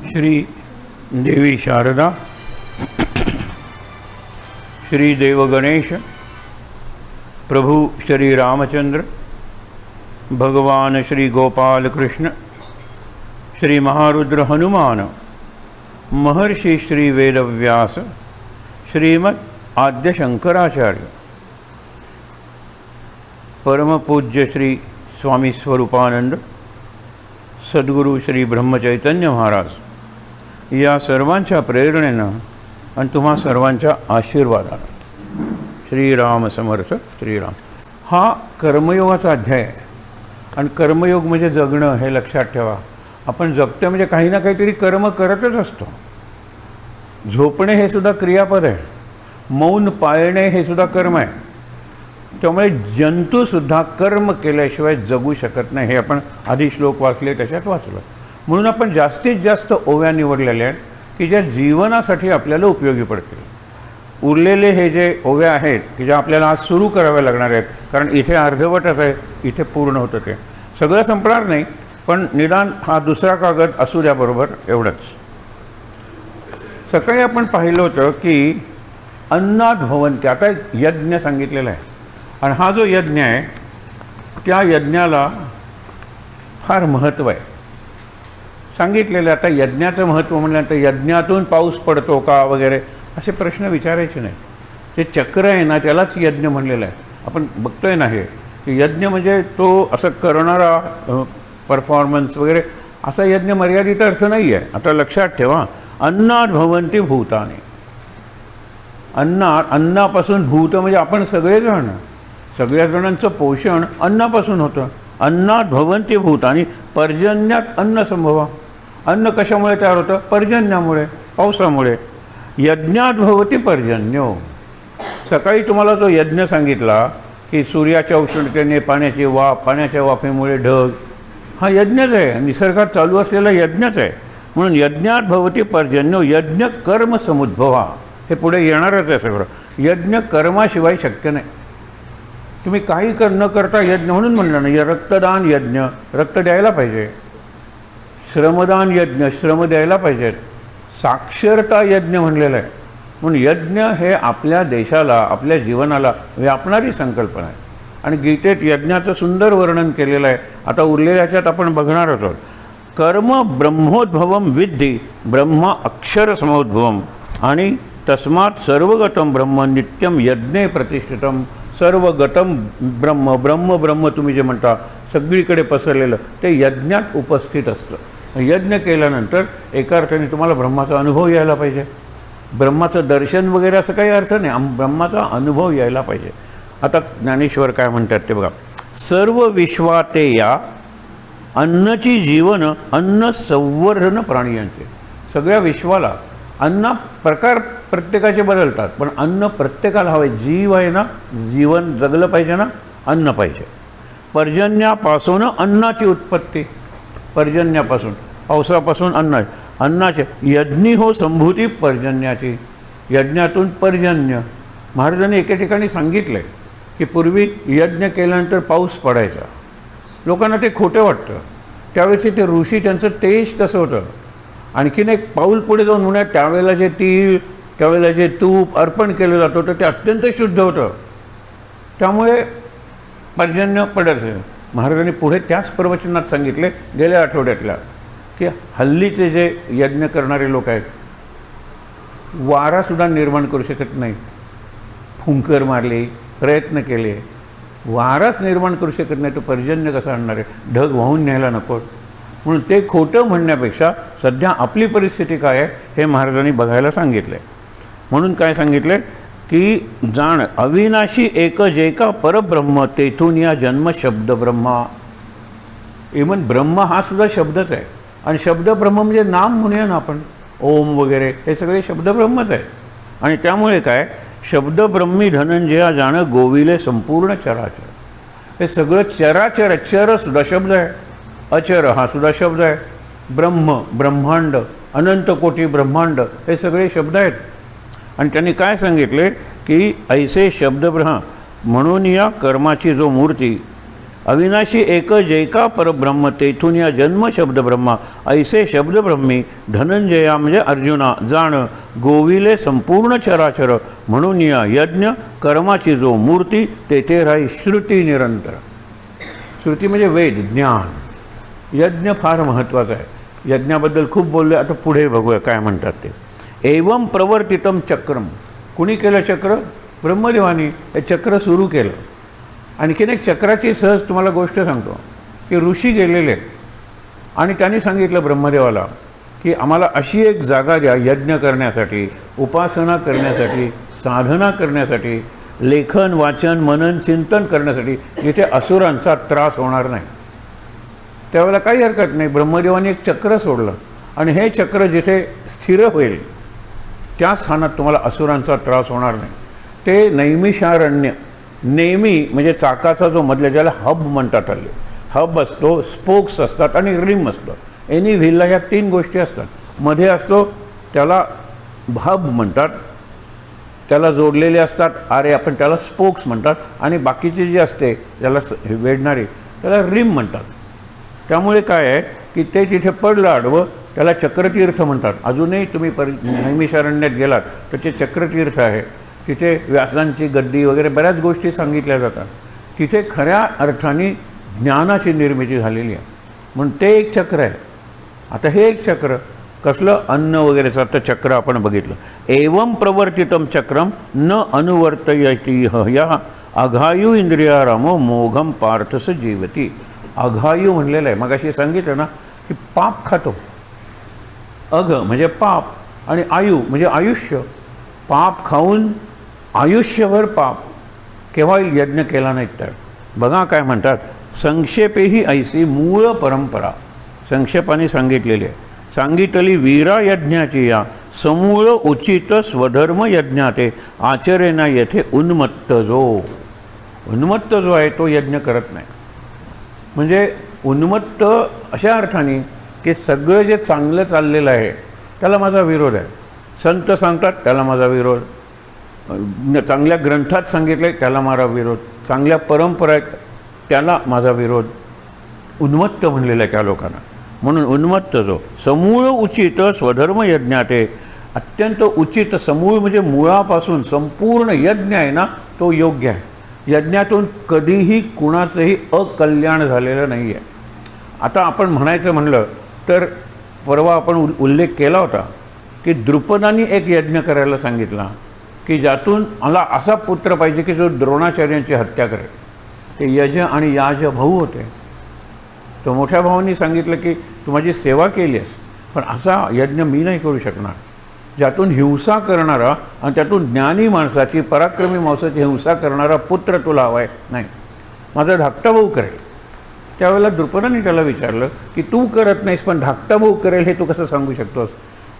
श्री देवी शारदा, श्री देव गणेश, प्रभु श्री रामचंद्र, भगवान श्री गोपाल कृष्ण, श्री महारुद्र हनुमान, महर्षि श्री वेदव्यास, श्रीमद् आद्य शंकराचार्य, परम पूज्य श्री स्वामी स्वरूपानंद, सद्गुरु श्री ब्रह्मचैतन्य महाराज या सर्वांच्या प्रेरणेनं आणि तुम्हा सर्वांच्या आशीर्वादानं श्रीराम समर्थ श्रीराम. हा कर्मयोगाचा अध्याय आहे आणि कर्मयोग म्हणजे जगणं हे लक्षात ठेवा. आपण जगतो म्हणजे काही ना काहीतरी कर्म करतच असतो. झोपणे हे सुद्धा क्रियापद आहे, मौन पाळणे हे सुद्धा कर्म आहे. त्यामुळे जंतूसुद्धा कर्म केल्याशिवाय जगू शकत नाही. हे आपण आधी श्लोक वाचले त्याच्यात वाचलं. म्हणून आपण जास्तीत जास्त ओव्या निवडलेल्या आहेत की ज्या जीवनासाठी आपल्याला उपयोगी पडतील. उरलेले हे जे ओव्या आहेत की ज्या आपल्याला आज सुरू कराव्या लागणार आहेत, कारण इथे अर्धवटच आहे, इथे पूर्ण होतं. ते सगळं संपणार नाही, पण निदान हा दुसरा कागद असू द्या बरोबर एवढंच. सकाळी आपण पाहिलं होतं की अन्नाद भवन्ति, आता यज्ञ सांगितलेला आहे आणि हा जो यज्ञ आहे त्या यज्ञाला फार महत्त्व आहे सांगितलेलं. आता यज्ञाचं महत्त्व म्हटल्यानंतर यज्ञातून पाऊस पडतो का वगैरे असे प्रश्न विचारायचे नाही. ते चक्र आहे ना त्यालाच यज्ञ म्हणलेलं आहे. आपण बघतोय ना हे की यज्ञ म्हणजे तो असं करणारा परफॉर्मन्स वगैरे असा यज्ञ मर्यादित अर्थ नाही आहे. आता लक्षात ठेवा, अन्नाद भवन्ति भूतानि. अन्नापासून भूत म्हणजे आपण सगळेजण, सगळ्या जणांचं पोषण अन्नापासून होतं. अन्नात भवन्ति भूतानि, पर्जन्यात अन्न संभवा. अन्न कशामुळे तयार होतं? पर्जन्यामुळे, पावसामुळे. यज्ञात भवति पर्जन्यो. सकाळी तुम्हाला जो यज्ञ सांगितला की सूर्याच्या उष्णतेने पाण्याची वाफ, पाण्याच्या वाफेमुळे ढग, हा यज्ञच आहे, निसर्गात चालू असलेला यज्ञच आहे. म्हणून यज्ञात भवति पर्जन्यो, यज्ञ कर्म समुद्भवा. हे पुढे येणारच आहे सगळं. यज्ञ कर्माशिवाय शक्य नाही. तुम्ही काही न करता यज्ञ, म्हणून म्हणलं ना रक्तदान यज्ञ, रक्त द्यायला पाहिजे. श्रमदान यज्ञ, श्रम द्यायला पाहिजेत. साक्षरता यज्ञ म्हणलेलं आहे. म्हणून यज्ञ हे आपल्या देशाला, आपल्या जीवनाला व्यापणारी संकल्पना आहे आणि गीतेत यज्ञाचं सुंदर वर्णन केलेलं आहे. आता उरलेल्याच्यात आपण बघणारच आहोत. कर्म ब्रह्मोद्भवम विद्धि, ब्रह्म अक्षर समोद्भवम आणि तस्मात् सर्वगतम ब्रह्म नित्यम यज्ञे प्रतिष्ठितम. सर्वगतम ब्रह्म, ब्रह्म ब्रह्म तुम्ही जे म्हणता सगळीकडे पसरलेलं ते यज्ञात उपस्थित असतं. यज्ञ केल्यानंतर एका अर्थाने तुम्हाला ब्रह्माचा अनुभव यायला पाहिजे. ब्रह्माचं दर्शन वगैरे असं काही अर्थ नाही, ब्रह्माचा अनुभव यायला पाहिजे. आता ज्ञानेश्वर काय म्हणतात ते बघा. सर्व विश्वाते या अन्नची जीवन, अन्न संवर्धन प्राणियांचे. सगळ्या विश्वाला अन्न प्रकार प्रत्येकाचे बदलतात, पण अन्न प्रत्येकाला हवे. जीव आहे ना, जीवन जगलं पाहिजे ना, अन्न पाहिजे. पर्जन्यापासून अन्नाची उत्पत्ती, पर्जन्यापासून पावसापासून अन्न, अन्नाचे. यज्ञी हो संभूती पर्जन्याची, यज्ञातून पर्जन्य. महाराजांनी एके ठिकाणी सांगितलं आहे की पूर्वी यज्ञ केल्यानंतर पाऊस पडायचा. लोकांना ते खोटं वाटतं. त्यावेळेचे ते ऋषी, त्यांचं तेज तसं होतं. आणखीन एक पाऊल पुढे जाऊन म्हणूयात, त्यावेळेला जे तीळ, त्यावेळेला जे तूप अर्पण केलं जात होतं ते अत्यंत शुद्ध होतं, त्यामुळे पर्जन्य पडायचं. महाराजांनी पुढे त्याच प्रवचनात सांगितले गेल्या आठवड्यातल्या की हल्लीचे जे यज्ञ करणारे लोक आहेत, वारासुद्धा निर्माण करू शकत नाही. फुंकर मारले, प्रयत्न केले, वाराच निर्माण करू शकत नाही, तो पर्जन्य कसा आणणार आहे? ढग वाहून न्यायला नको. म्हणून ते खोटं म्हणण्यापेक्षा सध्या आपली परिस्थिती काय आहे हे महाराजांनी बघायला सांगितलं. म्हणून काय सांगितलं की जाण अविनाशी एक जेका परब्रह्म, तेथून या जन्म शब्द ब्रह्मा. इव्हन ब्रह्म हा सुद्धा शब्दच आहे. आणि शब्द ब्रह्म म्हणजे नाम म्हणूया ना आपण, ओम वगैरे हे सगळे शब्द ब्रह्मच आहे. आणि त्यामुळे काय, शब्द ब्रह्मी धनंजया जाण गोविले संपूर्ण चराचर. हे सगळं चराचर, चर सुद्धा शब्द आहे, अचर हा सुद्धा शब्द आहे. ब्रह्म, ब्रह्मांड, अनंत कोटी ब्रह्मांड हे सगळे शब्द आहेत. आणि त्यांनी काय सांगितले की ऐसे शब्द ब्रह्म म्हणून या कर्माची जो मूर्ती अविनाशी एक जैका परब्रह्म तेथून या जन्म शब्द ब्रह्मा ऐसे शब्द ब्रह्मी धनंजया म्हणजे अर्जुना जाण गोविले संपूर्ण चराचर म्हणून या यज्ञ कर्माची जो मूर्ती तेथे राही श्रुती निरंतर. श्रुती म्हणजे वेद ज्ञान. यज्ञ फार महत्त्वाचा आहे. यज्ञाबद्दल खूप बोलले, आता पुढे बघूया काय म्हणतात ते. एवं प्रवर्तितम चक्रम. कुणी केलं चक्र? ब्रह्मदेवानी हे चक्र सुरू केलं. आणखीन एक चक्राची सहज तुम्हाला गोष्ट सांगतो की ऋषी गेलेले आणि त्यांनी सांगितलं ब्रह्मदेवाला की आम्हाला अशी एक जागा द्या यज्ञ करण्यासाठी, उपासना करण्यासाठी, साधना करण्यासाठी, लेखन वाचन मनन चिंतन करण्यासाठी, जिथे असुरांचा त्रास होणार नाही. त्यावेळेला काही हरकत नाही. ब्रह्मदेवाने एक चक्र सोडलं आणि हे चक्र जिथे स्थिर होईल त्या स्थानात तुम्हाला असुरांचा त्रास होणार नाही. ते नैमिषारण्य. नेमी म्हणजे चाकाचा जो मधल्या, ज्याला हब म्हणतात हल्ली. हब असतो, स्पोक्स असतात आणि रिम असतो. एनी व्हीलला ह्या 3 गोष्टी असतात. मध्ये असतो त्याला हब म्हणतात, त्याला जोडलेले असतात आरे, आपण त्याला स्पोक्स म्हणतात. आणि बाकीची जी असते त्याला वेढणारी त्याला रिम म्हणतात. त्यामुळे काय आहे की ते तिथे पडलं आडवं त्याला चक्रतीर्थ म्हणतात. अजूनही तुम्ही नैमिषारण्यात गेलात तर ते चक्रतीर्थ आहे. तिथे व्यासांची गद्दी वगैरे बऱ्याच गोष्टी सांगितल्या जातात. तिथे खऱ्या अर्थाने ज्ञानाची निर्मिती झालेली आहे. म्हणून ते एक चक्र आहे. आता हे एक चक्र कसलं? अन्न वगैरेचं आता चक्र आपण बघितलं. एवं प्रवर्तितम चक्रम न अनुवर्तयति या अघायु इंद्रियारामो मोघम पार्थस जीवती. अघायु म्हणलेलं आहे. मग अशी सांगितलं ना की पाप खातो. अघ म्हणजे पाप आणि आयु म्हणजे आयुष्य. पाप खाऊन आयुष्यभर पाप. केव्हा यज्ञ केला नाहीत तर. बघा काय म्हणतात. संक्षेपेही ऐसी मूळ परंपरा. संक्षेपाने सांगितलेली आहे. सांगितली वीरा यज्ञाची या समूळ उचित स्वधर्म यज्ञाते आचरेना येथे उन्मत्त जो. उन्मत्त जो आहे तो यज्ञ करत नाही. म्हणजे उन्मत्त अशा अर्थाने की सगळं जे चांगलं चाललेलं आहे त्याला माझा विरोध आहे. संत सांगतात त्याला माझा विरोध. चांगल्या ग्रंथात सांगितले त्याला माझा विरोध. चांगल्या परंपरा आहेत त्याला माझा विरोध. उन्मत्त म्हणलेलं आहे त्या लोकांना. म्हणून उन्मत्त जो समूळ उचित स्वधर्म यज्ञाते. अत्यंत उचित. समूळ म्हणजे मुळापासून संपूर्ण यज्ञ आहे ना तो योग्य आहे. यज्ञातून कधीही कुणाचंही अकल्याण झालेलं नाही आहे. आता आपण म्हणायचं म्हणलं तर परवा आपण उल्लेख केला होता की द्रुपदांनी एक यज्ञ करायला सांगितला की ज्यातून मला असा पुत्र पाहिजे की जो द्रोणाचार्यांची हत्या करेल. ते यज आणि याज भाऊ होते. तो मोठ्या भावांनी सांगितलं की तू माझी सेवा केली आहेस पण असा यज्ञ मी नाही करू शकणार ज्यातून हिंसा करणारा आणि त्यातून ज्ञानी माणसाची पराक्रमी माणसाची हिंसा करणारा पुत्र तुला हवा आहे. नाही, माझा धाकटा भाऊ करेल. त्यावेळेला द्रुपदांनी त्याला विचारलं की तू करत नाहीस पण धाकटा भाऊ करेल हे तू कसं सांगू शकतोस.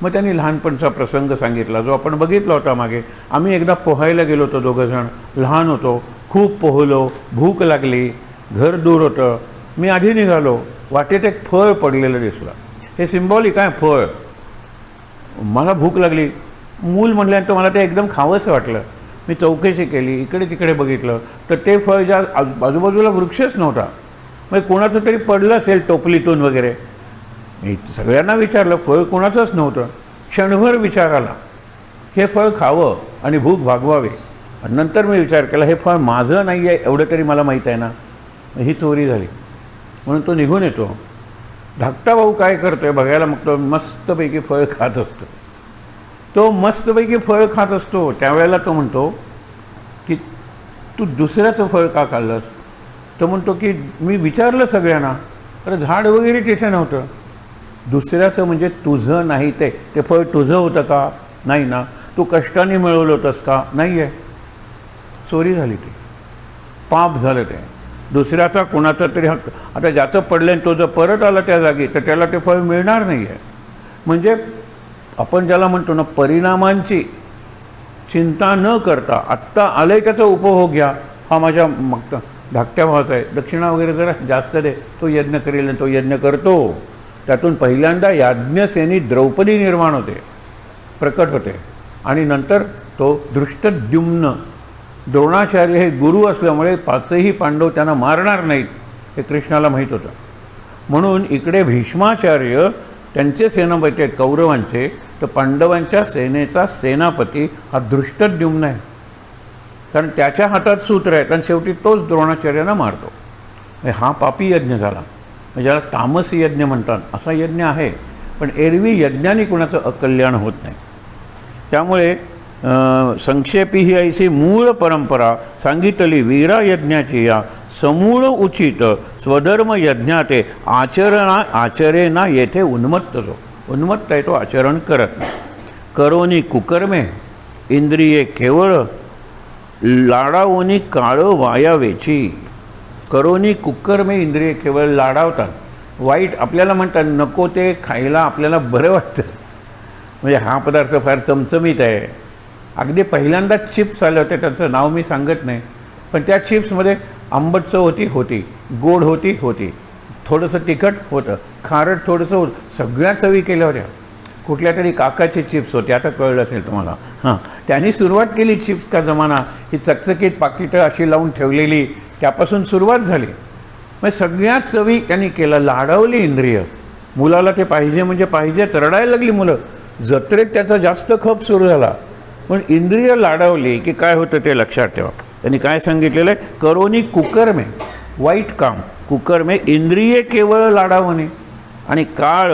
मग त्यांनी लहानपणचा प्रसंग सांगितला जो आपण बघितला होता मागे. आम्ही एकदा पोहायला गेलो होतो दोघंजण. लहान होतो, खूप पोहलो, भूक लागली, घर दूर होतं. मी आधी निघालो, वाटेत एक फळ पडलेलं दिसलं. हे सिम्बॉलिक आहे फळ. मला भूक लागली. मूल म्हटल्यानंतर मला ते एकदम खावंसं वाटलं. मी चौकशी केली, इकडे तिकडे बघितलं तर ते फळ ज्या आजूबाजूला वृक्षच नव्हता. मग कोणाचं तरी पडलं असेल टोपलीतून वगैरे. मी सगळ्यांना विचारलं, फळ कोणाचंच नव्हतं. क्षणभर विचार आला हे फळ खावं आणि भूक भागवावी. नंतर मी विचार केला हे फळ माझं नाही आहे एवढं तरी मला माहीत आहे ना. ही चोरी झाली. म्हणून तो निघून येतो. धाकटा भाऊ काय करतोय बघायला मग तो मस्तपैकी फळ खात असतो. तो मस्तपैकी फळ खात असतो. त्यावेळेला तो म्हणतो की तू दुसऱ्याचं फळ का खाल्लंस. तो म्हणतो की मी विचारलं सगळ्यांना अरे झाड वगैरे तिथे नव्हतं. दुसऱ्याचं म्हणजे तुझं नाही. ते फळ तुझं होतं का. नाही ना. तू कष्टाने मिळवलं होतंस का. नाही आहे. चोरी झाली. ती पाप झालं. ते दुसऱ्याचा कोणाचा तरी हक्क. आता ज्याचं पडलं आणि तो जर परत आला त्या जागी तर त्याला ते फळ मिळणार नाही आहे. म्हणजे आपण ज्याला म्हणतो ना परिणामांची चिंता न करता आत्ता आलंय त्याचा उपभोग घ्या. हा माझ्या मग धाकट्या भावाचा आहे. दक्षिणा वगैरे जरा जास्त दे. तो यज्ञ करेल आणि तो यज्ञ करतो. त्यातून पहिल्यांदा याज्ञसेनी द्रौपदी निर्माण होते, प्रकट होते. आणि नंतर तो धृष्टद्युम्न. द्रोणाचार्य हे गुरु असल्यामुळे 5ही पांडव त्यांना मारणार नाहीत हे कृष्णाला माहीत होतं. म्हणून इकडे भीष्माचार्य त्यांचे सेनापती आहेत कौरवांचे, तर पांडवांच्या सेनेचा सेनापती हा धृष्टद्युम्न आहे. कारण त्याच्या हातात सूत्र आहेत आणि शेवटी तोच द्रोणाचार्यांना मारतो. हा पापी यज्ञ झाला, ज्याला तामसी यज्ञ म्हणतात. असा यज्ञ आहे, पण एरवी यज्ञाने कुणाचं अकल्याण होत नाही. त्यामुळे संक्षेपी ही ऐसी मूळ परंपरा सांगितली वीरा यज्ञाची या समूळ उचित स्वधर्म यज्ञाते आचरेना येथे उन्मत्त जो उन्मत्त आहे तो आचरण करत नाही. करोनी कुकर्मे इंद्रिये केवळ लाडावोनी काळं वायावेची. करोनी कुकर्मे इंद्रिये केवळ लाडावतात, वाईट आपल्याला म्हणतात, नको ते खायला आपल्याला बरं वाटतं. म्हणजे हा पदार्थ फार चमचमीत आहे. अगदी पहिल्यांदाच चिप्स आले होते, त्याचं नाव मी सांगत नाही, पण त्या चिप्समध्ये आंबट चव होती, गोड होती, थोडंसं तिखट होतं, खारट थोडंसं होतं, सगळ्या चवी केल्या होत्या. कुठल्या तरी काकाचे चिप्स होते, आता कळलं असेल तुम्हाला. हां, त्यांनी सुरुवात केली चिप्स का जमाना, ही चकचकीत पाकिटं अशी लावून ठेवलेली, त्यापासून सुरुवात झाली. मग सगळ्याच चवी त्यांनी केलं, लाडवली इंद्रिय. मुलाला ते पाहिजे म्हणजे पाहिजे, रडायला लागली मुलं. जत्रेत त्याचा जास्त खप सुरू झाला, पण इंद्रिय लाडवली की काय होतं ते लक्षात ठेवा. त्यांनी काय सांगितलेलं आहे, करोनी कुकर्मे, वाईट काम, कुकर्मे इंद्रिये केवळ लाडावणे आणि काळ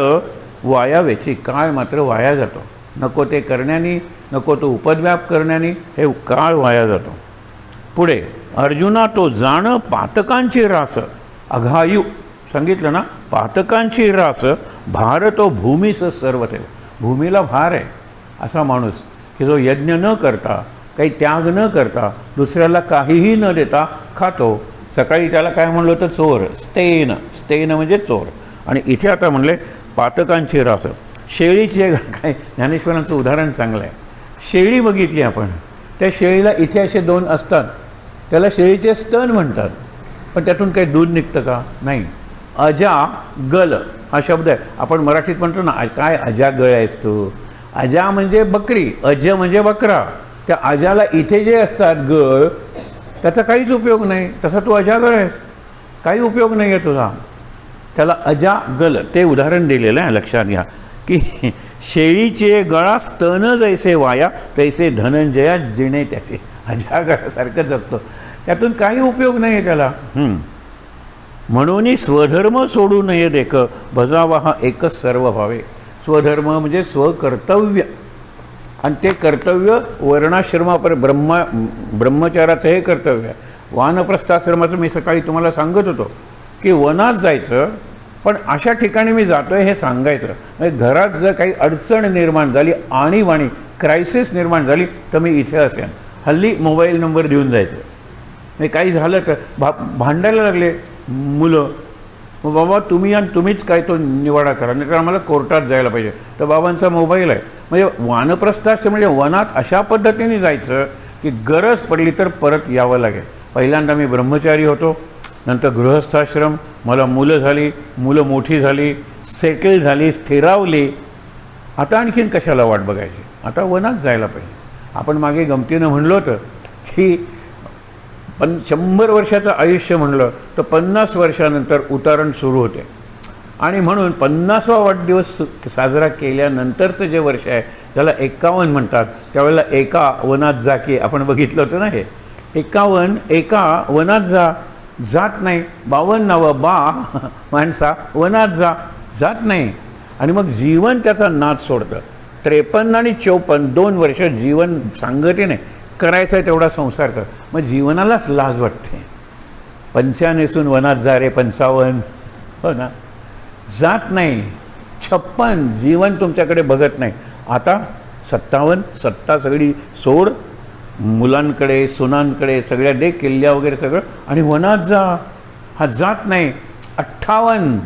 वायावेची. काळ मात्र वाया जातो, नको ते करण्याने, नको तो उपद्व्याप करण्याने हे काळ वाया जातो. पुढे अर्जुना तो जाण पातकांची रास अघायू सांगितलं ना, पातकांची रास भार तो भूमीस सर्वथैव. भूमीला भार आहे असा माणूस की जो यज्ञ न करता, काही त्याग न करता, दुसऱ्याला काहीही न देता खातो. सकाळी त्याला काय म्हणलं होतं, चोर, स्तेन म्हणजे चोर. आणि इथे आता म्हणले पातकांची रास. शेळीचे काय, ज्ञानेश्वरांचं उदाहरण चांगलं आहे. शेळी बघितली आपण, त्या शेळीला इथे असे दोन असतात, त्याला शेळीचे स्तन म्हणतात, पण त्यातून काही दूध निघतं का, नाही. अजा गल हा शब्द आहे. आपण मराठीत म्हणतो ना, काय अजा गळ आहेस तू. अजा म्हणजे बकरी, अज म्हणजे बकरा. त्या अजाला इथे जे असतात गळ, त्याचा काहीच उपयोग नाही. तसा तू अजागळ आहेस, काही उपयोग नाही आहे तुझा. त्याला अजागल ते उदाहरण दिलेलं आहे, लक्षात घ्या. की शेळीचे गळा स्तन जैसे वाया तैसे धनंजया जिणे त्याचे. अजागळासारखं जगतो, त्यातून काही उपयोग नाही आहे त्याला. म्हणून स्वधर्म सोडू नये देख भजावा हा एकच सर्व व्हावे. स्वधर्म म्हणजे स्वकर्तव्य, आणि ते कर्तव्य वर्णाश्रमापर ब्रह्मचाराचं हे कर्तव्य आहे. वानप्रस्थाश्रमाचं मी सकाळी तुम्हाला सांगत होतो की वनात जायचं, पण अशा ठिकाणी मी जातो आहे हे सांगायचं. म्हणजे घरात जर काही अडचण निर्माण झाली, आणीबाणी क्रायसिस निर्माण झाली, तर मी इथे असेन. हल्ली मोबाईल नंबर देऊन जायचं. म्हणजे काही झालं तर भांडायला लागले मुलं, मग बाबा तुम्ही आणि तुम्हीच काय तो निवाडा करा, नाही तर आम्हाला कोर्टात जायला पाहिजे. तर बाबांचा मोबाईल आहे. म्हणजे वानप्रस्थाश्रम म्हणजे वनात अशा पद्धतीने जायचं की गरज पडली तर परत यावं लागेल. पहिल्यांदा मी ब्रह्मचारी होतो, नंतर गृहस्थाश्रम, मला मुलं झाली, मुलं मोठी झाली, सेटल झाली, स्थिरावली. आता आणखीन कशाला वाट बघायची, आता वनात जायला पाहिजे. आपण मागे गमतीनं म्हणलं होतं की 100 वर्षाचं आयुष्य म्हणलं तर 50 वर्षानंतर उतारण सुरू होते. आणि म्हणून 50वा वाढदिवस साजरा केल्यानंतरचं जे वर्ष आहे त्याला 51 म्हणतात. त्यावेळेला एका वनात जा की आपण बघितलं होतं ना, हे 51 एका वनात जात नाही. 52 नावं बा माणसा वनात जात नाही. आणि मग जीवन त्याचा नाद सोडतं. 53 आणि 54 2 वर्ष जीवन सांगते करायचा आहे तेवढा संसार कर. मग जीवनालाच लाज वाटते. 55 नेसून वनात जा रे 55, हो ना, जात नाही. 56 जीवन तुमच्याकडे बघत नाही. आता 57 सत्ता सगळी सोड, मुलांकडे सुनांकडे सगळ्या दे, किल्ल्या वगैरे सगळं, आणि वनात जा. हा जात नाही. 58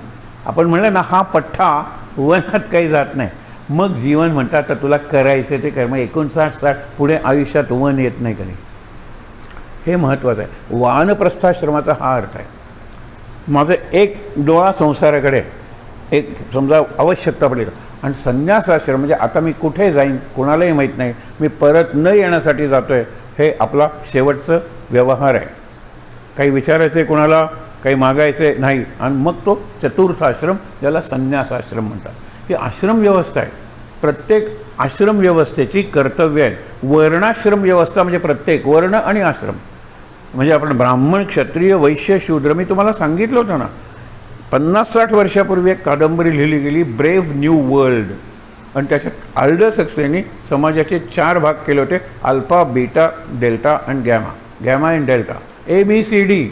आपण म्हणलं ना, हा पठ्ठा वनात काही जात नाही. मग जीवन म्हणतात तर तुला करायचं ते कर. मग 59-60 पुढे आयुष्यात वन येत नाही कधी. हे महत्त्वाचं आहे. वानप्रस्थाश्रमाचा हा अर्थ आहे. माझं एक डोळा संसाराकडे, एक समजा आवश्यकता पडली, आणि संन्यासाश्रम म्हणजे आता मी कुठे जाईन कोणालाही माहीत नाही, मी परत न येण्यासाठी जातो आहे, हे आपला शेवटचं व्यवहार आहे. काही विचारायचं आहे कोणाला, काही मागायचे नाही, आणि मग तो चतुर्थ आश्रम, ज्याला संन्यासाश्रम म्हणतात. ही आश्रम व्यवस्था आहे. प्रत्येक आश्रम व्यवस्थेची कर्तव्य आहेत. वर्णाश्रम व्यवस्था म्हणजे प्रत्येक वर्ण आणि आश्रम, म्हणजे आपण ब्राह्मण, क्षत्रिय, वैश्य, शूद्र. मी तुम्हाला सांगितलं होतं ना, 50-60 वर्षापूर्वी एक कादंबरी लिहिली गेली, ब्रेव्ह न्यू वर्ल्ड, आणि त्याच्यात आल्डस एक्सप्लेनी समाजाचे 4 भाग केले होते, अल्फा, बीटा, डेल्टा आणि gamma. Gamma and delta, ABCD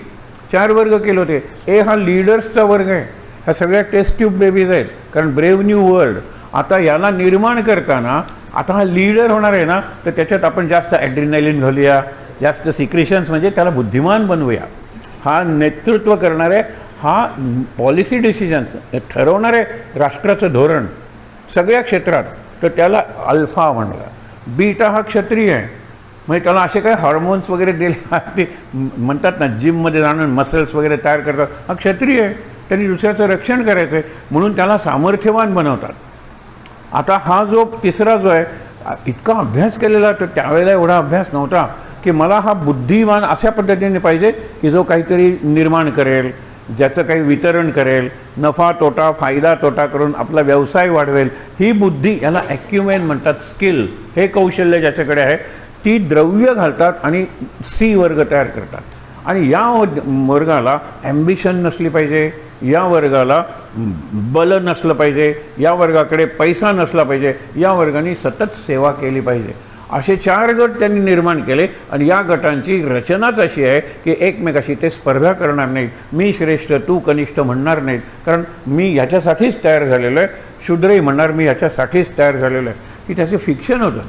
4 वर्ग केले होते. ए हा लीडर्सचा वर्ग आहे, ह्या सगळ्या टेस्ट ट्यूब बेबीज आहेत. कारण ब्रेव्ह न्यू वर्ल्ड, आता याला निर्माण करताना आता हा लीडर होणार आहे ना, तर त्याच्यात आपण जास्त ॲड्रिनालिन घालूया, जास्त सिक्रेशन्स, म्हणजे त्याला बुद्धिमान बनवूया. हा नेतृत्व करणार आहे, हा पॉलिसी डिसिजन्स ठरवणार आहे, राष्ट्राचं धोरण सगळ्या क्षेत्रात, तर त्याला अल्फा म्हणला. बीटा हा क्षत्रिय आहे, म्हणजे त्याला असे काही हॉर्मोन्स वगैरे दिले ते म्हणतात ना, जिममध्ये जाणं मसल्स वगैरे तयार करतात, हा क्षत्रिय आहे, त्यांनी दुसऱ्याचं रक्षण करायचं आहे, म्हणून त्याला सामर्थ्यवान बनवतात. आता हा जो तिसरा जो आहे, इतका अभ्यास केलेला, तर त्यावेळेला एवढा अभ्यास नव्हता की मला हा बुद्धिमान अशा पद्धतीने पाहिजे की जो काहीतरी निर्माण करेल, ज्याचं काही वितरण करेल, नफा तोटा, फायदा तोटा करून आपला व्यवसाय वाढवेल. ही बुद्धी, याला ॲक्युमेन म्हणतात, स्किल, हे कौशल्य ज्याच्याकडे आहे, ती द्रव्य घालतात आणि C वर्ग तयार करतात. आणि या वर्गाला ॲम्बिशन नसली पाहिजे, या वर्गाला बल नसलं पाहिजे, या वर्गाकडे पैसा नसला पाहिजे, या वर्गाने सतत सेवा केली पाहिजे. असे 4 गट त्यांनी निर्माण केले, आणि या गटांची रचनाच अशी आहे की एकमेकाशी ते स्पर्धा करणार नाहीत. मी श्रेष्ठ, तू कनिष्ठ म्हणणार नाहीत, कारण मी ह्याच्यासाठीच तयार झालेलो आहे. शूद्रही म्हणणार मी ह्याच्यासाठीच तयार झालेलो आहे, की त्याचं फिक्शन होतं.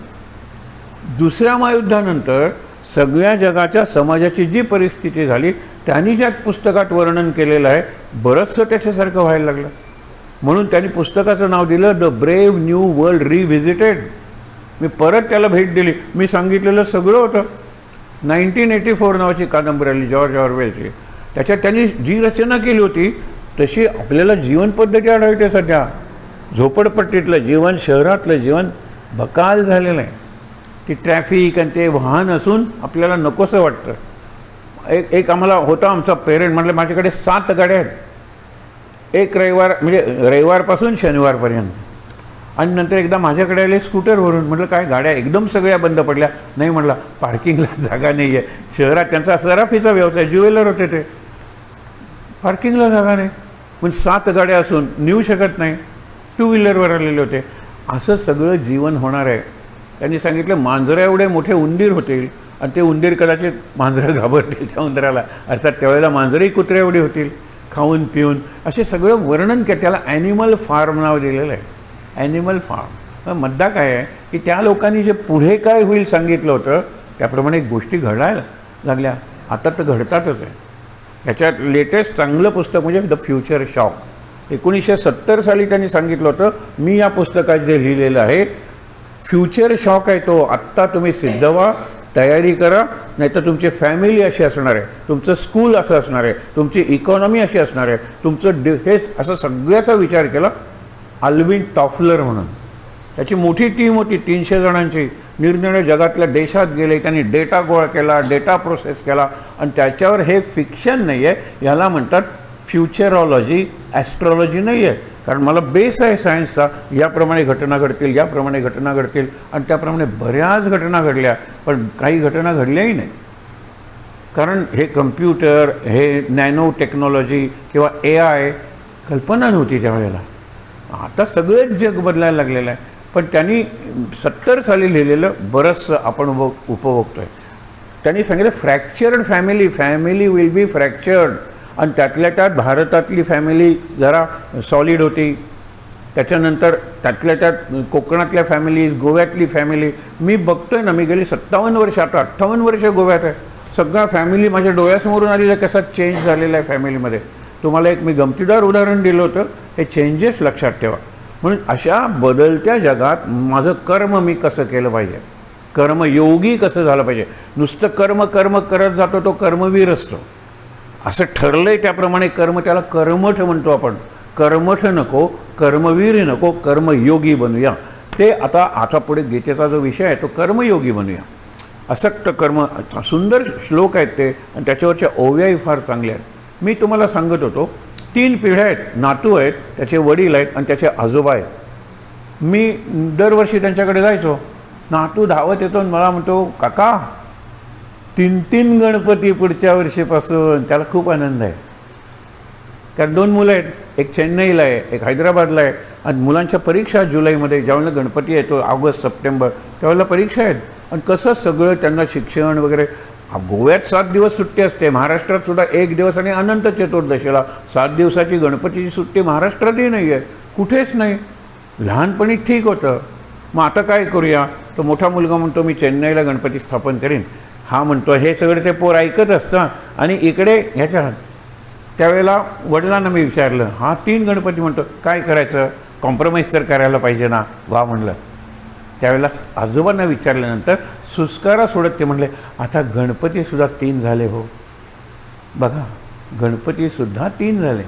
दुसऱ्या महायुद्धानंतर सगळ्या जगाच्या समाजाची जी परिस्थिती झाली, त्यांनी ज्या पुस्तकात वर्णन केलेलं आहे, बरंचसं त्याच्यासारखं व्हायला लागलं. म्हणून त्यांनी पुस्तकाचं नाव दिलं the brave new world revisited. मी परत त्याला भेट दिली. मी सांगितलेलं सगळं होतं. 1984 नावाची कादंबरी आली जॉर्ज ऑरवेलची, त्याच्यात त्यांनी जी रचना केली होती तशी आपल्याला जीवनपद्धती आढळते. सध्या झोपडपट्टीतलं जीवन, शहरातलं जीवन बकाल झालेलं आहे. ती ट्रॅफिक आणि ते वाहन असून आपल्याला नकोसं वाटतं. एक आम्हाला होता आमचा पेरेंट, म्हटलं माझ्याकडे 7 गाड्या आहेत, एक रविवार म्हणजे रविवारपासून शनिवारपर्यंत, आणि नंतर एकदा माझ्याकडे आले स्कूटरवरून. म्हटलं काय गाड्या एकदम सगळ्या बंद पडल्या? नाही म्हटलं, पार्किंगला जागा नाही आहे. शहरात त्यांचा सराफीचा व्यवसाय, ज्युवेलर होते ते, पार्किंगला जागा नाही, पण 7 गाड्या असून नेऊ शकत नाही, 2 व्हीलरवर आलेले होते. असं सगळं जीवन होणार आहे. त्यांनी सांगितलं मांजरं एवढे मोठे उंदीर होतील, आणि ते उंदीर कदाचित मांजरं घाबरतील त्या उंदराला, अर्थात त्यावेळेला मांजरही कुत्रे एवढी होतील, खाऊन पिऊन. असे सगळं वर्णन केलं. त्याला ॲनिमल फार्म नाव दिलेलं आहे, ॲनिमल फार्म. मुद्दा काय आहे की त्या लोकांनी जे पुढे काय होईल सांगितलं होतं, त्याप्रमाणे गोष्टी घडायला लागल्या. आता तर घडतातच आहे. ह्याच्यात लेटेस्ट चांगलं पुस्तक म्हणजे द फ्युचर शॉक. 1970 साली त्यांनी सांगितलं होतं, मी या पुस्तकात जे लिहिलेलं आहे फ्युचर शॉक आहे तो. आत्ता तुम्ही सिद्ध व्हा, तयारी करा, नाहीतर तुमची फॅमिली अशी असणार आहे, तुमचं स्कूल असं असणार आहे, तुमची इकॉनॉमी अशी असणार आहे, तुमचं हे असं सगळ्याचा विचार केला. अल्विन टॉफलर म्हणून त्याची मोठी टीम होती, 300 जणांची. निरनिराळ्या जगातल्या देशात गेले, त्यांनी डेटा गोळा केला, डेटा प्रोसेस केला, आणि त्याच्यावर हे फिक्शन नाही आहे, याला म्हणतात फ्युचरॉलॉजी, ॲस्ट्रॉलॉजी नाही आहे. कारण मला बेस आहे सायन्सचा, याप्रमाणे घटना घडतील, याप्रमाणे घटना घडतील, आणि त्याप्रमाणे बऱ्याच घटना घडल्या. पण काही घटना घडल्याही नाही, कारण हे कम्प्युटर, हे नॅनो टेक्नॉलॉजी किंवा AI कल्पना नव्हती त्यावेळेला. आता सगळेच जग बदलायला लागलेलं आहे. पण त्यांनी 70 साली लिहिलेलं बरंचसं आपण उपभोगतो आहे. त्यांनी सांगितलं fractured family, family will be fractured. आणि त्यातल्या त्यात भारतातली फॅमिली जरा सॉलिड होती. त्याच्यानंतर त्यातल्या त्यात कोकणातल्या फॅमिलीज, गोव्यातली फॅमिली. मी बघतोय ना, मी गेली 57 वर्ष, आता 58 वर्ष गोव्यात आहे. सगळ्या फॅमिली माझ्या डोळ्यासमोरून आलेल्या, कसा चेंज झालेला आहे फॅमिलीमध्ये. तुम्हाला एक मी गमतीदार उदाहरण दिलं होतं. हे चेंजेस लक्षात ठेवा. म्हणून अशा बदलत्या जगात माझं कर्म मी कसं केलं पाहिजे, कर्मयोगी कसं झालं पाहिजे. नुसतं कर्म कर्म करत जातो तो कर्मवीर असतो, असं ठरलंय त्याप्रमाणे कर्म, त्याला कर्मठ म्हणतो आपण. कर्मठ नको, कर्मवीर नको, कर्मयोगी बनूया. ते आता पुढे गीतेचा जो विषय आहे तो कर्मयोगी बनूया. असक्त कर्म, सुंदर श्लोक आहेत ते, आणि त्याच्यावरच्या ओव्याही फार चांगल्या आहेत. मी तुम्हाला सांगत होतो 3 पिढ्या आहेत, नातू आहेत, त्याचे वडील आहेत आणि त्याचे आजोबा आहेत. मी दरवर्षी त्यांच्याकडे जायचो. नातू धावत येतो आणि मला म्हणतो, काका 3 गणपती पुढच्या वर्षीपासून. त्याला खूप आनंद आहे, कारण 2 मुलं आहेत, एक चेन्नईला आहे, एक हैदराबादला आहे. आणि मुलांच्या परीक्षा जुलैमध्ये, ज्यावेळेला गणपती येतो ऑगस्ट सप्टेंबर, त्यावेळेला परीक्षा आहेत. आणि कसं सगळं त्यांना शिक्षण वगैरे. गोव्यात 7 दिवस सुट्टी असते, महाराष्ट्रात सुद्धा 1 दिवस, आणि अनंत चतुर्दशीला 7 दिवसाची गणपतीची सुट्टी महाराष्ट्रातही नाही आहे, कुठेच नाही. लहानपणी ठीक होतं. मग आता काय करूया? तो मोठा मुलगा म्हणतो मी चेन्नईला गणपती स्थापन करीन. हा म्हणतो, हे सगळे ते पोर ऐकत असतं. आणि इकडे ह्याच्या त्यावेळेला वडिलांना मी विचारलं, हा 3 गणपती म्हणतो, काय करायचं? कॉम्प्रोमाइज तर करायला पाहिजे ना. वा म्हणलं. त्यावेळेला आजोबांना विचारल्यानंतर सुस्कारा सोडत ते म्हणले, आता गणपतीसुद्धा 3 झाले हो. बघा, गणपतीसुद्धा 3 झाले.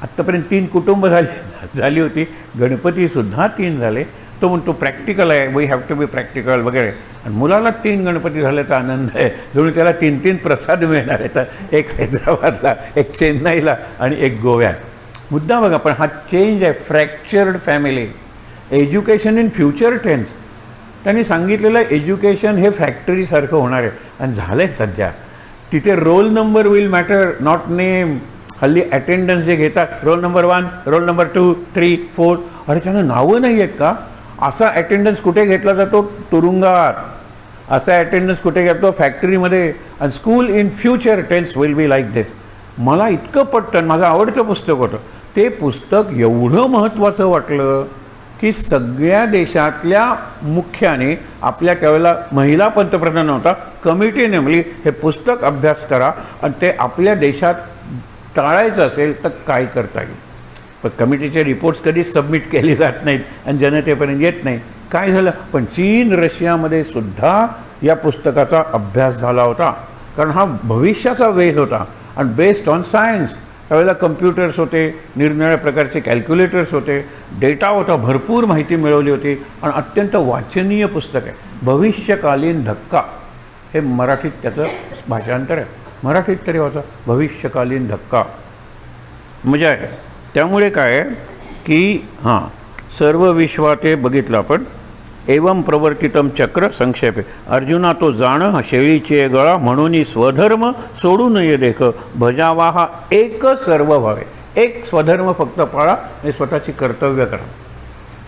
आत्तापर्यंत 3 कुटुंब झाली होती, गणपतीसुद्धा 3 झाले. तो म्हणतो प्रॅक्टिकल आहे, we have to be practical वगैरे. आणि मुलाला 3 गणपती झाल्याचा आनंद आहे, जणू त्याला 3 प्रसाद मिळणार आहेत, एक हैदराबादला, एक चेन्नईला आणि एक गोव्यात. मुद्दा बघा, पण हा चेंज आहे. Fractured family, education in future tense. त्यांनी सांगितलेलं एज्युकेशन हे फॅक्टरीसारखं होणार आहे, आणि झालं आहे सध्या. तिथे roll number will matter, not name. हल्ली अटेंडन्स जे घेतात, रोल नंबर 1, रोल नंबर 2, 3, 4, अरे त्यांना नावं नाही आहेत का? असा अटेंडन्स कुठे घेतला जातो? तुरुंगात. असा अटेंडन्स कुठे घेतो? फॅक्टरीमध्ये. आणि school in future tense will be like this. मला इतकं पटतं, माझं आवडतं पुस्तक होतं ते. पुस्तक एवढं महत्त्वाचं वाटलं की सगळ्या देशातल्या मुख्याने आपल्या त्यावेळेला महिला पंतप्रधान होता, कमिटी नेमली, हे पुस्तक अभ्यास करा आणि ते आपल्या देशात टाळायचं असेल तर काय करता येईल. पण कमिटीचे रिपोर्ट्स कधीच सबमिट केले जात नाहीत आणि जनतेपर्यंत येत नाही. काय झालं? पण चीन, रशियामध्ये सुद्धा या पुस्तकाचा अभ्यास झाला होता, कारण हा भविष्याचा वेध होता आणि बेस्ड ऑन सायन्स. त्यावेळेला कम्प्युटर्स होते, निरनिराळ्या प्रकारचे कॅल्क्युलेटर्स होते, डेटा होता, भरपूर माहिती मिळवली होती आणि अत्यंत वाचनीय पुस्तक आहे. भविष्यकालीन धक्का हे मराठीत त्याचं भाषांतर आहे. मराठीत तरी वाचा, भविष्यकालीन धक्का. मजा आहे. त्यामुळे काय आहे की सर्व विश्वाते बघितलं आपण. एवं प्रवर्तितम चक्र संक्षेपे. अर्जुना तो जाण शेळीचे गळा, म्हणून स्वधर्म सोडू नये देख, भजावा हा एक सर्व व्हावे. एक स्वधर्म फक्त पाळा आणि स्वतःची कर्तव्य करा.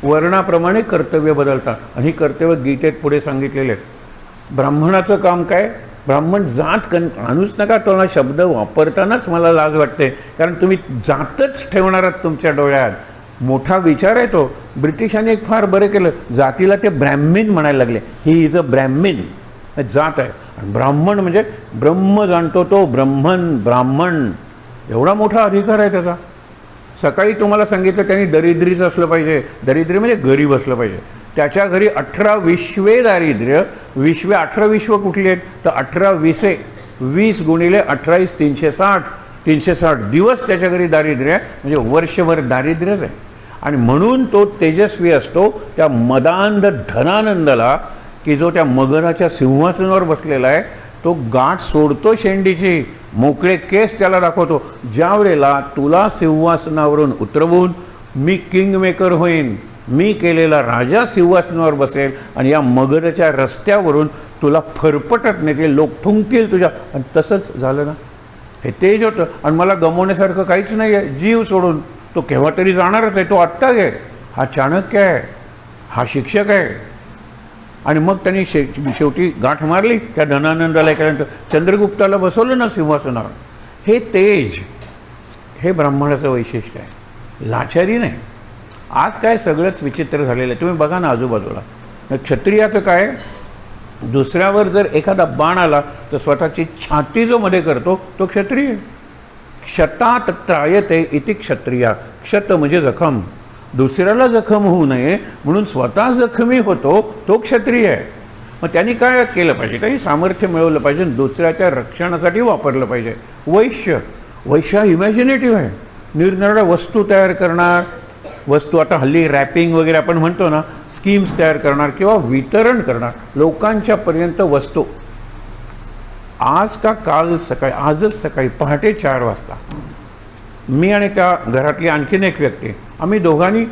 वर्णाप्रमाणे कर्तव्य बदलतात आणि ही कर्तव्य गीतेत पुढे सांगितलेले आहेत. ब्राह्मणाचं काम काय? ब्राह्मण जात आणूच नका. तो शब्द वापरतानाच मला लाज वाटते, कारण तुम्ही जातच ठेवणार आहात तुमच्या डोळ्यात. मोठा विचार आहे तो. ब्रिटिशांनी एक फार बरं केलं, जातीला ते ब्राह्मीण म्हणायला लागले. ही इज अ ब्राह्मीण, जात आहे. आणि ब्राह्मण म्हणजे ब्रह्म जाणतो तो, ब्राह्मण एवढा मोठा अधिकार आहे त्याचा. सकाळी तुम्हाला सांगितलं त्यांनी दरिद्रीच असलं पाहिजे. दरिद्री म्हणजे गरीब असलं पाहिजे. त्याच्या घरी 18 विश्वे दारिद्र्य. 18 विश्व कुठली आहेत? तर 18 विसे, 20 गुणिले 18 = 360. 360 दिवस त्याच्या घरी दारिद्र्य आहे, म्हणजे वर्षभर दारिद्र्यच आहे. आणि म्हणून तो तेजस्वी असतो त्या मदांध धनानंदाला, की जो त्या मगराच्या सिंहासनावर बसलेला आहे. तो गाठ सोडतो शेंडीची, मोकळे केस त्याला दाखवतो. ज्या वेळेला तुला सिंहासनावरून उतरवून मी किंग मेकर होईन, मी केलेला राजा सिंहासनावर बसेल आणि या मगरच्या रस्त्यावरून तुला फरफटत नेतील, लोक थुंकतील तुझ्या. आणि तसंच झालं ना. हे तेज होतं. आणि मला गमवण्यासारखं काहीच नाही आहे. जीव सोडून तो केव्हा तरी जाणारच आहे. तो आत्ता आहे. हा चाणक्य आहे, हा शिक्षक आहे. आणि मग त्यांनी शेवटी गाठ मारली त्या धनानंदाला. केल्यानंतर चंद्रगुप्ताला बसवलं ना सिंहासनावर. हे तेज, हे ब्राह्मणाचं वैशिष्ट्य आहे, लाचारी नाही. आज काय सगळंच विचित्र झालेलं आहे. तुम्ही बघा ना आजूबाजूला. क्षत्रियाचं काय? दुसऱ्यावर जर एखादा बाण आला तर स्वतःची छाती जो मध्ये करतो तो क्षत्रिय. क्षतात त्रायते इति क्षत्रिया. क्षत म्हणजे जखम. दुसऱ्याला जखम होऊ नये म्हणून स्वतः जखमी होतो तो क्षत्रिय आहे. मग त्यांनी काय केलं पाहिजे? काही सामर्थ्य मिळवलं पाहिजे, दुसऱ्याच्या रक्षणासाठी वापरलं पाहिजे. वैश्य इमॅजिनेटिव्ह आहे. निरनिराळ्या वस्तू तयार करणार. वस्तू आता हल्ली रॅपिंग वगैरे आपण म्हणतो ना, स्कीम्स तयार करणार किंवा वितरण करणार लोकांच्या पर्यंत वस्तू. आज का काल सकाळी, आजच सकाळी पहाटे 4 वाजता मी आणि त्या घरातली आणखीन एक व्यक्ती, आम्ही दोघांनी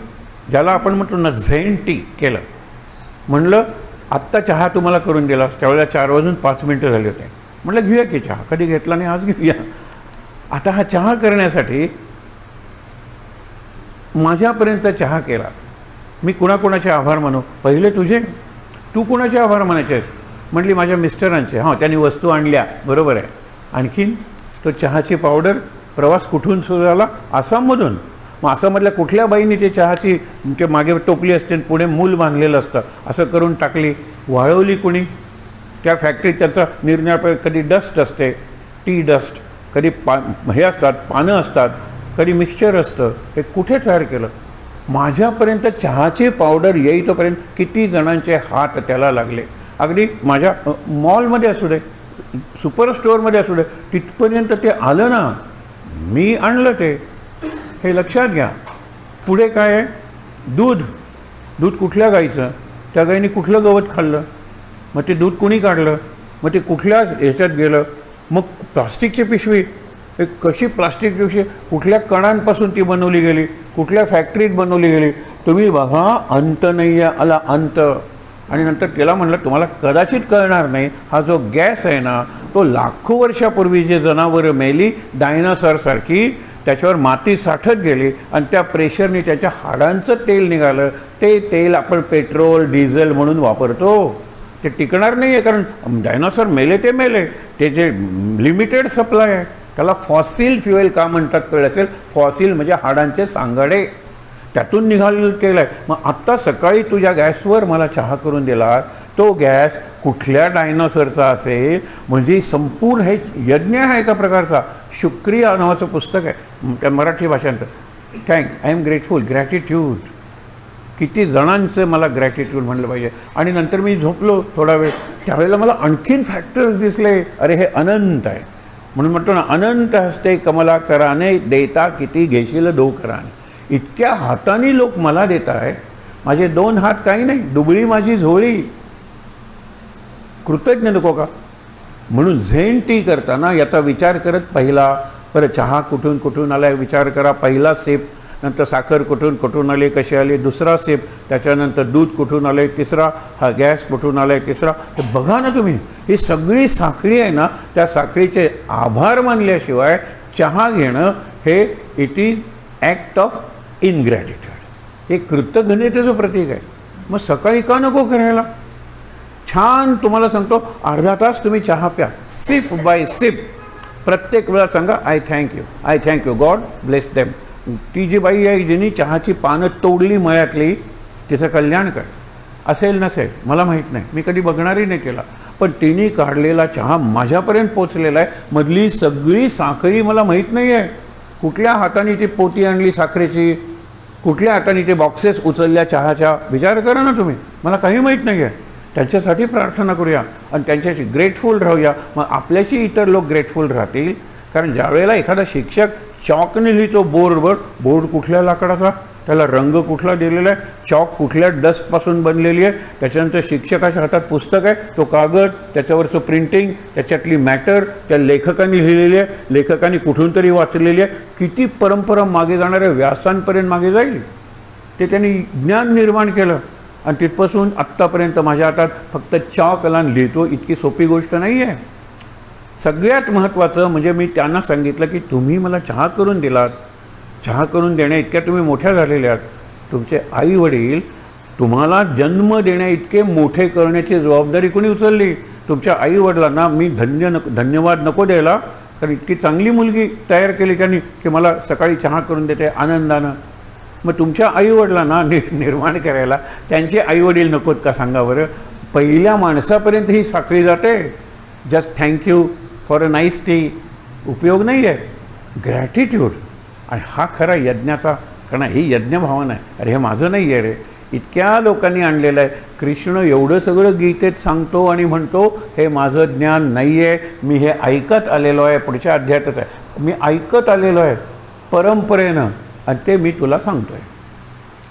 ज्याला आपण म्हणतो ना झेन टी केलं. म्हणलं आत्ता चहा तुम्हाला करून दिला, त्यावेळेला 4:05 झाले होते. म्हटलं घेऊया की चहा, कधी घेतला नाही, आज घेऊया. आता हा चहा करण्यासाठी माझ्यापर्यंत चहा केला. मी कुणाकुणाचे आभार मानू? पहिले तुझे, तू कुणाचे आभार मानायचे आहेस? म्हटली माझ्या मिस्टरांचे. हां, त्यांनी वस्तू आणल्या, बरोबर आहे. आणखीन तो चहाची पावडर प्रवास कुठून सुरू झाला? आसाममधून. मग आसाममधल्या कुठल्या बाईने ते चहाची ते मागे टोपली असते, पुढे मूल बांधलेलं असतं, असं करून टाकली? वाळवली कुणी? त्या फॅक्टरीत त्याचा निर्णय, कधी डस्ट असते, टी डस्ट, कधी हे असतात, पानं असतात, कधी मिक्सचर असतं, हे कुठे तयार केलं? माझ्यापर्यंत चहाची पावडर येईतोपर्यंत किती जणांचे हात त्याला लागले. अगदी माझ्या मॉलमध्ये असू दे, सुपर स्टोअरमध्ये असू दे, तिथपर्यंत ते आलं ना. मी आणलं ते, हे लक्षात घ्या. पुढे काय आहे? दूध. दूध कुठल्या गाईचं? त्या गाईने कुठलं गवत खाल्लं? मग ते दूध कुणी काढलं? मग ते कुठल्या ह्याच्यात गेलं? मग प्लास्टिकची पिशवी, एक कशी प्लास्टिक पिशवी, कुठल्या कणांपासून ती बनवली गेली, कुठल्या फॅक्टरीत बनवली गेली? तुम्ही बघा, अंत नाही आहे, आला अंत. आणि नंतर त्याला म्हणलं तुम्हाला कदाचित कळणार नाही, हा जो गॅस आहे ना, तो लाखो वर्षापूर्वी जे जनावरं मेली डायनासॉरसारखी, त्याच्यावर माती साठत गेली आणि त्या प्रेशरने त्याच्या हाडांचं तेल निघालं. ते तेल आपण पेट्रोल डिझेल म्हणून वापरतो. ते टिकणार नाही आहे, कारण डायनासॉर मेले ते मेले. ते जे लिमिटेड सप्लाय आहे, त्याला फॉसिल फ्युएल का म्हणतात कळलं असेल. फॉसिल म्हणजे हाडांचे सांगाडे, त्यातून निघालेलं तेल आहे. मग आत्ता सकाळी तुझ्या गॅसवर मला चहा करून दिला, तो गॅस कुठल्या डायनासॉरचा असेल? म्हणजे संपूर्ण हे यज्ञ आहे एका प्रकारचा. शुक्रिया नावाचं पुस्तक आहे, त्या मराठी भाषांतर. I am grateful, gratitude. किती जणांचं मला ग्रॅटिट्यूड म्हणलं पाहिजे. आणि नंतर मी झोपलो थोडा वेळ, त्यावेळेला मला आणखीन फॅक्टर्स दिसले. अरे हे अनंत आहे. म्हणून म्हणतो ना, अनंत हस्ते कमला कराने, देता किती घेशील दो कराने. इतक्या हातांनी लोक मला देत आहे. माझे 2 हात काही नाही, दुबळी माझी झोळी. कृतज्ञ नको का? म्हणून झेन टी करताना याचा विचार करत पहिला, बरं चहा कुठून कुठून आला आहे विचार करा. पहिला सेप, नंतर साखर कुठून कुठून आली, कशी आली, दुसरा सेप, त्याच्यानंतर दूध कुठून आलं आहे, तिसरा हा गॅस कुठून आला आहे, तिसरा. तर बघा ना तुम्ही, ही सगळी साखळी आहे ना, त्या साखळीचे आभार मानल्याशिवाय चहा घेणं हे इट इज ॲक्ट ऑफ इनग्रॅटिट्यूड. हे कृतज्ञतेचं प्रतीक आहे. मग सकाळी का नको करायला? छान तुम्हाला सांगतो, अर्धा तास तुम्ही चहा प्या, सिप बाय सिप. प्रत्येक वेळा सांगा I thank you, God bless them. ती जी बाई आहे जिने चहाची पानं तोडली मळ्यातली, तिचं कल्याण कर. असेल नसेल मला माहीत नाही, मी कधी बघणारही नाही केला, पण तिने काढलेला चहा माझ्यापर्यंत पोचलेला आहे. मधली सगळी साखळी मला माहीत नाही आहे. कुठल्या हाताने ती पोती आणली साखरेची, कुठल्या हाताने ते बॉक्सेस उचलल्या चहाच्या, विचार करा ना तुम्ही. मला काही माहीत नाही आहे. त्यांच्यासाठी प्रार्थना करूया आणि त्यांच्याशी ग्रेटफुल राहूया. मग आपल्याशी इतर लोक ग्रेटफुल राहतील. कारण ज्यावेळेला एखादा शिक्षक चॉकने लिहितो बोर्डवर, बोर्ड कुठल्या लाकडाचा, त्याला रंग कुठला दिलेला आहे, चॉक कुठल्या डस्टपासून बनलेली आहे, त्याच्यानंतर शिक्षकाच्या हातात पुस्तक आहे, तो कागद, त्याच्यावरचं प्रिंटिंग, त्याच्यातली मॅटर त्या लेखकांनी लिहिलेली आहे, लेखकांनी कुठून तरी वाचलेली आहे. किती परंपरा मागे जाणाऱ्या व्यासांपर्यंत मागे जाईल. ते त्यांनी ज्ञान निर्माण केलं आणि तिथपासून आत्तापर्यंत माझ्या हातात फक्त चॉक आणि लिहितो. इतकी सोपी गोष्ट नाही आहे. सगळ्यात महत्त्वाचं म्हणजे मी त्यांना सांगितलं की तुम्ही मला चहा करून दिलात, चहा करून देण्या इतक्या तुम्ही मोठ्या झालेल्या आहात. तुमचे आई वडील तुम्हाला जन्म देण्या इतके मोठे करण्याची जबाबदारी कोणी उचलली? तुमच्या आई वडिलांना मी धन्यवाद नको द्यायला, कारण इतकी चांगली मुलगी तयार केली त्यांनी की मला सकाळी चहा करून देते आनंदानं. मग तुमच्या आईवडिलांना निर्माण करायला त्यांचे आईवडील नकोत का सांगा बरं? पहिल्या माणसापर्यंत ही साखळी जाते. Just thank you for a nice T उपयोग नाही आहे. ग्रॅटिट्यूड. आणि हा खरा यज्ञाचा, कारण ही यज्ञभावना आहे. अरे हे माझं नाही आहे रे, इतक्या लोकांनी आणलेलं आहे. कृष्ण एवढं सगळं गीतेत सांगतो आणि म्हणतो हे माझं ज्ञान नाही आहे, मी हे ऐकत आलेलो आहे. पुढच्या अध्यायातच आहे, मी ऐकत आलेलो आहे परंपरेनं आणि ते मी तुला सांगतो आहे.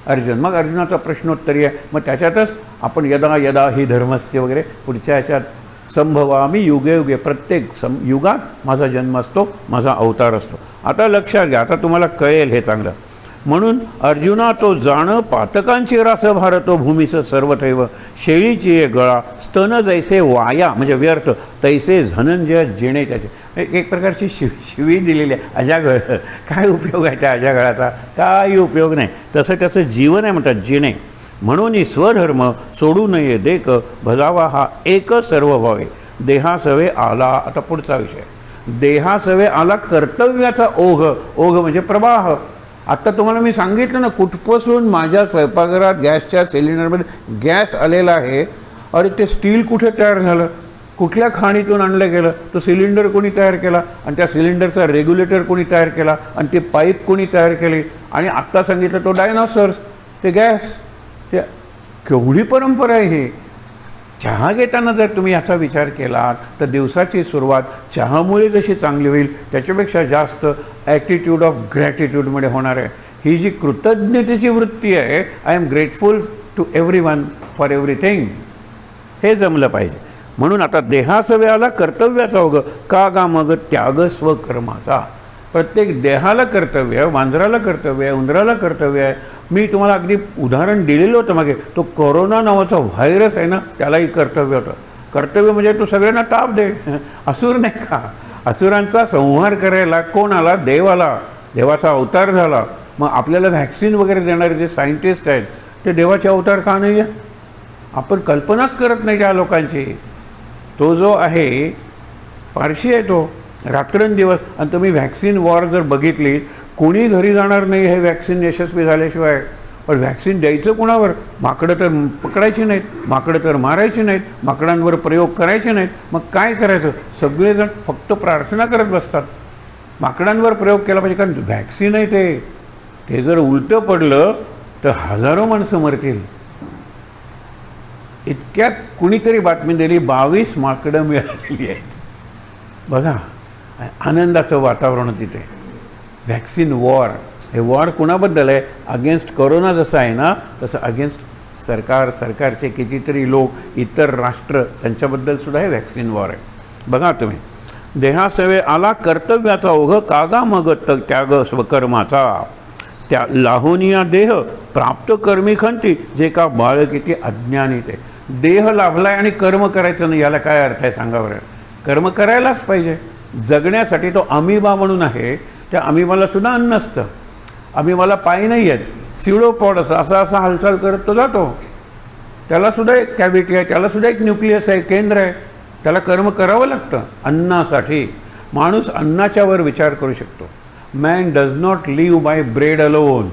अर्जुन, मग अर्जुनाचा प्रश्नोत्तरी आहे. मग त्याच्यातच आपण यदा यदा ही धर्मस्य वगैरे पुढच्या ह्याच्यात संभवामी युगे युगे, प्रत्येक युगात माझा जन्म असतो, माझा अवतार असतो. आता लक्षात घ्या, आता तुम्हाला कळेल हे चांगलं. म्हणून अर्जुना तो जाण पातकांची रास भारतो भूमीचं सर्वथैव, शेळीची ये गळा स्तन जैसे वाया म्हणजे व्यर्थ, तैसे धनंजय जिणे त्याचे. एक प्रकारची शिवी दिलेली आहे. अजागळ, काय उपयोग आहे त्या अजागळाचा? काही उपयोग नाही. तसं त्याचं जीवन आहे म्हणतात जिणे. म्हणून स्वधर्म सोडू नये देक, भजावा हा एक सर्व व्हावे, देहासवे आला. आता पुढचा विषय, देहासवे आला कर्तव्याचा ओघ. ओघ म्हणजे प्रवाह. आत्ता तुम्हाला मी सांगितलं ना, कुठपासून माझ्या स्वयंपाकघरात गॅसच्या सिलेंडरमध्ये गॅस आलेला आहे. अरे ते स्टील कुठे तयार झालं, कुठल्या खाणीतून आणलं गेलं, तो सिलेंडर कोणी तयार केला, आणि त्या सिलेंडरचा रेग्युलेटर कोणी तयार केला, आणि ते पाईप कोणी तयार केली, आणि आत्ता सांगितलं तो डायनॉसर्स, ते गॅस. ते केवढी परंपरा आहे ही. चहा घेताना जर तुम्ही याचा विचार केलात तर दिवसाची सुरुवात चहामुळे जशी चांगली होईल त्याच्यापेक्षा जास्त ॲटिट्यूड ऑफ ग्रॅटिट्यूडमध्ये होणार आहे. ही जी कृतज्ञतेची वृत्ती आहे, I am grateful to everyone for everything, हे जमलं पाहिजे. म्हणून आता देहासवे आला कर्तव्याचा ओघ, का गा मग त्याग स्वकर्माचा. प्रत्येक देहाला कर्तव्य आहे, मांजराला कर्तव्य आहे, उंदराला कर्तव्य आहे. मी तुम्हाला अगदी उदाहरण दिलेलं होतं मागे, तो कोरोना नावाचा व्हायरस आहे ना, त्यालाही कर्तव्य होतं. कर्तव्य म्हणजे तो सगळ्यांना ताप दे. असुर नाही का, असुरांचा संहार करायला कोण आला? देव आला, देवाचा अवतार झाला. मग आपल्याला व्हॅक्सिन वगैरे देणारे जे सायंटिस्ट आहेत ते देवाचे अवतार का नाही आहे? आपण कल्पनाच करत नाही त्या लोकांची. तो जो आहे पारशी आहे तो, रात्रंदिवस. आणि तुम्ही व्हॅक्सिन वॉर जर बघितली, कोणी घरी जाणार नाही हे व्हॅक्सिन यशस्वी झाल्याशिवाय. पण व्हॅक्सिन द्यायचं कुणावर? माकडं तर पकडायची नाहीत, माकडं तर मारायची नाहीत, माकडांवर प्रयोग करायचे नाहीत. मग काय करायचं? सगळेजण फक्त प्रार्थना करत बसतात. माकडांवर प्रयोग केला पाहिजे, कारण व्हॅक्सिन आहे ते जर उलटं पडलं तर हजारो माणसं मरतील. इतक्यात कुणीतरी बातमी दिली 22 माकडं मिळालेली आहेत. बघा, आनंदाचं वातावरण तिथे. व्हॅक्सिन वॉर, हे वॉर कुणाबद्दल आहे? अगेन्स्ट कोरोना जसं आहे ना, तसं अगेन्स्ट सरकारचे कितीतरी लोक, इतर राष्ट्र, त्यांच्याबद्दल सुद्धा हे व्हॅक्सिन वॉर आहे. बघा तुम्ही, देहासवे आला कर्तव्याचा ओघ, कागा मग त्याग स्वकर्माचा, त्या लाहोनिया देह प्राप्त कर्मी खंती, जे का बाळ किती अज्ञानी ते. देह लाभलाय आणि कर्म करायचं नाही, याला काय अर्थ आहे सांगा बरं? कर्म करायलाच पाहिजे. जगण्यासाठी तो अमिबा म्हणून आहे, त्या अमिबाला सुद्धा अन्न असतं. अमिबाला पाय नाही आहेत, सिडोपॉड असा हालचाल करत तो जातो. त्यालासुद्धा एक कॅव्हिटी आहे, त्यालासुद्धा एक न्यूक्लियस आहे, केंद्र आहे. त्याला कर्म करावं लागतं अन्नासाठी. माणूस अन्नाच्यावर विचार करू शकतो. Man does not live by bread alone.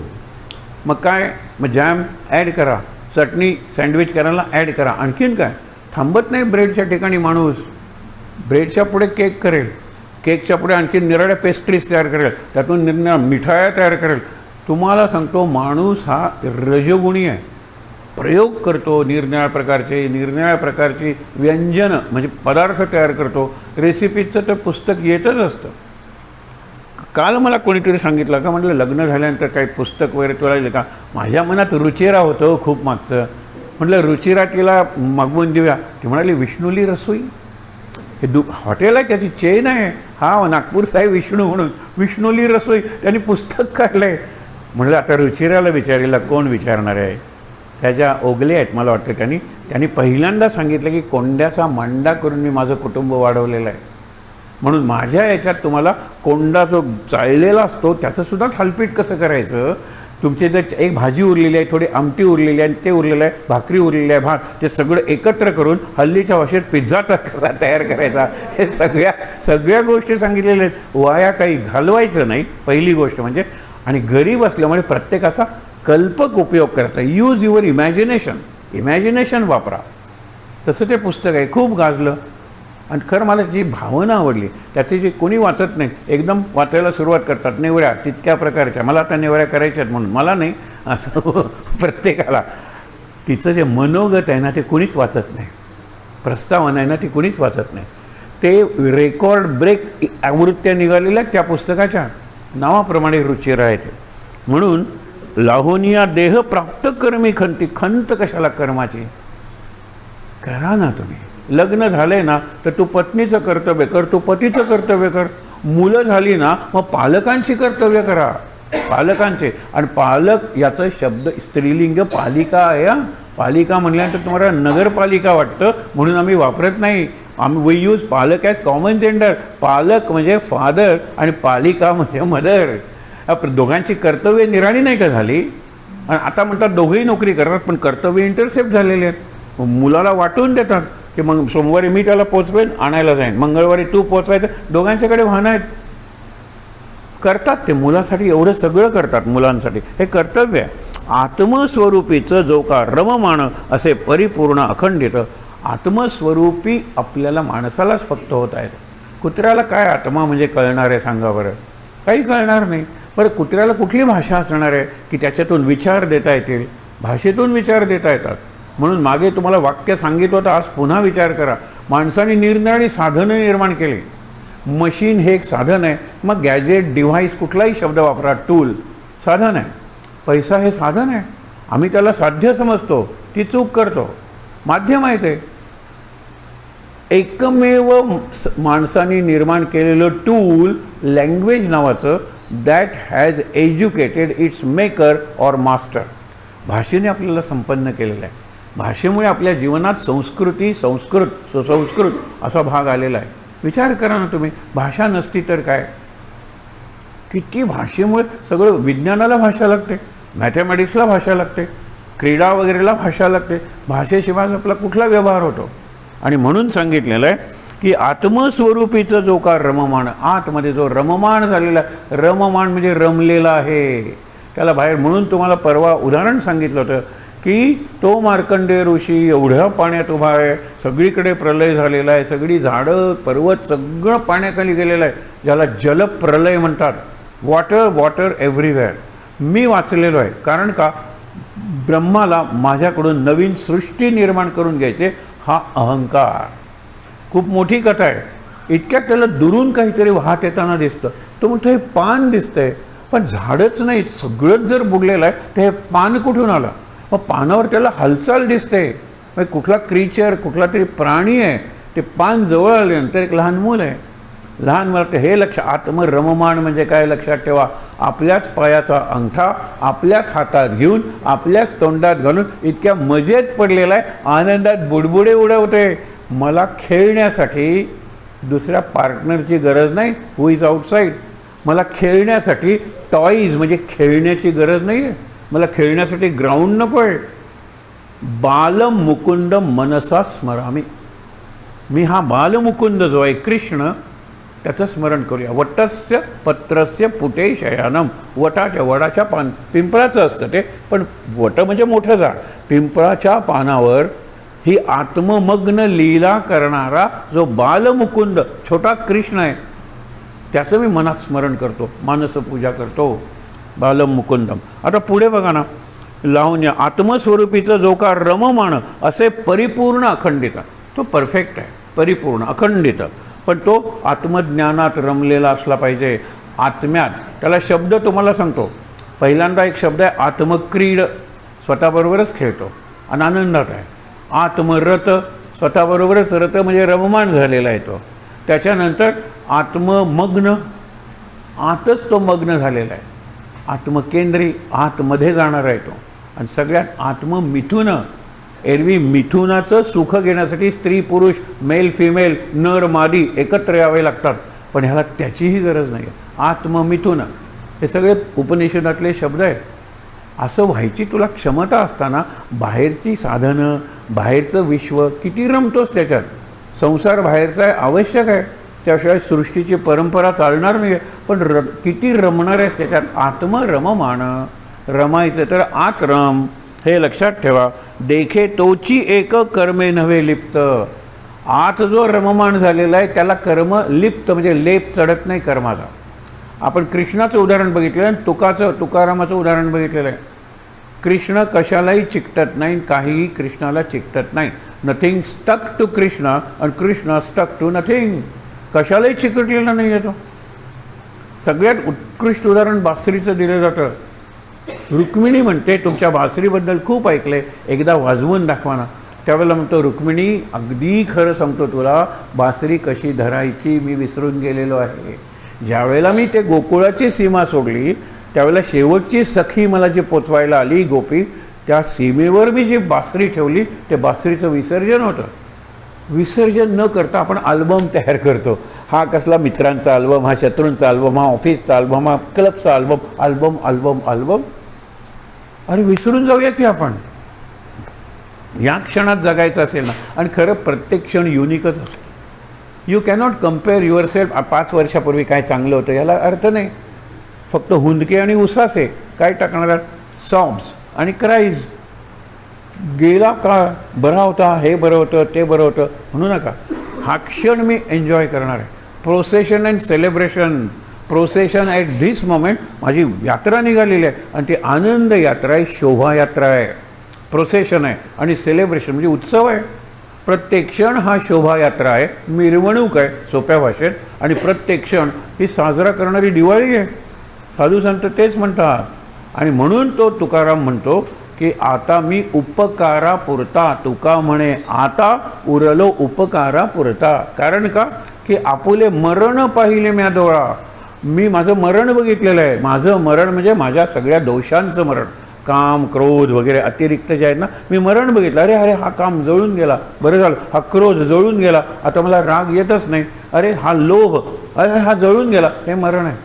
मग काय? मग जॅम ॲड करा, चटणी सँडविच करायला ॲड करा. आणखीन काय? थांबत नाही ब्रेडच्या ठिकाणी माणूस. ब्रेडच्या पुढे केक करेल, केकच्या पुढे आणखी निराळ्या पेस्ट्रीज तयार करेल, त्यातून निरनिळ्या मिठाया तयार करेल. तुम्हाला सांगतो, माणूस हा रजोगुणी आहे. प्रयोग करतो, निरनिळ्या प्रकारची व्यंजनं म्हणजे पदार्थ तयार करतो. रेसिपीचं तर पुस्तक येतच असतं. काल मला कोणीतरी सांगितलं का, म्हटलं लग्न झाल्यानंतर काही पुस्तक वगैरे तुला लिहिलं का? माझ्या मनात रुचिरा होतं खूप मागचं. म्हटलं रुचिरा तिला मागवून देऊया. ती म्हणाली विष्णुली रसोई, हे हॉटेल आहे, त्याची चेन आहे. हा नागपूर साहेब विष्णू म्हणून, विष्णुली रसोई, त्यांनी पुस्तक काढलं आहे. म्हटलं आता रुचिराला विचारायला कोण विचारणार आहे? त्याच्या ओगले आहेत मला वाटतं. त्यांनी पहिल्यांदा सांगितलं की कोंड्याचा मांडा करून मी माझं कुटुंब वाढवलेलं आहे. म्हणून माझ्या याच्यात तुम्हाला कोंडा जो चाळलेला असतो त्याचंसुद्धा थालपीठ कसं करायचं. तुमचे जर एक भाजी उरलेली आहे, थोडी आमटी उरलेली आहे, ते उरलेलं आहे, भाकरी उरलेली आहे, भात, ते सगळं एकत्र करून हल्लीच्या भाषेत पिझ्झा कसा तयार करायचा, हे सगळ्या गोष्टी सांगितलेल्या आहेत. वाया काही घालवायचं नाही, पहिली गोष्ट म्हणजे. आणि गरीब असल्यामुळे प्रत्येकाचा कल्पक उपयोग करायचा. यूज युअर इमॅजिनेशन वापरा. तसं ते पुस्तक आहे, खूप गाजलं. आणि खरं मला जी भावना आवडली, त्याचे जे कोणी वाचत नाही, एकदम वाचायला सुरुवात करतात. नेवऱ्या तितक्या प्रकारच्या, मला आता नेवऱ्या करायच्यात म्हणून, मला नाही असं प्रत्येकाला. तिचं जे मनोगत आहे ना ते कुणीच वाचत नाही. प्रस्तावना आहे ना ती कुणीच वाचत नाही. ते रेकॉर्ड ब्रेक आवृत्त्या निघालेल्या त्या पुस्तकाच्या नावाप्रमाणे रुचिरा आहे ते. म्हणून लाहोनिया देह प्राप्त कर्मी खंती. खंत कशाला कर्माची? करा ना तुम्ही. लग्न झालंय ना तर तू पत्नीचं कर्तव्य कर, तू पतीचं कर्तव्य कर. मुलं झाली ना मग पालकांची कर्तव्य करा, पालकांचे. आणि पालक याचं शब्द स्त्रीलिंग पालिका आहे. पालिका म्हणल्यानंतर तुम्हाला नगरपालिका वाटतं म्हणून आम्ही वापरत नाही. वी यूज पालक ॲज कॉमन जेंडर. पालक म्हणजे फादर आणि पालिका म्हणजे मदर. दोघांची कर्तव्य निराळी नाही का झाली? आणि आता म्हणतात दोघंही नोकरी करतात पण कर्तव्य इंटरसेप्ट झालेले आहेत. मुलाला वाटून देतात की मग सोमवारी मी त्याला पोचवेन, आणायला जाईन, मंगळवारी तू पोचवायचं. दोघांच्याकडे वाहनं आहेत. करतात ते मुलासाठी, एवढं सगळं करतात मुलांसाठी. हे कर्तव्य आहे. आत्मस्वरूपीचं जो का रममाण असे परिपूर्ण अखंडित. आत्मस्वरूपी आपल्याला माणसालाच फक्त होत आहेत. कुत्र्याला काय आत्मा म्हणजे कळणार आहे सांगा बरं? काही कळणार नाही. बरं कुत्र्याला कुठली भाषा असणार आहे की त्याच्यातून विचार देता येतील? भाषेतून विचार देता येतात. म्हणून मागे तुम्हाला वाक्य सांगितलं होतं, आज पुन्हा विचार करा. माणसाने निरनिराळी साधनं निर्माण केली. मशीन हे एक साधन आहे. मग गॅजेट, डिव्हाइस, कुठलाही शब्द वापरा, टूल साधन आहे. पैसा हे साधन आहे. आम्ही त्याला साध्य समजतो, ती चूक करतो. माध्यम आहे ते. एकमेव माणसाने निर्माण केलेलं टूल लँग्वेज नावाचं, that has educated it's maker or master. भाषेने आपल्याला संपन्न केलेलं आहे. भाषेमुळे आपल्या जीवनात संस्कृती, संस्कृत, सुसंस्कृत असा भाग आलेला आहे. विचार करा ना तुम्ही, भाषा नसती तर काय? किती भाषेमुळे सगळं. विज्ञानाला भाषा लागते, मॅथमॅटिक्सला भाषा लागते, क्रीडा वगैरेला भाषा लागते. भाषेशिवाय आपला कुठला व्यवहार होतो? आणि म्हणून सांगितलेलं आहे की आत्मस्वरूपीचं जो का रममाण, आतमध्ये जो रममाण झालेला, रममाण म्हणजे रमलेला आहे त्याला बाहेर. म्हणून तुम्हाला परवा उदाहरण सांगितलं होतं की तो मार्कंडेय ऋषी एवढ्या पाण्यात उभा आहे, सगळीकडे प्रलय झालेला आहे, सगळी झाडं पर्वत सगळं पाण्याखाली गेलेलं आहे, ज्याला जलप्रलय म्हणतात. Water water everywhere. मी वाचलेलो आहे. कारण का? ब्रह्माला माझ्याकडून नवीन सृष्टी निर्माण करून घ्यायचे, हा अहंकार. खूप मोठी कथा आहे. इतक्यात त्याला दुरून काहीतरी वाहत येताना दिसतं. तो म्हणतो हे पान दिसतंय, पण झाडच नाही, सगळंच जर बुडलेलं आहे तर हे पान कुठून आलं? मग पानावर त्याला हालचाल दिसते. मग कुठला क्रिचर, कुठला तरी प्राणी आहे. ते पान जवळ आल्यानंतर एक लहान मूल आहे. लहान मुलं. हे लक्ष. आत्मरममाण म्हणजे काय लक्षात ठेवा. आपल्याच पायाचा अंगठा आपल्याच हातात घेऊन आपल्याच तोंडात घालून इतक्या मजेत पडलेला आहे, आनंदात बुडबुडे उडवते. मला खेळण्यासाठी दुसऱ्या पार्टनरची गरज नाही, हु इज आउटसाईड. मला खेळण्यासाठी टॉईज म्हणजे खेळण्याची गरज नाही आहे. मला खेळण्यासाठी ग्राउंड नको आहे. बालमुकुंद मनसा स्मरामी. मी हा बालमुकुंद जो आहे कृष्ण, त्याचं स्मरण करूया. वटस्य पत्रस्य पुटे शयानम. वडाच्या पिंपळाचं असतं ते, पण वट म्हणजे मोठं झाड. पिंपळाच्या पानावर ही आत्ममग्न लीला करणारा जो बालमुकुंद छोटा कृष्ण आहे, त्याचं मी मनात स्मरण करतो, मानसपूजा करतो. बालम मुकुंदम. आता पुढे बघा ना, लावण्य. आत्मस्वरूपीचं जो का रममाण असे परिपूर्ण अखंडित. तो परफेक्ट आहे, परिपूर्ण अखंडित, पण तो आत्मज्ञानात रमलेला असला पाहिजे. आत्म्यात. त्याला शब्द तुम्हाला सांगतो. पहिल्यांदा एक शब्द आहे आत्मक्रीड, स्वतःबरोबरच खेळतो आणि आनंदात आहे. आत्मरत, स्वतःबरोबरच रत म्हणजे रममाण झालेला आहे तो. त्याच्यानंतर आत्ममग्न, आतच तो मग्न झालेला आहे. आत्मकेंद्री, आतमध्ये जाणार आहे तो. आणि सगळ्यात आत्ममिथुन. एरवी मिथुनाचं सुख घेण्यासाठी स्त्री पुरुष, मेल फिमेल, नर मादी एकत्र यावे लागतात, पण ह्याला त्याचीही गरज नाही आहे. आत्ममिथुन हे सगळे उपनिषदातले शब्द आहेत. असं व्हायची तुला क्षमता असताना बाहेरची साधनं, बाहेरचं विश्व किती रमतोस त्याच्यात. संसार बाहेरचा आहे, आवश्यक आहे, त्याशिवाय सृष्टीची परंपरा चालणार नाही. पण किती रमणार आहेस त्याच्यात. आत्मरममाण. रमायचं तर आत रम, हे लक्षात ठेवा. देखे तोची एक कर्मे नव्हे लिप्त. आत जो रममाण झालेला आहे त्याला कर्म लिप्त म्हणजे लेप चढत नाही कर्माचा. आपण कृष्णाचं उदाहरण बघितलेलं आहे, तुकारामाचं उदाहरण बघितलेलं आहे. कृष्ण कशालाही चिकटत नाही, काहीही कृष्णाला चिकटत नाही. नथिंग स्टक टू कृष्ण आणि कृष्ण स्टक टू नथिंग. कशालाही चिकटलेला नाही आहे तो. सगळ्यात उत्कृष्ट उदाहरण बासरीचं दिलं जातं. रुक्मिणी म्हणते तुमच्या बासरीबद्दल खूप ऐकले, एकदा वाजवून दाखवा ना. त्यावेळेला म्हणतो, रुक्मिणी अगदी खरं सांगतो तुला, बासरी कशी धरायची मी विसरून गेलेलो आहे. ज्यावेळेला मी ते गोकुळाची सीमा सोडली त्यावेळेला शेवटची सखी मला जी पोचवायला आली गोपी, त्या सीमेवर मी जी बासरी ठेवली ते बासरीचं विसर्जन होतं. विसर्जन न करता आपण अल्बम तयार करतो. हा कसला मित्रांचा अल्बम, हा शत्रूंचा अल्बम, हा ऑफिसचा अल्बम, हा क्लबचा अल्बम, अल्बम अल्बम अल्बम. अरे विसरून जाऊया की आपण या क्षणात जगायचं असेल ना. आणि खरं प्रत्येक क्षण युनिकच असतो. You cannot compare your self. 5 वर्षापूर्वी काय चांगलं होतं याला अर्थ नाही. फक्त हुंदके आणि उसासे काय टाकणार, सॉंग्स आणि क्राईज. गेला काळ बरा होता, हे बरं होतं, ते बरं होतं म्हणू नका. हा क्षण मी एन्जॉय करणार आहे. Procession and celebration. Procession at this moment माझी यात्रा निघालेली आहे आणि ती आनंद यात्रा आहे, शोभायात्रा आहे. प्रोसेशन आहे आणि सेलिब्रेशन म्हणजे उत्सव आहे. प्रत्येक क्षण हा शोभायात्रा आहे, मिरवणूक आहे सोप्या भाषेत. आणि प्रत्येक क्षण ही साजरा करणारी दिवाळी आहे. साधू संत तेच म्हणतात. आणि म्हणून तो तुकाराम म्हणतो की आता मी उपकारापुरता, तुका म्हणे आता उरलो उपकारापुरता. कारण का, की आपुले मरण पाहिले म्या डोळा. मी माझं मरण बघितलेलं आहे. माझं मरण म्हणजे माझ्या सगळ्या दोषांचं मरण, काम क्रोध वगैरे अतिरिक्त जे आहेत ना, मी मरण बघितलं. अरे अरे हा काम जळून गेला, बरं झालं. हा क्रोध जळून गेला, आता मला राग येतच नाही. अरे हा लोभ, अरे हा जळून गेला, हे मरण आहे.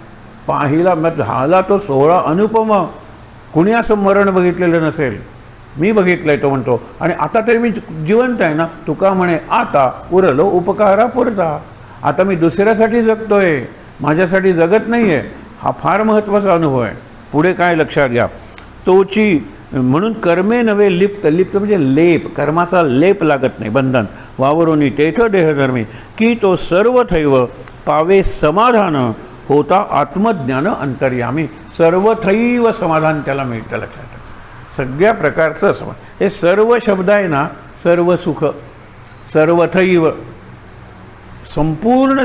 पाहिला मग झाला तो 16 अनुपम. कुणी असं मरण बघितलेलं नसेल, मी बघितलं आहे तो म्हणतो. आणि आता तरी मी जिवंत आहे ना. तुका म्हणे आता उरलो उपकारापुरता. आता मी दुसऱ्यासाठी जगतोय, माझ्यासाठी जगत नाही आहे. हा फार महत्त्वाचा अनुभव आहे. पुढे काय लक्षात घ्या, तोची म्हणून कर्मे नव्हे लिप्त. लिप्त म्हणजे लेप, कर्माचा लेप लागत नाही, बंधन. वावरोनी तेथ देहधर्मी की तो सर्वथैव पावे समाधान होता आत्मज्ञान अंतर्यामी. सर्वथैव समाधान त्याला मिळतं. लक्षात सगळ्या प्रकारचं समाधान. हे सर्व शब्द आहे ना, सर्व सुख, सर्वथैव, संपूर्ण.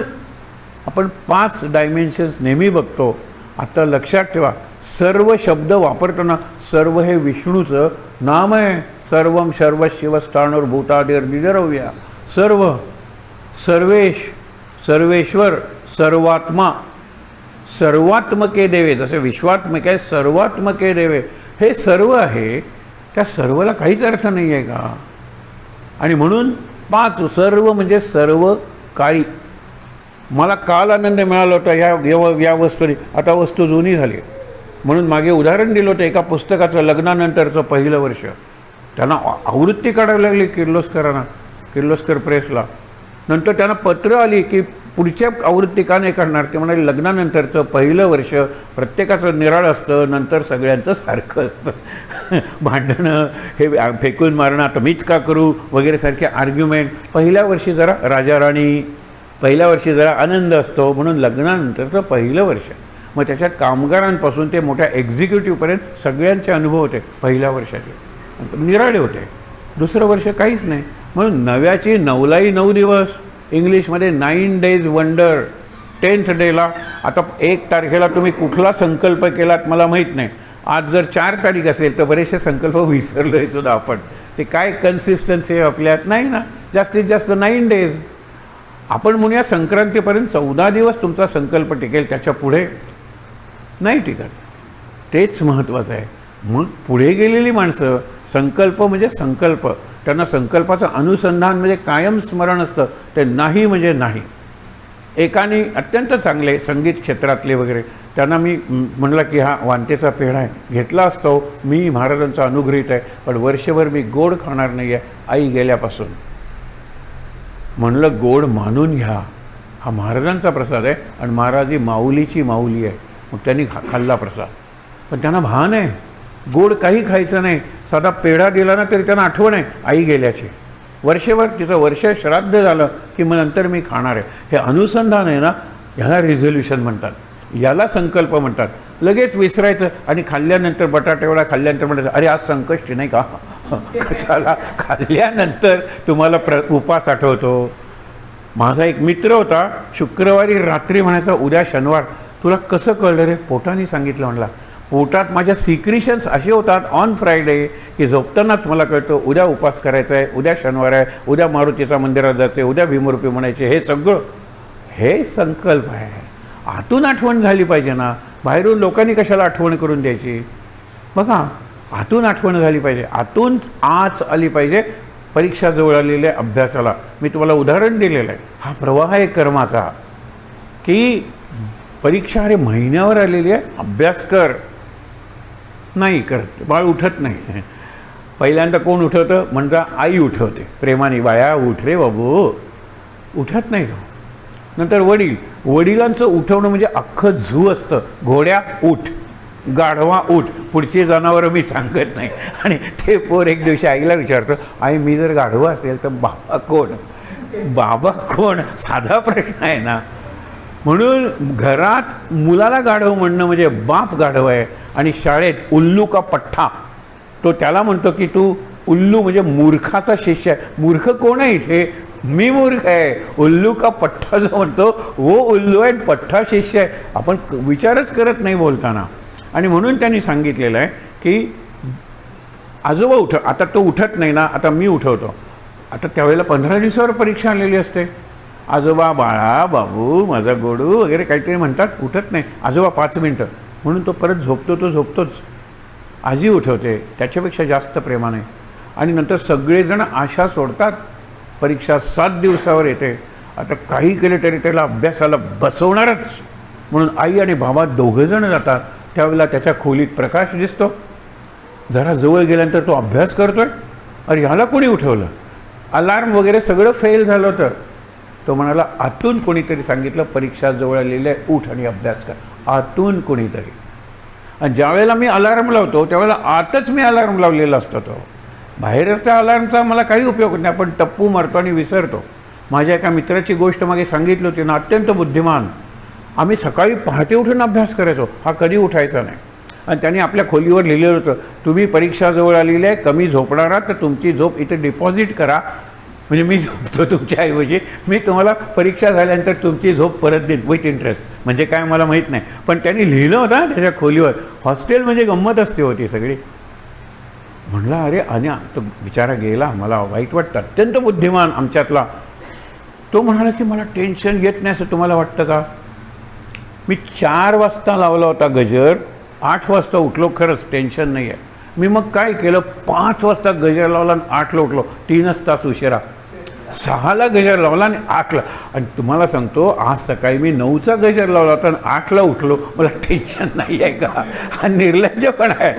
आपण 5 डायमेन्शन्स नेहमी बघतो. आता लक्षात ठेवा, सर्व शब्द वापरताना सर्व हे विष्णूचं नाम आहे. सर्वम सर्वशिव स्थाणुर्भूतादिर्निरव्या. सर्व, सर्वेश, सर्वेश्वर, सर्वात्मा, सर्वात्मके देवे. जसे विश्वात्मक आहे, सर्वात्मके देवे. हे सर्व आहे. त्या सर्वला काहीच अर्थ नाही आहे का. आणि म्हणून 5 सर्व म्हणजे सर्व काळी. मला काल आनंद मिळाला होता या वस्तूने, आता वस्तू जुनी झाली. म्हणून मागे उदाहरण दिलं होतं एका पुस्तकाचं, लग्नानंतरचं पहिलं वर्ष. त्यांना आवृत्ती काढावी लागली किर्लोस्करांना, किर्लोस्कर प्रेसला. नंतर त्यांना पत्र आली की पुढच्या आवृत्ती का नाही काढणार. ते म्हणाले लग्नानंतरचं पहिलं वर्ष प्रत्येकाचं निराळं असतं, नंतर सगळ्यांचं सारखं असतं. भांडणं, हे फेकून मारणं, आता मीच का करू वगैरे सारखे आर्ग्युमेंट. पहिल्या वर्षी जरा राजा राणी, पहिल्या वर्षी जरा आनंद असतो. म्हणून लग्नानंतरचं पहिलं वर्ष. मग त्याच्यात कामगारांपासून ते मोठ्या एक्झिक्युटिव्हपर्यंत सगळ्यांचे अनुभव होते पहिल्या वर्षाचे, निराळे होते. दुसरं वर्ष काहीच नाही. म्हणून नव्याची नवलाई 9 दिवस. इंग्लिशमध्ये 9 days वंडर. 10th डेला, आता 1 तारखेला तुम्ही कुठला संकल्प केलात मला माहीत नाही. आज जर 4 तारीख असेल तर बरेचसे संकल्प विसरलो आहे सुद्धा आपण. ते काय कन्सिस्टन्सी आहे आपल्यात नाही ना. जास्तीत जास्त 9 days. आपण म्हणूया संक्रांतीपर्यंत 14 दिवस तुमचा संकल्प टिकेल, त्याच्या पुढे नाही टिकत. तेच महत्त्वाचं आहे. मग पुढे गेलेली माणसं, संकल्प म्हणजे संकल्प, त्यांना संकल्पाचं अनुसंधान म्हणजे कायम स्मरण असतं. ते नाही म्हणजे नाही. एकाने अत्यंत चांगले संगीत क्षेत्रातले वगैरे, त्यांना मी म्हणलं की हा वांटेचा पेढा आहे, घेतला असतो, मी महाराजांचा अनुग्रहित आहे, पण वर्षभर मी गोड खाणार नाही आहे आई गेल्यापासून. म्हणलं गोड मानून घ्या, हा महाराजांचा प्रसाद आहे आणि महाराज ही माऊलीची माऊली आहे. मग त्यांनी खाल्ला प्रसाद. पण त्यांना भान आहे गोड काही खायचं नाही. साधा पेढा दिला ना तरी त्यांना आठवण आहे आई गेल्याची. वर्षभर तिचं वर्ष श्राद्ध झालं की मग नंतर मी खाणार आहे. हे अनुसंधान आहे ना, ह्याला रिझोल्युशन म्हणतात, याला संकल्प म्हणतात. लगेच विसरायचं आणि खाल्ल्यानंतर बटाटेवडा खाल्ल्यानंतर म्हणायचं अरे आज संकष्टी नाही का. कशाला, खाल्ल्यानंतर तुम्हाला उपास आठवतो. माझा एक मित्र होता, शुक्रवारी रात्री म्हणायचा उद्या शनिवार. तुला कसं कळलं रे. पोटाने सांगितलं म्हणला. पोटात माझ्या सिक्रिशन्स असे होतात ऑन फ्रायडे की झोपतानाच मला कळतं उद्या उपास करायचा आहे, उद्या शनिवार आहे, उद्या मारुतीच्या मंदिरात जायचं आहे, उद्या भीमरूपी म्हणायचे. हे सगळं हे संकल्प आहे. आतून आठवण झाली पाहिजे ना, बाहेरून लोकांनी कशाला आठवण करून द्यायची. बघा, आतून आठवण झाली पाहिजे, आतून आस आली पाहिजे. परीक्षा जवळ आलेल्या अभ्यासाला मी तुम्हाला उदाहरण दिलेलं आहे. हा प्रवाह आहे कर्माचा की परीक्षा अरे महिन्यावर आलेली आहे, अभ्यास कर. नाही करत, बाळ उठत नाही. पहिल्यांदा कोण उठवतं म्हणता आई उठवते प्रेमाने, बाया उठ रे बाबू, उठत नाही तो. नंतर वडिलांचं उठवणं म्हणजे अख्खं झू असतं. घोड्या उठ, गाढवा उठ, पुढची जनावरं मी सांगत नाही. आणि ते पोर एक दिवशी आईला विचारतं, आई मी जर गाढवा असेल तर बाबा कोण? बाबा कोण? साधा प्रश्न आहे ना. म्हणून घरात मुलाला गाढव म्हणणं म्हणजे बाप गाढव आहे. आणि शाळेत उल्लू का पठ्ठा, तो त्याला म्हणतो की तू उल्लू म्हणजे मूर्खाचा शिष्य आहे. मूर्ख कोण आहे इथे? मी मूर्ख आहे. उल्लू का पठ्ठा जो म्हणतो वो उल्लू आहे, पठ्ठा शिष्य आहे. आपण विचारच करत नाही बोलताना. आणि म्हणून त्यांनी सांगितलेलं आहे की आजोबा आता तो उठत नाही ना, आता मी उठवतो. आता त्यावेळेला 15 दिवसावर परीक्षा आलेली असते. आजोबा बाळा बाबू माझा गोडू वगैरे काहीतरी म्हणतात, उठत नाही. आजोबा 5 मिनटं म्हणून तो परत झोपतो, तो झोपतोच. आजी उठवते, त्याच्यापेक्षा जास्त प्रेमाने. आणि नंतर सगळेजण आशा सोडतात. परीक्षा 7 दिवसावर येते. आता काही केले तरी त्याला अभ्यासाला बसवणारच म्हणून आई आणि बाबा दोघंजण जातात. त्यावेळेला त्याच्या खोलीत प्रकाश दिसतो. जरा जवळ गेल्यानंतर तो अभ्यास करतोय. अरे ह्याला कोणी उठवलं? अलार्म वगैरे सगळं फेल झालं होतं. तो म्हणाला आतून कोणीतरी सांगितलं परीक्षा जवळ आलेली आहे, उठ आणि अभ्यास कर. आतून कोणीतरी. आणि ज्यावेळेला मी अलार्म लावतो त्यावेळेला आतच मी अलार्म लावलेला असतो. तो बाहेरच्या अलार्मचा मला काही उपयोग नाही. आपण टप्पू मारतो आणि विसरतो. माझ्या एका मित्राची गोष्ट मागे सांगितली होती ना, अत्यंत बुद्धिमान. आम्ही सकाळी पहाटे उठून अभ्यास करायचो, हा कधी उठायचा नाही. आणि त्यांनी आपल्या खोलीवर लिहिलेलं होतं, तुम्ही परीक्षा जवळ आलेली आहे, कमी झोपणारा तर तुमची झोप इथे डिपॉझिट करा. म्हणजे मी झोपतो तुमच्याऐवजी, मी तुम्हाला परीक्षा झाल्यानंतर तुमची झोप परत देईन विथ इंटरेस्ट. म्हणजे काय मला माहीत नाही, पण त्यांनी लिहिलं होतं त्याच्या खोलीवर. हॉस्टेल म्हणजे गंमत असते होती सगळी. म्हणला अरे आणि तो बिचारा गेला, मला वाईट वाटतं. अत्यंत बुद्धिमान आमच्यातला. तो म्हणाला की मला टेन्शन येत नाही असं तुम्हाला वाटतं का? मी 4 वाजता लावला होता गजर, 8 वाजता उठलो. खरंच टेन्शन नाही आहे. मी मग काय केलं, 5 वाजता गजर लावला आणि 8ला उठलो. 3च तास उशिरा. 6ला गजर लावला आणि 8ला. आणि तुम्हाला सांगतो आज सकाळी मी 9चा गजर लावला होता आणि 8ला उठलो. मला टेन्शन नाही आहे का? हा निर्लज्जपण आहे.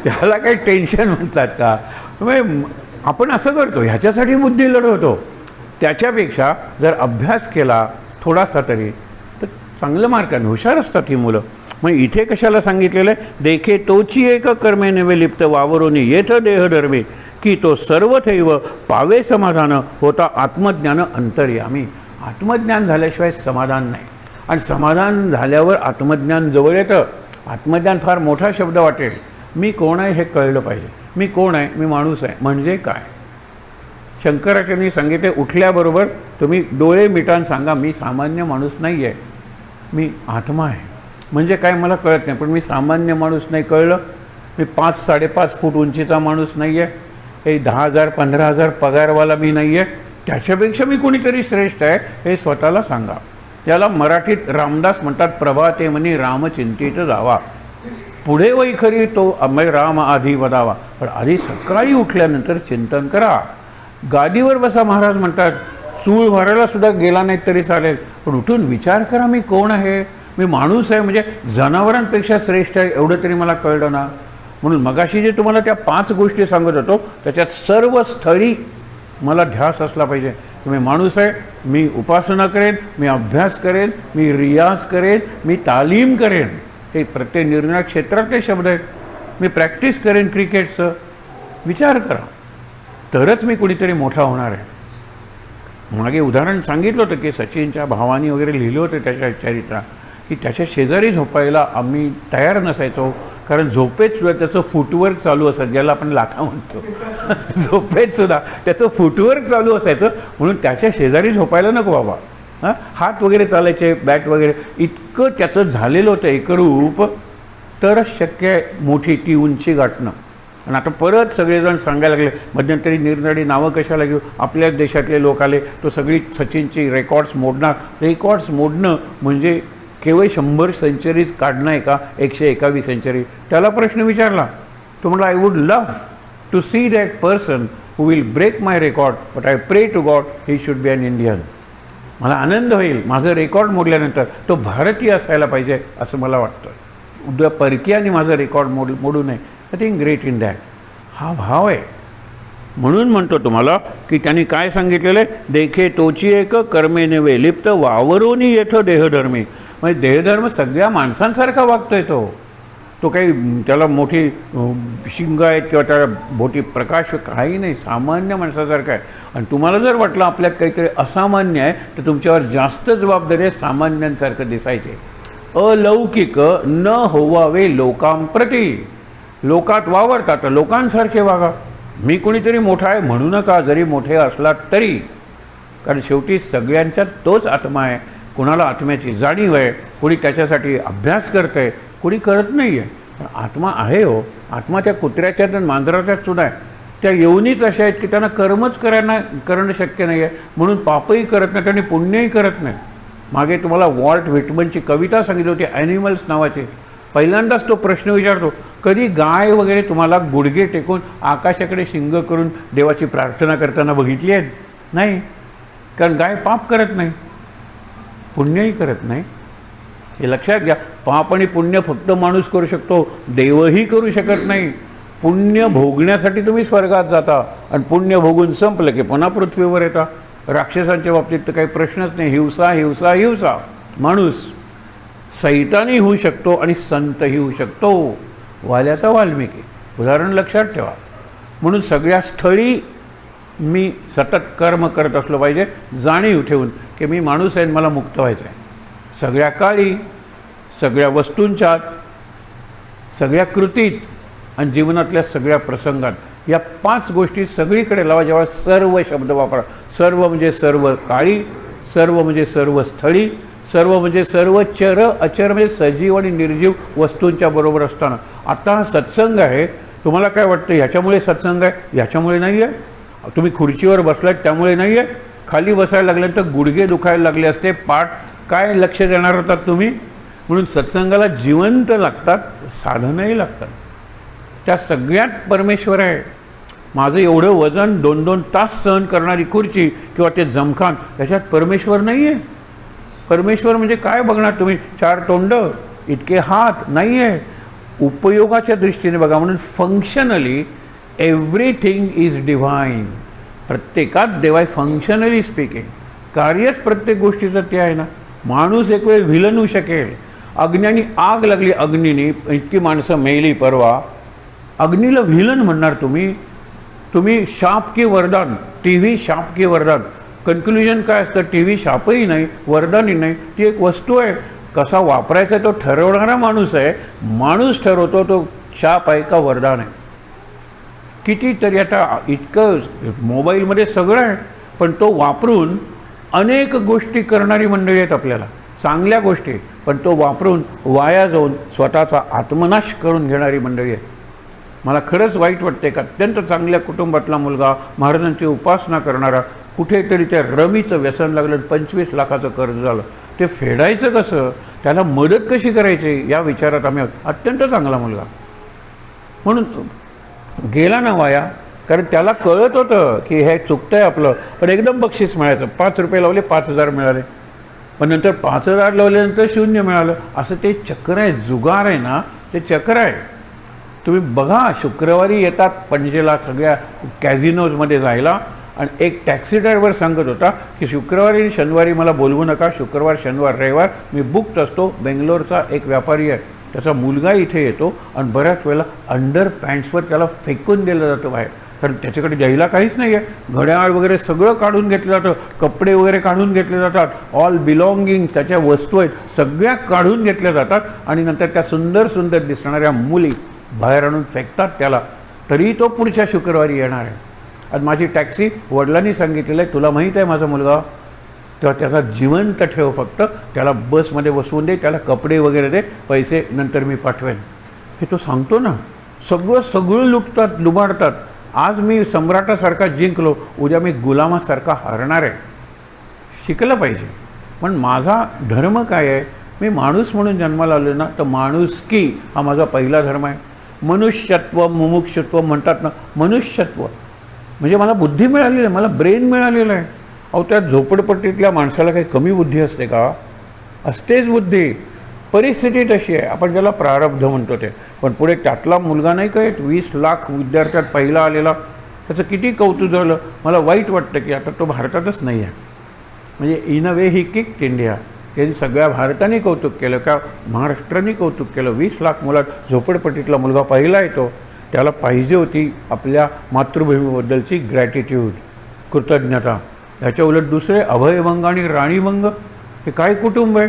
त्याला काही टेन्शन म्हणतात का? म्हणजे आपण असं करतो, ह्याच्यासाठी बुद्धी लढवतो. त्याच्यापेक्षा जर अभ्यास केला थोडासा तरी तर चांगलं मार्काने हुशार असतात ही मुलं. मग इथे कशाला सांगितलेलं आहे, देखे तोची एक कर्मे नवे लिप्त वावरोनी येथ देहधर्मे की तो सर्वथैव पावे समाधान होता आत्मज्ञान अंतर्यामी. आत्मज्ञान झाल्याशिवाय समाधान नाही. आणि समाधान झाल्यावर आत्मज्ञान जवळ येतं. आत्मज्ञान फार मोठा शब्द वाटेल. मी कोण आहे हे कळलं पाहिजे. मी कोण आहे? मी माणूस आहे. म्हणजे काय? शंकराचार्यांनी सांगितले, उठल्याबरोबर तुम्ही डोळे मिटान सांगा मी सामान्य माणूस नाही आहे, मी आत्मा आहे. म्हणजे काय मला कळत नाही, पण मी सामान्य माणूस नाही. कळलं? मी 5-5.5 फूट उंचीचा माणूस नाही आहे. हे 10,000 15,000 पगारवाला मी नाही आहे. त्याच्यापेक्षा मी कोणीतरी श्रेष्ठ आहे हे स्वतःला सांगा. त्याला मराठीत रामदास म्हणतात, प्रभाते म्हणी रामचिंतित जावा, पुढे वै खरी तो अमय राम आधी वदावा. पण आधी सकाळी उठल्यानंतर चिंतन करा. गादीवर बसा महाराज म्हणतात, चूळ भरायला सुद्धा गेला नाही तरी चालेल, पण उठून विचार करा मी कोण आहे. मी माणूस आहे, म्हणजे जनावरांपेक्षा श्रेष्ठ आहे एवढं तरी मला कळलं ना. म्हणून मगाशी जे तुम्हाला त्या 5 गोष्टी सांगत होतो त्याच्यात सर्व स्थळी मला ध्यास असला पाहिजे की मी माणूस आहे, मी उपासना करेन, मी अभ्यास करेन, मी रियाज करेन, मी तालीम करेन. हे प्रत्येक निर्णय क्षेत्रातले शब्द आहेत. मी प्रॅक्टिस करेन क्रिकेटचं. विचार करा, तरच मी कुणीतरी मोठा होणार आहे. मागे उदाहरण सांगितलं होतं की सचिनच्या भावानी वगैरे लिहिलं होतं त्याच्या चरित्रात की त्याच्या शेजारी झोपायला आम्ही तयार नसायचो, कारण झोपेत सुद्धा त्याचं फुटवर्क चालू असायचं, ज्याला आपण लाथा म्हणतो. झोपेत सुद्धा त्याचं फुटवर्क चालू असायचं, म्हणून त्याच्या शेजारी झोपायला नको बाबा. हात वगैरे चालायचे, बॅट वगैरे, इतकं त्याचं झालेलं होतं एकरूप तरच शक्य आहे मोठी ती उंची गाठणं. आणि आता परत सगळेजण सांगायला लागले, मध्यंतरी निरनिराळी नावं कशाला घेऊ, आपल्याच देशातले लोक आले, तो सगळी सचिनची रेकॉर्ड्स मोडणार. रेकॉर्ड्स मोडणं म्हणजे केवळ 100 सेंचुरीज काढणं आहे का 121 सेंचुरी? त्याला प्रश्न विचारला. तो म्हटला, I would love to see that person who will break my record, but I pray to God he should be an Indian. मला आनंद होईल माझं रेकॉर्ड मोडल्यानंतर तो भारतीय असायला पाहिजे असं मला वाटतं. उद्या परकीयाने माझं रेकॉर्ड मोडू नये. I think great in that. हा भाव आहे. म्हणून म्हणतो तुम्हाला की त्यांनी काय सांगितलेलं आहे, देखे तोची एक कर्मे नव्हे लिप्त वावरोनी येथं देहधर्मी. म्हणजे देहधर्म सगळ्या माणसांसारखा वागतोय तो काही त्याला मोठी शिंग आहेत किंवा त्याला मोठी प्रकाश काही नाही, सामान्य माणसासारखा आहे. आणि तुम्हाला जर वाटलं आपल्यात काहीतरी असामान्य आहे तर तुमच्यावर जास्त जबाबदारी आहे सामान्यांसारखं दिसायचे. अलौकिक न होवावे लोकांप्रती. लोकात वावरतात लोकांसारखे वागा. मी कोणीतरी मोठा आहे म्हणू नका जरी मोठे असला तरी, कारण शेवटी सगळ्यांच्यात तोच आत्मा आहे. कोणाला आत्म्याची जाणीव आहे, कोणी त्याच्यासाठी अभ्यास करतं आहे, कोणी करत नाही आहे. पण आत्मा आहे हो. आत्मा त्या कुत्र्याच्यात आणि मांजराच्यात सुद्धा आहे. त्या येऊनीच अशा आहेत की त्यांना कर्मच करणं शक्य नाही आहे, म्हणून पापही करत नाहीत आणि पुण्यही करत नाही. मागे तुम्हाला वॉल्ट व्हिटमनची कविता सांगितली होती ॲनिमल्स नावाची. पहिल्यांदाच तो प्रश्न विचारतो, कधी गाय वगैरे तुम्हाला गुडघे टेकून आकाशाकडे शिंग करून देवाची प्रार्थना करताना बघितली आहेत? नाही, कारण गाय पाप करत नाही, पुण्यही करत नाही. हे लक्षात घ्या. पाप आणि पुण्य फक्त माणूस करू शकतो, देवही करू शकत नाही. पुण्य भोगण्यासाठी तुम्ही स्वर्गात जाता आणि पुण्य भोगून संपलं की पुन्हा पृथ्वीवर येता. राक्षसांच्या बाबतीत तर काही प्रश्नच नाही. हिंसा हिंसा हिंसा. माणूस सैतानी होऊ शकतो आणि संतही होऊ शकतो. वाल्याचा वाल्मिकी उदाहरण लक्षात ठेवा. म्हणून सगळ्या स्थळी मी सतत कर्म करत असलो पाहिजे, जाणीव ठेवून की मी माणूस आहे, मला मुक्त व्हायचं आहे. सगळ्या काळी, सगळ्या वस्तूंच्यात, सगळ्या कृतीत आणि जीवनातल्या सगळ्या प्रसंगात या 5 गोष्टी सगळीकडे लावा. जेव्हा सर्व शब्द वापरा. सर्व म्हणजे सर्व काळी, सर्व म्हणजे सर्व स्थळी, सर्व म्हणजे सर्व चर अचर म्हणजे सजीव आणि निर्जीव वस्तूंच्या बरोबर असताना. आता हा सत्संग आहे. तुम्हाला काय वाटतं ह्याच्यामुळे सत्संग आहे? ह्याच्यामुळे नाही आहे. तुम्ही खुर्चीवर बसलात त्यामुळे नाही आहे. खाली बसायला लागल्यानंतर गुडघे दुखायला लागले असते, पाठ, काय लक्ष देणार होतात तुम्ही? म्हणून सत्संगाला जिवंत लागतात, साधनही लागतात. त्या सगळ्यात परमेश्वर आहे. माझं एवढं वजन 2-2 तास सहन करणारी खुर्ची किंवा ते जमखान, त्याच्यात परमेश्वर नाही आहे. परमेश्वर म्हणजे काय बघणार तुम्ही? 4 तोंड, इतके हात नाही आहे. उपयोगाच्या दृष्टीने बघा. म्हणून फंक्शनली एव्हरीथिंग इज डिव्हाइन. प्रत्येकात देव आहे. फंक्शनली स्पीकिंग कार्यच प्रत्येक गोष्टीचं ते आहे ना. माणूस एक वेळ व्हिलन होऊ शकेल. अग्नीने आग लागली, अग्नीने इतकी माणसं मेली परवा. अग्नीला व्हिलन म्हणणार तुम्ही? तुम्ही शाप की वरदान, टी व्ही शाप की वरदान. कन्क्लुजन काय असतं? टी व्ही शापही नाही, वरदानही नाही, ती एक वस्तू आहे. कसा वापरायचा तो ठरवणारा माणूस आहे. माणूस ठरवतो तो शाप आहे का वरदान आहे. कितीतरी आता इतकं मोबाईलमध्ये सगळं आहे, पण तो वापरून अनेक गोष्टी करणारी मंडळी आहेत आपल्याला, चांगल्या गोष्टी, पण तो वापरून वाया जाऊन स्वतःचा आत्मनाश करून घेणारी मंडळी आहे. मला खरंच वाईट वाटते का अत्यंत चांगल्या कुटुंबातला मुलगा, महाराजांची उपासना करणारा, कुठेतरी त्या रमीचं व्यसन लागलं, 25 लाखाचं कर्ज झालं. ते फेडायचं कसं, त्याला मदत कशी करायची या विचारात आम्ही आहोत. अत्यंत चांगला मुलगा म्हणून गेला ना वाया, कारण त्याला कळत होतं की हे चुकतं आहे आपलं. पण एकदम बक्षीस मिळायचं. 5 रुपये लावले 5000 मिळाले, पण नंतर 5000 लावल्यानंतर 0 मिळालं. असं ते चक्र आहे, जुगार आहे ना, ते चक्र आहे. तुम्ही बघा, शुक्रवारी येतात पणजेला सगळ्या कॅझिनोजमध्ये जायला, आणि एक टॅक्सी ड्रायव्हर सांगत होता की शुक्रवारी आणि शनिवारी मला बोलवू नका, शुक्रवार शनिवार रविवार मी बुक्ड असतो. बेंगलोरचा एक व्यापारी आहे, त्याचा मुलगा इथे येतो आणि बऱ्याच वेळेला अंडर पॅन्ट्सवर त्याला फेकून दिलं जातं बाहेर, कारण त्याच्याकडे द्यायला काहीच नाही आहे. घड्याळ वगैरे सगळं काढून घेतलं जातं, कपडे वगैरे काढून घेतले जातात, ऑल बिलॉंगिंग्स, त्याच्या वस्तू आहेत सगळ्या काढून घेतल्या जातात, आणि नंतर त्या सुंदर सुंदर दिसणाऱ्या मुली बाहेर आणून फेकतात त्याला. तरी तो पुढच्या शुक्रवारी येणार आहे. आज माझी टॅक्सी वडिलांनी सांगितलेलं आहे, तुला माहीत आहे माझा मुलगा, तेव्हा त्याचा जिवंत ठेव, फक्त त्याला बसमध्ये बसवून दे, त्याला कपडे वगैरे दे, पैसे नंतर मी पाठवेन. हे तो सांगतो ना. सगळं लुटतात, लुबाडतात. आज मी सम्राटासारखा जिंकलो, उद्या मी गुलामासारखा हरणार आहे. शिकलं पाहिजे. पण माझा धर्म काय आहे? मी माणूस म्हणून जन्माला आलो ना, तर माणुसकी हा माझा पहिला धर्म आहे. मनुष्यत्व मुमुक्षत्व म्हणतात ना, मनुष्यत्व म्हणजे मला बुद्धी मिळालेली आहे, मला ब्रेन मिळालेलं आहे. अहो, त्या झोपडपट्टीतल्या माणसाला काही कमी बुद्धी असते का? असतेच बुद्धी. परिस्थिती तशी आहे, आपण ज्याला प्रारब्ध म्हणतो ते. पण पुढे त्यातला मुलगा नाही काय 20 लाख विद्यार्थ्यात पहिला आलेला, त्याचं किती कौतुक झालं. मला वाईट वाटतं की आता तो भारतातच नाही आहे. म्हणजे in a way he kicked India. त्यांनी सगळ्या भारताने कौतुक केलं का महाराष्ट्राने कौतुक केलं. 20 लाख मुलात झोपडपट्टीतला मुलगा पहिला येतो. त्याला पाहिजे होती आपल्या मातृभूमीबद्दलची ग्रॅटिट्यूड, कृतज्ञता. याच्या उलट दुसरे अभयभंग आणि राणीभंग हे काय कुटुंब आहे?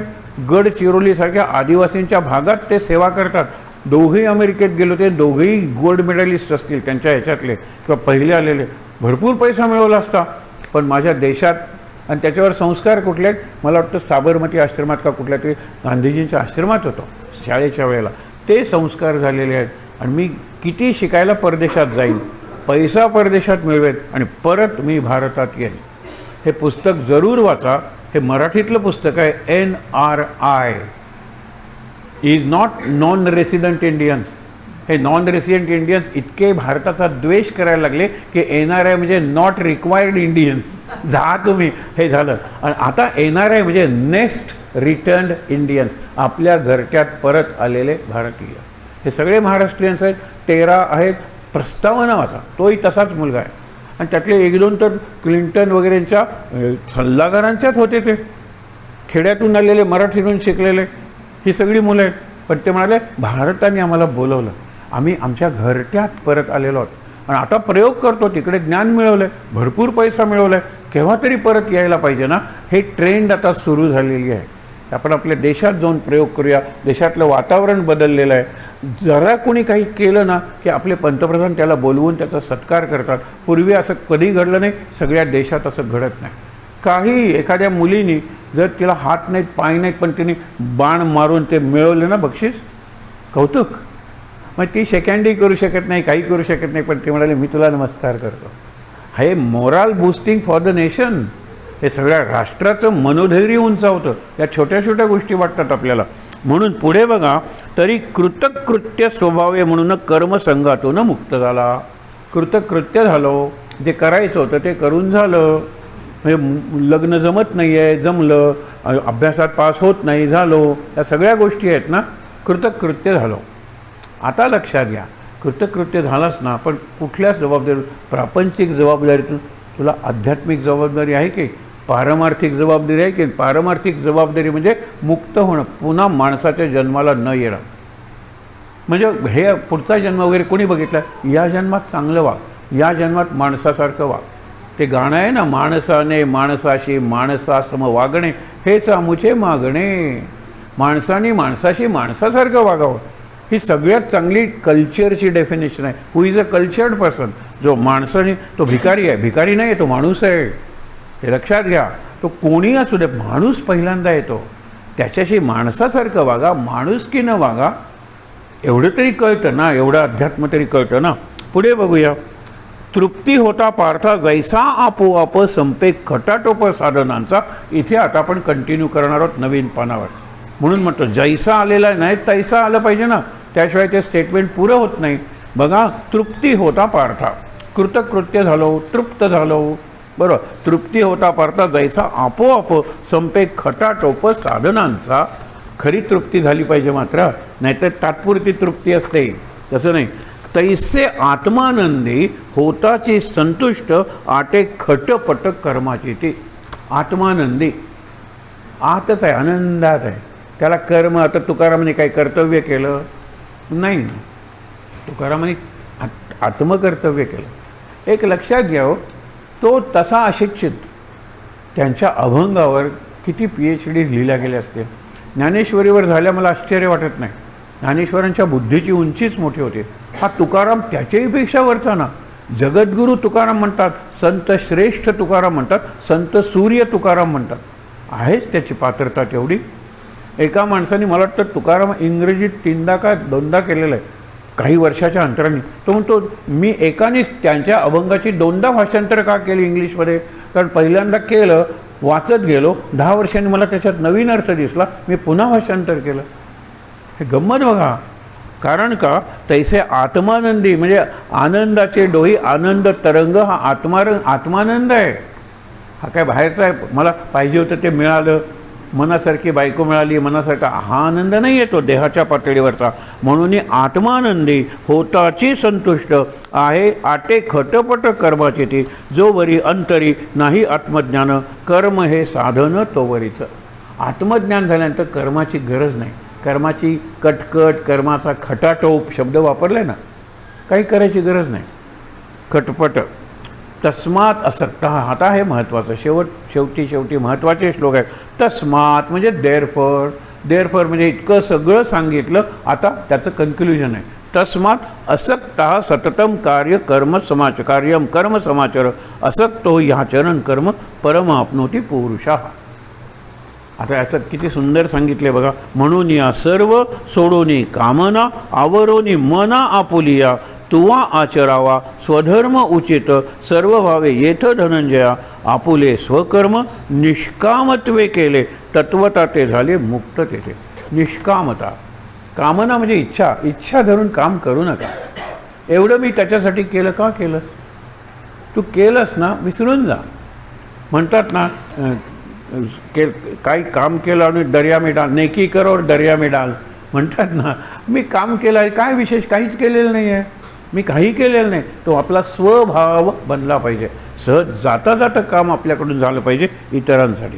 गडचिरोलीसारख्या आदिवासींच्या भागात ते सेवा करतात. दोघेही अमेरिकेत गेलो, ते दोघेही गोल्ड मेडलिस्ट असतील त्यांच्या ह्याच्यातले किंवा पहिले आलेले. भरपूर पैसा मिळवला असता, पण माझ्या देशात. आणि त्याच्यावर संस्कार कुठले आहेत? मला वाटतं साबरमती आश्रमात का कुठल्या तरी गांधीजींच्या आश्रमात होतो शाळेच्या वेळेला, ते संस्कार झालेले आहेत. आणि मी किती शिकायला परदेशात जाईन, पैसा परदेशात मिळवेन आणि परत मी भारतात येईन. हे पुस्तक जरूर वाचा. हे मराठीतलं पुस्तक आहे. NRI is not non resident Indians. हे नॉन रेसिडेंट इंडियन्स इतके भारताचा द्वेष करायला लागले की NRI म्हणजे नॉट रिक्वायर्ड इंडियन्स. जा तुम्ही, हे झालं. आणि आता NRI म्हणजे नेक्स्ट रिटर्न्ड इंडियन्स, आपल्या घरट्यात परत आलेले भारतीय. हे सगळे महाराष्ट्रीयन्स आहेत. 13 आहेत. प्रस्तावना वाचा, तोही तसाच मुलगा आहे. आणि त्यातले 1-2 तर क्लिंटन वगैरेंच्या सल्लागारांच्याच होते. ते खेड्यातून आलेले, मराठीतून शिकलेले, ही सगळी मुलं आहेत. पण ते म्हणाले भारताने आम्हाला बोलवलं, आम्ही आमच्या घरट्यात परत आलेलो आहोत आणि आता प्रयोग करतो. तिकडे ज्ञान मिळवलं आहे, भरपूर पैसा मिळवला आहे, केव्हा तरी परत यायला पाहिजे ना. हे ट्रेंड आता सुरू झालेली आहे. आपण आपल्या देशात जाऊन प्रयोग करूया. देशातलं वातावरण बदललेलं आहे. जरा कोणी काही केलं ना की आपले पंतप्रधान त्याला बोलवून त्याचा सत्कार करतात. पूर्वी असं कधी घडलं नाही. सगळ्या देशात असं घडत नाही. काही एखाद्या मुलीनी जर तिला हात नाहीत, पाय नाहीत, पण तिने बाण मारून ते मिळवलं ना बक्षीस, कौतुक. मग ती सेकंडही करू शकत नाही, काही करू शकत नाही, पण ते म्हणाले मी तुला नमस्कार करतो. हे morale boosting for the nation. हे सगळ्या राष्ट्राचं मनोधैर्य उंचावतं. या छोट्या छोट्या गोष्टी वाटतात आपल्याला. म्हणून पुढे बघा, तरी कृतकृत्य स्वभावे म्हणून कर्मसंगातून मुक्त झाला. कृतकृत्य झालो, जे करायचं होतं ते करून झालं. म्हणजे लग्न जमत नाही आहे, जमलं. अभ्यासात पास होत नाही, झालो. या सगळ्या गोष्टी आहेत ना, कृतकृत्य झालो. आता लक्षात घ्या, कृतकृत्य झालाच ना, पण कुठल्याच जबाबदारी, प्रापंचिक जबाबदारीतून तुला आध्यात्मिक जबाबदारी आहे की पारमार्थिक जबाबदारी आहे की? पारमार्थिक जबाबदारी म्हणजे मुक्त होणं, पुन्हा माणसाच्या जन्माला न येणं. म्हणजे हे पुढचा जन्म वगैरे कोणी बघितला? या जन्मात चांगलं वाग, या जन्मात माणसासारखं वाग. ते गाणं आहे ना, माणसाने माणसाशी माणसासम वागणे हेच आमुचे मागणे. माणसाने माणसाशी माणसासारखं वागावं, ही सगळ्यात चांगली कल्चरची डेफिनेशन आहे. हु इज अ कल्चर्ड पर्सन. जो माणसाने, तो भिकारी आहे. भिकारी नाही, तो माणूस आहे. हे लक्षात घ्या. तो कोणी असू दे, माणूस पहिल्यांदा येतो. त्याच्याशी माणसासारखं वागा, माणुसकीनं वागा. एवढं तरी कळतं ना, एवढं अध्यात्म तरी कळतं ना. पुढे बघूया. तृप्ती होता पार्था जैसा आपोआप संपे खटाटोप साधनांचा. इथे आता आपण कंटिन्यू करणार आहोत नवीन पानावर. म्हणून म्हणतो जैसा आलेला नाही, तैसा आलं पाहिजे ना, त्याशिवाय ते स्टेटमेंट पुरं होत नाही. बघा, तृप्ती होता पार्था, कृतकृत्य झालो, तृप्त झालो. बरोबर. तृप्ती होता पार्था जैसा आपोआप संपे खटाटोप साधनांचा. खरी तृप्ती झाली पाहिजे मात्र, नाहीतर तात्पुरती तृप्ती असते, तसं नाही. तैसे आत्मानंदी होताची संतुष्ट आटे खटपट कर्माची. ती आत्मानंदी आतच आहे, आनंदात आहे. त्याला कर्म, आता तुकारामाने काही कर्तव्य केलं नाही, तुकारामाने आत्मकर्तव्य केलं. एक लक्षात घ्या हो, तो तसा अशिक्षित, त्यांच्या अभंगावर किती PhD लिहिल्या गेल्या असतील. ज्ञानेश्वरीवर झाल्या मला आश्चर्य वाटत नाही. ज्ञानेश्वरांच्या बुद्धीची उंचीच मोठी होती. हा तुकाराम त्याच्याहीपेक्षा वरचा ना. जगद्गुरू तुकाराम म्हणतात, संत श्रेष्ठ तुकाराम म्हणतात, संत सूर्य तुकाराम म्हणतात. आहेच त्याची पात्रता तेवढी. एका माणसाने, मला वाटतं तुकाराम इंग्रजीत 3दा का 2दा केलेलं आहे. काही वर्षाच्या अंतराने. तो म्हणतो मी एकानेच त्यांच्या अभंगाची 2दा भाषांतर का केली इंग्लिशमध्ये, कारण पहिल्यांदा केलं, वाचत गेलो, 10 वर्षांनी मला त्याच्यात नवीन अर्थ दिसला, मी पुन्हा भाषांतर केलं. हे गंमत बघा. कारण का, तैसे आत्मानंदी म्हणजे आनंदाचे डोही आनंद तरंग हा आत्मानंद आहे. हा काय बाहेरचा आहे, मला पाहिजे होतं ते मिळालं, मनासारखी बायको मिळाली, मनासारखा, हा आनंद नाही येतो देहाच्या पातळीवरचा. म्हणून आत्मानंदी होताची संतुष्ट आहे आटे खटपट कर्माची ती, जो वरी अंतरी नाही आत्मज्ञान, कर्म हे साधन तोवरीचं. आत्मज्ञान झाल्यानंतर कर्माची गरज नाही. कर्माची कटकट, कर्माचा खटाटोप शब्द वापरले ना, काही करायची गरज नाही. खटपट. तस्मात असक्त. आता हे महत्त्वाचं, शेवटी महत्त्वाचे श्लोक आहे. तस्मात म्हणजे देअरफॉर म्हणजे इतकं सगळं सांगितलं, आता त्याचं कन्क्ल्युजन आहे. तस्मात असक्त सततम कार्यम कर्म समाचर असक्तो ह्याचरण कर्म परम आपनोती पुरुषा. आता याचं किती सुंदर सांगितले बघा. म्हणून या सर्व सोडोनी कामना आवरोनी मना आपुलिया, तुवा आचरावा स्वधर्म उचित सर्व भावे येथ धनंजया, आपुले स्वकर्म निष्कामत्वे केले तत्वता ते झाले मुक्त तेथे. निष्कामता. कामना म्हणजे इच्छा धरून काम करू नका. एवढं मी त्याच्यासाठी केलं का केलं, तू केलंस ना, विसरून जा. म्हणतात ना, काही काम केलं आणि दर्या में डाल, नेकी करो और दर्या में डाल म्हणतात ना. मी काम केलं आहे, काय विशेष काहीच केलेलं नाही आहे, मी काही केलेलं नाही. तो आपला स्वभाव बनला पाहिजे. सहज जाता जाता काम आपल्याकडून झालं पाहिजे इतरांसाठी.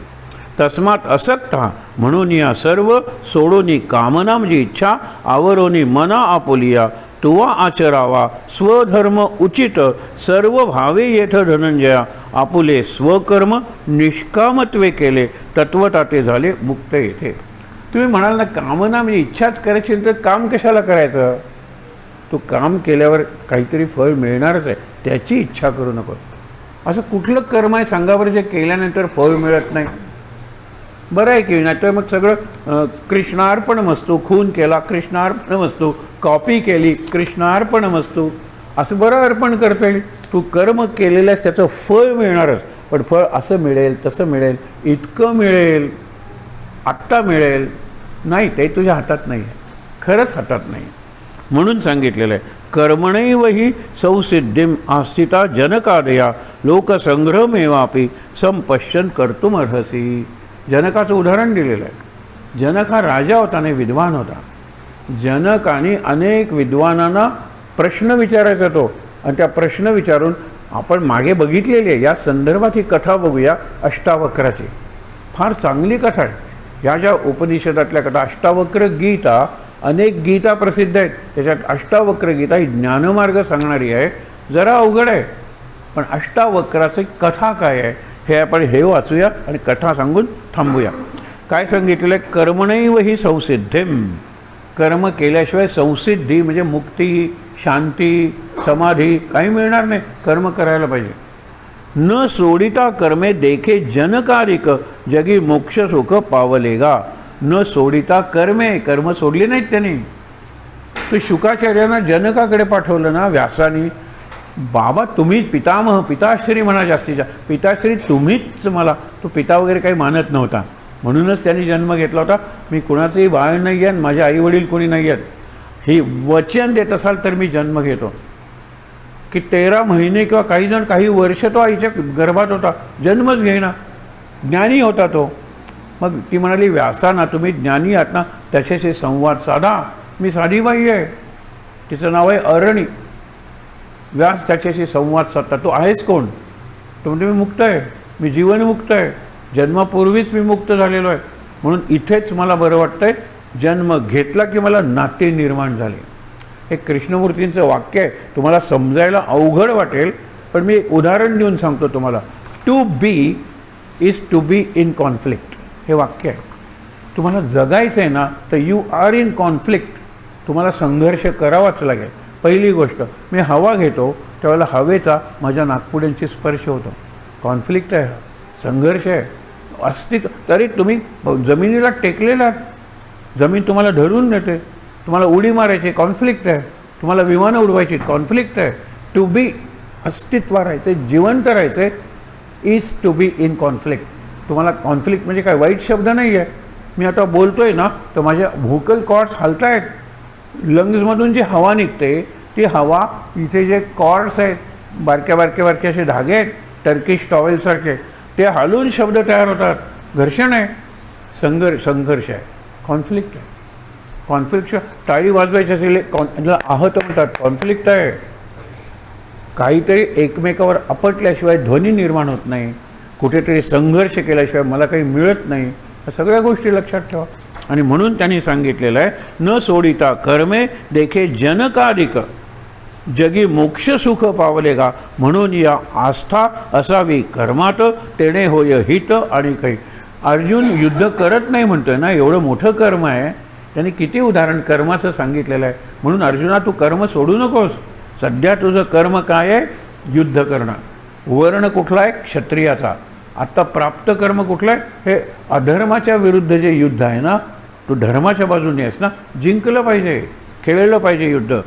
तस्मात असक्त म्हणून या सर्व सोडोनी कामना म्हणजे इच्छा, आवरोनी मना आपुलिया, तुवा आचरावा स्वधर्म उचित सर्व भावे येथ धनंजया, आपुले स्वकर्म निष्कामत्वे केले तत्वता ते झाले मुक्त येथे. तुम्ही म्हणाल ना, कामना म्हणजे इच्छाच करायची, तर काम कशाला करायचं. तो काम केल्यावर काहीतरी फळ मिळणारच आहे, त्याची इच्छा करू नको. असं कुठलं कर्म आहे सांगावर जे केल्यानंतर फळ मिळत नाही. बरं आहे की नाही, तर मग सगळं कृष्णार्पणमस्तू, खून केला कृष्णार्पणमस्तू, कॉपी केली कृष्णार्पणमस्तू, असं बरं अर्पण करता येईल. तू कर्म केलेलं आहेस त्याचं फळ मिळणारच, पण फळ असं मिळेल तसं मिळेल, इतकं मिळेल, आत्ता मिळेल, नाही, ते तुझ्या हातात नाही आहे, खरंच हातात नाही. म्हणून सांगितलेलं आहे, कर्मणैव हि संसिद्धिम आस्थिता जनकादया लोकसंग्रहमेवापि संपश्यन कर्तुमर्हसी. जनकाचं उदाहरण दिलेलं आहे. जनक हा राजा होता, नाही विद्वान होता. जनकाने अनेक विद्वानांना प्रश्न विचारायचा तो, आणि त्या प्रश्न विचारून आपण मागे बघितलेली आहे. या संदर्भात ही कथा बघूया, अष्टावक्राची. फार चांगली कथा आहे. ह्या ज्या उपनिषदातल्या कथा, अष्टावक्र गीता, अनेक गीता प्रसिद्ध आहेत, त्याच्यात अष्टावक्र गीता ही ज्ञानमार्ग सांगणारी आहे. जरा अवघड आहे, पण अष्टावक्राची कथा काय आहे हे आपण हे वाचूया आणि कथा सांगून थांबूया. काय सांगितलेलं आहे, कर्मणैव हि संसिद्धिम. कर्म केल्याशिवाय संसिद्धी म्हणजे मुक्ती, शांती, समाधी काही मिळणार नाही. कर्म करायला पाहिजे. न सोडिता कर्मे देखे जनकारिक जगी मोक्ष सुख पावलेगा. न सोडिता कर्मे, कर्म सोडली नाहीत त्यांनी. तो शुकाचार्यांना जनकाकडे पाठवलं ना व्यासानी, बाबा तुम्हीच पितामह, पिताश्री म्हणा, जास्तीच्या पिताश्री तुम्हीच मला. तो पिता वगैरे काही मानत नव्हता, म्हणूनच त्यांनी जन्म घेतला होता. मी कुणाचंही बाळ नाही आहे, माझे आईवडील कोणी नाही आहेत, ही वचन देत असाल तर मी जन्म घेतो. की 13 महिने किंवा काही जण काही वर्ष तो आईच्या गर्भात होता, जन्मच घेईना. ज्ञानी होता तो. मग ती म्हणाली, व्यासाना तुम्ही ज्ञानी आहात ना, त्याच्याशी संवाद साधा. मी साधी बाई आहे, तिचं नाव आहे अरणी. व्यास त्याच्याशी संवाद साधता. तो आहेच कोण. तो म्हणजे मी मुक्त आहे, मी जीवनमुक्त आहे, जन्मापूर्वीच मी मुक्त झालेलो आहे, म्हणून इथेच मला बरं वाटतं आहे. जन्म घेतला की मला नाते निर्माण झाले. हे कृष्णमूर्तींचं वाक्य आहे. तुम्हाला समजायला अवघड वाटेल, पण मी एक उदाहरण देऊन सांगतो तुम्हाला. To be is to be in conflict हे वाक्य आहे. तुम्हाला जगायचं आहे ना, तर यू आर इन कॉन्फ्लिक्ट. तुम्हाला संघर्ष करावाच लागेल. पहिली गोष्ट, मी हवा घेतो त्यावेळेला हवेचा माझ्या नाकपुड्यांशी स्पर्श होतो. कॉन्फ्लिक्ट आहे, संघर्ष आहे, अस्तित्व. तरी तुम्ही जमिनीला टेकलेला, जमीन तुम्हाला धरून नेते, तुम्हाला उडी मारायची, कॉन्फ्लिक्ट आहे. तुम्हाला विमानं उडवायची, कॉन्फ्लिक्ट आहे. टू बी, अस्तित्व राहायचं, जिवंत राहायचं is to be in conflict. तुम्हाला कॉन्फ्लिक्ट म्हणजे काय वाईट शब्द नाही आहे. मी आता बोलतो आहे ना तर माझ्या व्होकल कॉर्ड्स हलत आहेत, लंग्समधून जी हवा निघते ती हवा, इथे जे कॉर्ड्स आहेत बारक्या बारक्या बारके असे धागे आहेत टर्किश टॉवेलसारखे, ते हलून शब्द तयार होतात. घर्षण आहे, संघर्ष आहे, कॉन्फ्लिक्ट आहे. कॉन्फ्लिक्ट टाळी वाजवायची असेल ज्याला आहत म्हणतात, कॉन्फ्लिक्ट आहे. काहीतरी एकमेकावर आपटल्याशिवाय ध्वनी निर्माण होत नाही, कुठेतरी संघर्ष केल्याशिवाय मला काही मिळत नाही. या सगळ्या गोष्टी लक्षात ठेवा. आणि म्हणून त्यांनी सांगितलेलं आहे, न सोडिता कर्मे देखे जनकाधिक जगी मोक्ष सुख पावलेगा. म्हणून या आस्था असावी कर्मात, तेणे होय हित आणि काही. अर्जुन युद्ध करत नाही म्हणतोय ना, एवढं मोठं कर्म आहे. त्यांनी किती उदाहरण कर्माचं सांगितलेलं आहे. म्हणून अर्जुना तू कर्म सोडू नकोस. सध्या तुझं कर्म काय आहे? युद्ध करणं. वर्ण कुठला आहे? क्षत्रियाचा. आत्ता प्राप्त कर्म कुठलं आहे? हे अधर्माच्या विरुद्ध जे युद्ध आहे ना, तू धर्माच्या बाजूने आहेस ना, जिंकलं पाहिजे, खेळलं पाहिजे युद्ध.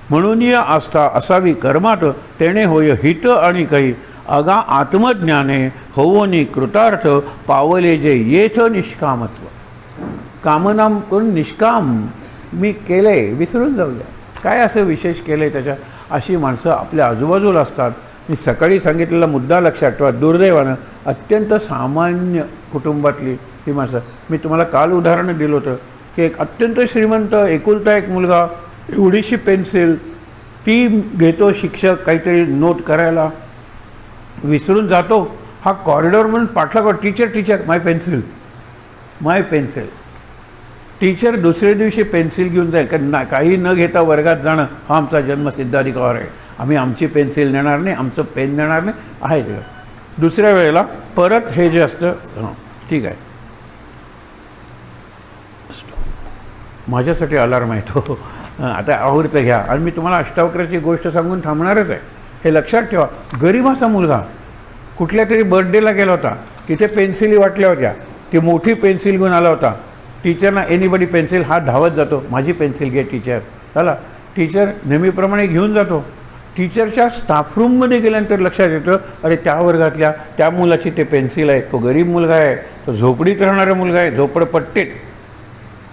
म्हणून या आस्था असावी कर्मात, तेणे होय हित आणि काही. अगा आत्मज्ञाने होवनी कृतार्थ, पावले जे येथ निष्कामत्व. कामना करून निष्काम मी केले, विसरून जाऊया. काय असं विशेष केलं आहे त्याच्या? अशी माणसं आपल्या आजूबाजूला असतात. मी सकाळी सांगितलेला मुद्दा लक्षात ठेवा. दुर्दैवानं अत्यंत सामान्य कुटुंबातली ही माणसं. मी तुम्हाला काल उदाहरण दिलं होतं की एक अत्यंत श्रीमंत एकुलता एक मुलगा, एवढीशी पेन्सिल ती घेतो शिक्षक काहीतरी नोट करायला, विसरून जातो. हा कॉरिडॉर म्हणून पाठला, टीचर टीचर माय पेन्सिल, माय पेन्सिल. टीचर दुसऱ्या दिवशी पेन्सिल घेऊन जाईल, कारण काही न घेता वर्गात जाणं हा आमचा जन्मसिद्ध अधिकार आहे. आम्ही आमची पेन्सिल नेणार नाही, आमचं पेन नेणार नाही, आहे ते. दुसऱ्या वेळेला परत हे जे असतं, ठीक आहे, माझ्यासाठी अलार्म आहे तो, आता आवडतं घ्या. आणि मी तुम्हाला अष्टावक्राची गोष्ट सांगून थांबणारच आहे. हे लक्षात ठेवा. गरीबाचा मुलगा कुठल्या तरी बर्थडेला गेला होता, तिथे पेन्सिली वाटल्या होत्या, ती मोठी पेन्सिल घेऊन आला होता. टीचरना एनीबडी पेन्सिल, हा धावत जातो, माझी पेन्सिल घे टीचर. चला, टीचर नेहमीप्रमाणे घेऊन जातो. टीचरच्या स्टाफरूममध्ये गेल्यानंतर लक्षात येतं, अरे त्या वर्गातल्या त्या मुलाची ते पेन्सिल आहे, तो गरीब मुलगा आहे, तो झोपडीत राहणारा मुलगा आहे, झोपडपट्टीत.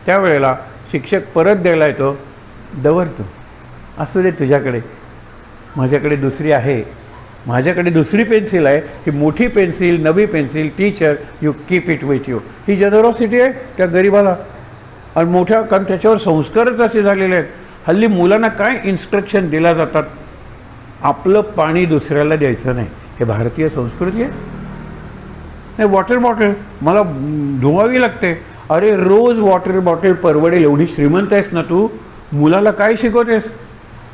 त्यावेळेला शिक्षक परत द्यायला येतो, दवरतो, असू दे तुझ्याकडे, माझ्याकडे दुसरी आहे, माझ्याकडे दुसरी पेन्सिल आहे, ही मोठी पेन्सिल, नवी pencil, teacher you keep it with you. ही जनरॉसिटी आहे त्या गरीबाला. आणि मोठ्या, कारण त्याच्यावर संस्कारच असे झालेले आहेत. हल्ली मुलांना काय इन्स्ट्रक्शन दिल्या जातात? आपलं पाणी दुसऱ्याला द्यायचं नाही, हे भारतीय संस्कृती आहे. नाही, वॉटर बॉटल मला धुवावी लागते. अरे रोज वॉटर बॉटल परवडेल एवढी श्रीमंत आहेस ना तू, मुलाला काय शिकवतेस?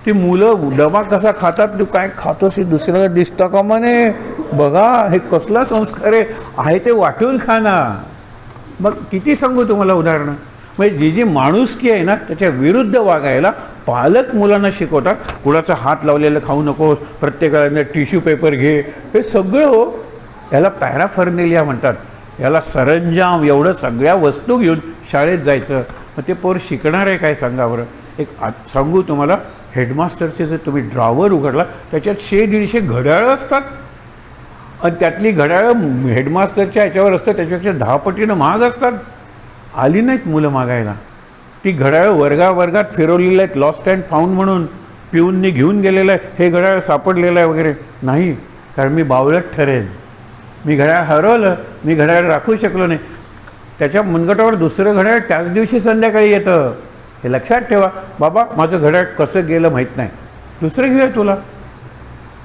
ती मुलं डबा कसा खातात, तू काय खातोस हे दुसऱ्याला दिसता कामा नये. बघा हे कसला संस्कार आहे ते वाटून खा ना. मग किती सांगू तुम्हाला उदाहरणं. म्हणजे जी जी माणुसकी आहे ना त्याच्या विरुद्ध वागायला पालक मुलांना शिकवतात. कुणाचा हात लावलेलं खाऊ नकोस, प्रत्येकाला टिश्यू पेपर घे, हे सगळं हो. याला पॅराफर्नेलिया म्हणतात, याला सरंजाम, एवढं सगळ्या वस्तू घेऊन शाळेत जायचं. मग ते पोर शिकणार आहे काय सांगा बरं. एक सांगू तुम्हाला, हेडमास्टरचे जर तुम्ही ड्रॉवर उघडला त्याच्यात 100-150 घड्याळं असतात. आणि त्यातली घड्याळं हेडमास्टरच्या याच्यावर असतं, त्याच्यापेक्षा 10 पटीनं महाग असतात. आली नाहीत मुलं मागायला. ती घड्याळं वर्गावर्गात फिरवलेलं आहेत, लॉस्ट अँड फाऊंड म्हणून पिऊननी घेऊन गेलेलं आहे, हे घड्याळ सापडलेलं आहे वगैरे. नाही, कारण मी बावळट ठरेन, मी घड्याळ हरवलं, मी घड्याळ राखू शकलो नाही. त्याच्या मुनगटावर दुसरं घड्याळ त्याच दिवशी संध्याकाळी येतं. हे लक्षात ठेवा. बाबा माझं घड्याळ कसं गेलं माहीत नाही, दुसरं घेऊया तुला.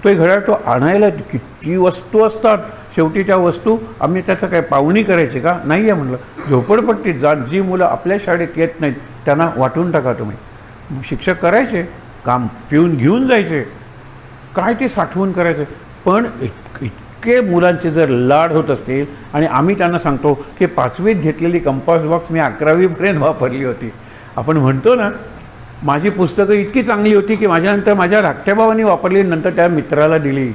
तो घड्याळ तो आणायला किती वस्तू असतात. शेवटी त्या वस्तू आम्ही त्याचं काय पावणी करायची का? नाही आहे म्हणलं. झोपडपट्टीत जा, जी मुलं आपल्या शाळेत येत नाहीत त्यांना वाटून टाका तुम्ही. शिक्षक करायचे काम, पिऊन घेऊन जायचे, काय ते साठवून करायचं. पण इतके मुलांचे जर लाड होत असतील आणि आम्ही त्यांना सांगतो की 5वीत घेतलेली कंपास बॉक्स मी 11वीपर्यंत वापरली होती. आपण म्हणतो ना, माझी पुस्तकं इतकी चांगली होती की माझ्यानंतर माझ्या धाकट्या भावाने वापरली, नंतर त्या मित्राला दिली.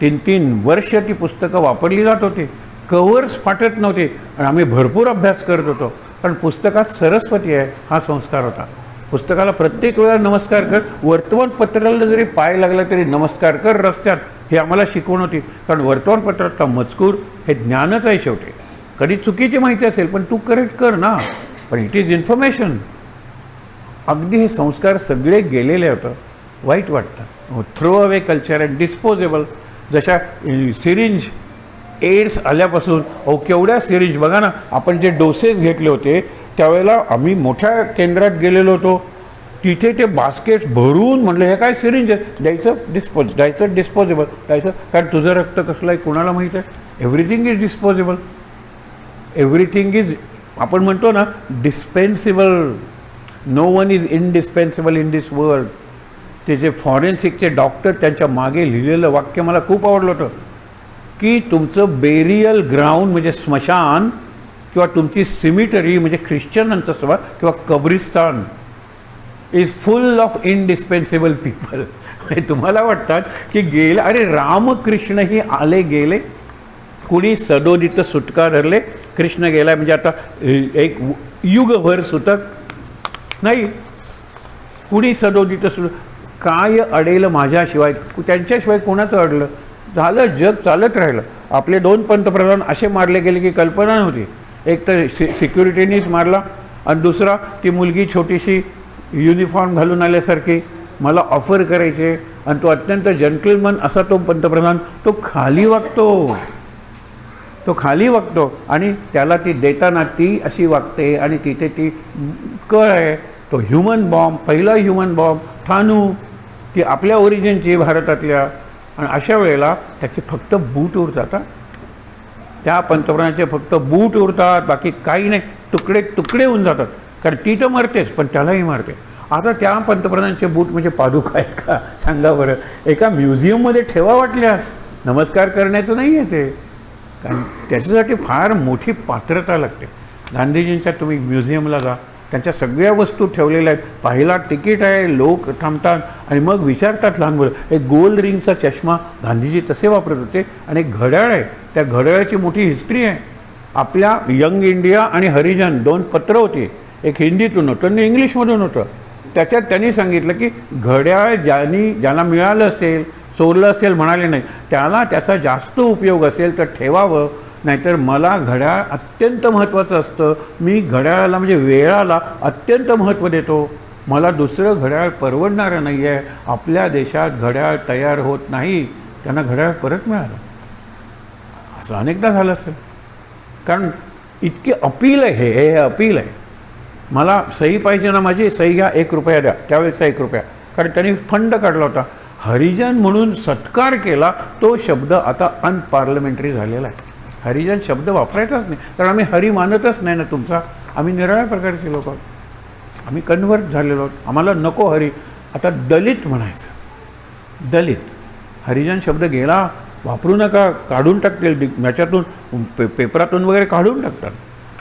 3-3 वर्ष ती पुस्तकं वापरली जात होती, कव्हर्स फाटत नव्हते आणि आम्ही भरपूर अभ्यास करत होतो. कारण पुस्तकात सरस्वती आहे हा संस्कार होता. पुस्तकाला प्रत्येक वेळा नमस्कार कर, वर्तमानपत्राला जरी पाय लागला तरी नमस्कार कर रस्त्यात, हे आम्हाला शिकवण होती. कारण वर्तमानपत्रातला मजकूर हे ज्ञानच आहे शेवटी. कधी चुकीची माहिती असेल पण तू करेक्ट कर ना, पण इट इज इन्फॉर्मेशन. अगदी हे संस्कार सगळे गेलेले होतं. वाईट वाटतं. Throw away culture and disposable. जशा सिरिंज एड्स आल्यापासून केवढ्या सिरिंज बघा ना, आपण जे डोसेस घेतले होते त्यावेळेला आम्ही मोठ्या केंद्रात गेलेलो होतो, तिथे ते बास्केट्स भरून म्हणलं हे काय सिरिंज आहे, द्यायचं डिस्पोजेबल द्यायचं. कारण तुझं रक्त कसलं आहे कुणाला माहीत आहे. Everything is disposable. Everything is, आपण म्हणतो ना, dispensable. No one is indispensable in this world. ते जे फॉरेन्सिकचे डॉक्टर त्यांच्या मागे लिहिलेलं वाक्य मला खूप आवडलं होतं की तुमचं बेरियल ग्राउंड म्हणजे स्मशान किंवा तुमची सिमिटरी म्हणजे ख्रिश्चनांचा सभा किंवा कब्रिस्तान इज फुल ऑफ इनडिस्पेन्सिबल पीपल. तुम्हाला वाटतात की गेले, अरे रामकृष्णही आले गेले, कुणी सदोदित सुटका धरले, कृष्ण गेला म्हणजे आता एक युगभर सुटक नाही, कुणी सदोदित काय अडेल माझ्याशिवाय, त्यांच्याशिवाय कोणाचं अडलं. झालं, जग चालत राहिलं. आपले 2 पंतप्रधान असे मारले गेले की कल्पना नव्हती. एक तर सिक्युरिटीनीच मारला आणि दुसरा ती मुलगी छोटीशी युनिफॉर्म घालून आल्यासारखी मला ऑफर करायचे आणि तो अत्यंत जंटलमन असा तो पंतप्रधान, तो खाली वागतो आणि त्याला ती देताना ती अशी वागते आणि तिथे ती कळ आहे. तो ह्युमन बॉम्ब, पहिला ह्युमन बॉम्ब ठाणू, ती आपल्या ओरिजिनची भारतातल्या. आणि अशा वेळेला त्याचे फक्त बूट उरतात. त्या पंतप्रधानाचे फक्त बूट उरतात, बाकी काही नाही. तुकडे होऊन जातात. कारण ती तर मरतेच पण त्यालाही मारते. आता त्या पंतप्रधानांचे बूट म्हणजे पादुका आहेत का सांगा बरं. एका म्युझियममध्ये ठेवा वाटल्यास, नमस्कार करण्याचं नाही आहे ते. कारण त्याच्यासाठी फार मोठी पात्रता लागते. गांधीजींच्या तुम्ही म्युझियमला जा, त्यांच्या सगळ्या वस्तू ठेवलेल्या आहेत. पहिला तिकीट आहे, लोक थांबतात आणि मग विचारतात लहान मुलं. एक गोल रिंगचा चष्मा गांधीजी तसे वापरत होते आणि एक घड्याळ आहे, त्या घड्याळाची मोठी हिस्ट्री आहे. आपल्या यंग इंडिया आणि हरिजन 2 पत्र होती, एक हिंदीतून होतं आणि इंग्लिशमधून होतं. त्याच्यात त्यांनी सांगितलं की घड्याळ ज्यांना मिळालं असेल, चोरलं असेल म्हणाले नाही, त्याला त्याचा जास्त उपयोग असेल तर ठेवावं, नाहीतर मला घड्याळ अत्यंत महत्त्वाचं असतं. मी घड्याळाला म्हणजे वेळाला अत्यंत महत्त्व देतो. मला दुसरं घड्याळ परवडणारं नाही आहे. आपल्या देशात घड्याळ तयार होत नाही, त्यांना घड्याळ परत मिळालं. असं अनेकदा झालं असेल. कारण इतके अपील आहे, हे अपील आहे. मला सही पाहिजे ना, माझी सही घ्या, 1 रुपया द्या. त्यावेळेचा 1 रुपया. कारण त्यांनी फंड काढला होता. हरिजन म्हणून सत्कार केला, तो शब्द आता अनपार्लमेंटरी झालेला आहे. हरिजन शब्द वापरायचाच नाही. कारण आम्ही हरी मानतच नाही ना तुमचा. आम्ही निराळ्या प्रकारचे लोक आहोत. आम्ही कन्व्हर्ट झालेलो आहोत. आम्हाला नको हरी. आता दलित म्हणायचं. दलित, हरिजन शब्द गेला, वापरू नका, काढून टाकतील याच्यातून, पेपरातून वगैरे काढून टाकतात.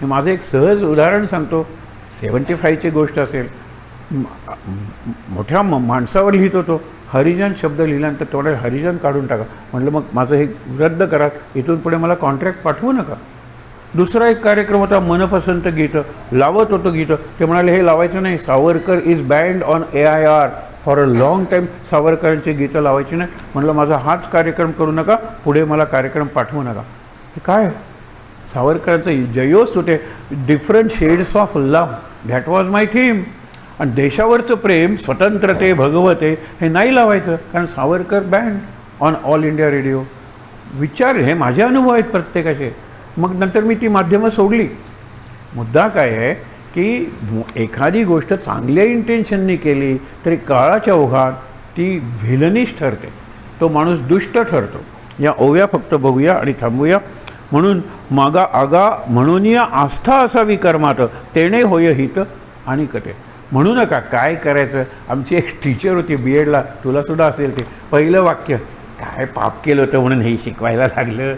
हे माझं एक सहज उदाहरण सांगतो. 75ची गोष्ट असेल. मोठ्या माणसावर लिहित होतो, हरिजन शब्द लिहिल्यानंतर थोडं हरिजन काढून टाका. म्हटलं मग माझं हे रद्द करा, इथून पुढे मला कॉन्ट्रॅक्ट पाठवू नका. दुसरा एक कार्यक्रम होता, मनपसंत गीतं लावत होतं गीतं. ते म्हणाले हे लावायचं नाही, Savarkar is banned on AIR for a long time. सावरकरांची गीतं लावायची नाही. म्हटलं माझा हाच कार्यक्रम करू नका, पुढे मला कार्यक्रम पाठवू नका. हे काय, सावरकरांचं जयोस्त होते, different shades of love, that was my theme. आणि देशावरचं प्रेम, स्वतंत्रते, भगवते हे नाही लावायचं, कारण Savarkar band on all India radio. विचार, हे माझे अनुभव आहेत प्रत्येकाचे. मग नंतर मी ती माध्यमं सोडली. मुद्दा काय आहे की एखादी गोष्ट चांगल्या इंटेन्शननी केली तरी काळाच्या ओघात ती व्हिलनिश ठरते, तो माणूस दुष्ट ठरतो. या ओव्या फक्त बघूया आणि थांबूया. म्हणून मागा आगा म्हणून या आस्था असावी कर्मात, तेणे होय हित आणि कटे. म्हणू नका काय करायचं. आमची एक टीचर होती BEdला, तुलासुद्धा असेल ते, पहिलं वाक्य, काय पाप केलं होतं म्हणून हे शिकवायला लागलं.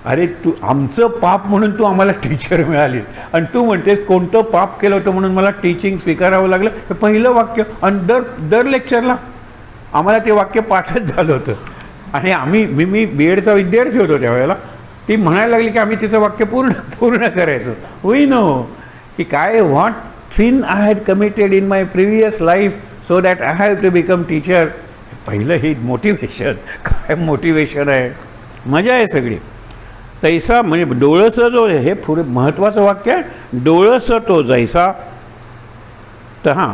अरे तू, आमचं पाप म्हणून तू आम्हाला टीचर मिळाली आणि तू म्हणतेस कोणतं पाप केलं होतं म्हणून मला टीचिंग स्वीकारावं लागलं. हे पहिलं वाक्य. आणि दर लेक्चरला आम्हाला ते वाक्य पाठच झालं होतं. आणि मी BEdचा विद्यार्थी होतो त्यावेळेला. ती म्हणायला लागली की आम्ही तिचं वाक्य पूर्ण करायचं. होई नो की काय, what sin I had committed in my previous life so that I have to become teacher. पहिलं ही मोटिवेशन, काय मोटिवेशन आहे, मजा आहे सगळी. तैसा म्हणजे डोळसं जो हे पुढे महत्त्वाचं वाक्य आहे, डोळसं तो जैसा तहा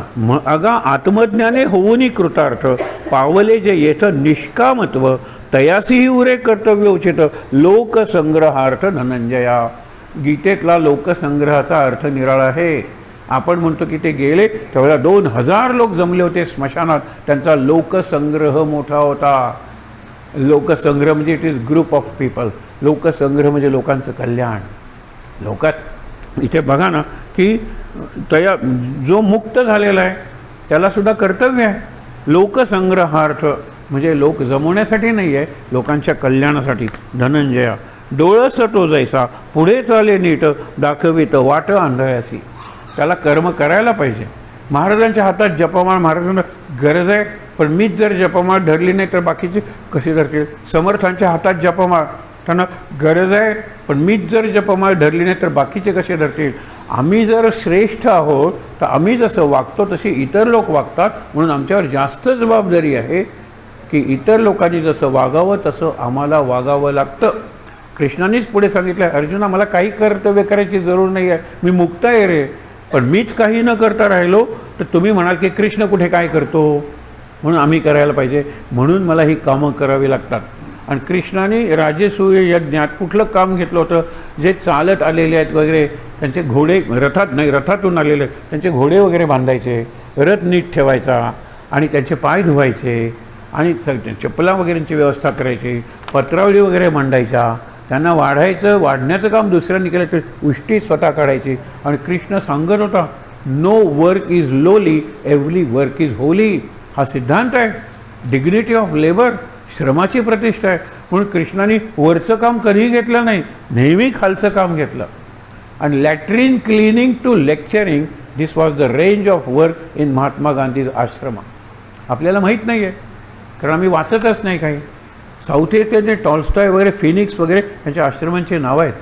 अगा आत्मज्ञाने होऊनी कृतार्थ पावले जे येथ निष्कामत्व तयासीही उरे कर्तव्य उचित लोकसंग्रहार्थ धनंजया. गीतेतला लोकसंग्रहाचा अर्थ निराळा आहे. आपण म्हणतो की ते गेले त्यावेळेला 2000 लोक जमले होते स्मशानात, त्यांचा लोकसंग्रह मोठा होता. लोकसंग्रह म्हणजे it is group of people. लोकसंग्रह म्हणजे लोकांचं कल्याण. लोकात इथे बघा ना की तया जो मुक्त झालेला आहे त्यालासुद्धा कर्तव्य आहे. लोकसंग्रहार्थ म्हणजे लोक जमवण्यासाठी नाही आहे, लोकांच्या कल्याणासाठी. धनंजया डोळस तो जैसा पुढे चाले नीट दाखवित वाट आंधळ्यासी. त्याला कर्म करायला पाहिजे. महाराजांच्या हातात जपमाळ, महाराजांना गरज आहे, पण मीच जर जपमाळ धरली नाही तर बाकीचे कसे धरतील. समर्थांच्या हातात जपमाळ, त्यांना गरज आहे, पण मीच जर जपमाळ धरली नाही तर बाकीचे कसे धरतील. आम्ही जर श्रेष्ठ आहोत तर आम्ही जसं वागतो तसे इतर लोक वागतात, म्हणून आमच्यावर जास्त जबाबदारी आहे की इतर लोकांनी जसं वागावं तसं आम्हाला वागावं लागतं. कृष्णानेच पुढे सांगितलं, अर्जुना मला काही कर्तव्य करायची जरूर नाही आहे, मी मुक्त आहे रे, पण मीच काही न करता राहिलो तर तुम्ही म्हणाल की कृष्ण कुठे काय करतो, म्हणून आम्ही करायला पाहिजे, म्हणून मला ही कामं करावी लागतात. आणि कृष्णाने राजसूय यज्ञात कुठलं काम घेतलं होतं, जे चालत आलेले आहेत वगैरे त्यांचे घोडे रथात नाही, रथातून आलेले त्यांचे घोडे वगैरे बांधायचे, रथ नीट ठेवायचा आणि त्यांचे पाय धुवायचे आणि चप्पला वगैरेंची व्यवस्था करायची, पत्रावळी वगैरे मांडायच्या, त्यांना वाढण्याचं काम दुसऱ्यांनी केलं तर उष्टी स्वतः काढायची. आणि कृष्ण सांगत होता, नो वर्क इज लोली, एव्हरी वर्क इज होली. हा सिद्धांत आहे. डिग्निटी ऑफ लेबर, श्रमाची प्रतिष्ठा आहे. म्हणून कृष्णाने वरचं काम कधीही घेतलं नाही, नेहमी खालचं काम घेतलं. आणि latrine cleaning to lecturing, this was the range of work in Mahatma Gandhi's ashram. आपल्याला माहीत नाही आहे कारण आम्ही वाचतच नाही काही. साऊथ एशियाचे टॉल्स्टॉय वगैरे, फिनिक्स वगैरे यांच्या आश्रमांची नावं आहेत.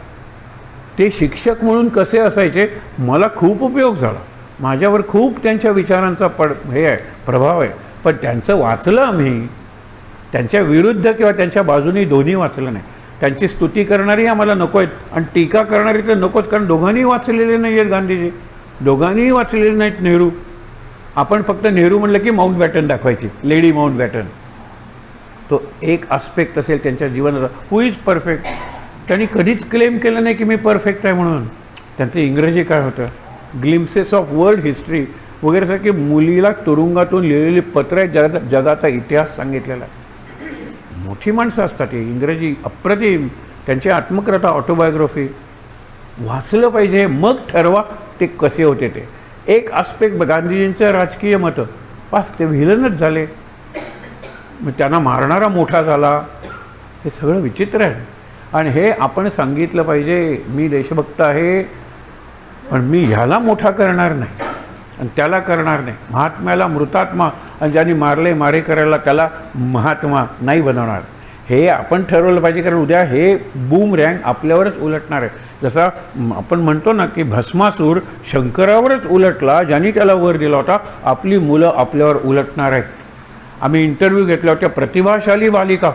ते शिक्षक म्हणून कसे असायचे, मला खूप उपयोग झाला. माझ्यावर खूप त्यांच्या विचारांचा हे आहे, प्रभाव आहे. पण त्यांचं वाचलं आम्ही, त्यांच्या विरुद्ध किंवा त्यांच्या बाजूनी दोन्ही वाचलं नाही. त्यांची स्तुती करणारी आम्हाला नको आहेत आणि टीका करणारी तर नकोच, कारण दोघांनीही वाचलेले नाही आहेत गांधीजी, दोघांनीही वाचलेले नाहीत नेहरू. आपण फक्त नेहरू म्हणलं की माउंट बॅटन दाखवायची, लेडी माउंट बॅटन. तो एक आस्पेक्ट असेल त्यांच्या जीवनाचा. हु इज परफेक्ट, त्यांनी कधीच क्लेम केलं नाही की मी परफेक्ट आहे म्हणून. त्यांचं इंग्रजी काय होतं, ग्लिम्सेस ऑफ वर्ल्ड हिस्ट्री वगैरे सारखी मुलीला तुरुंगातून लिहिलेली पत्र आहेत, जगाचा इतिहास सांगितलेला आहे. मोठी माणसं असतात ही, इंग्रजी अप्रतिम. त्यांची आत्मकथा, ऑटोबायोग्राफी वाचलं पाहिजे, मग ठरवा ते कसे होते. ते एक आस्पेक्ट गांधीजींचं राजकीय मतं, पास ते व्हिलनच झाले, मग त्यांना मारणारा मोठा झाला. हे सगळं विचित्र आहे. आणि हे आपण सांगितलं पाहिजे, मी देशभक्त आहे पण मी ह्याला मोठा करणार नाही आणि त्याला करणार नाही. महात्म्याला मृतात्मा आणि ज्यांनी मारे करायला त्याला महात्मा नाही बनवणार. हे आपण ठरवलं पाहिजे, कारण उद्या हे बूम रँग आपल्यावरच उलटणार आहे. जसा आपण म्हणतो ना की भस्मासूर शंकरावरच उलटला, ज्यांनी त्याला वर दिला होता, आपली मुलं आपल्यावर उलटणार आहेत. आम्ही इंटरव्ह्यू घेतल्या होत्या, प्रतिभाशाली बालिका,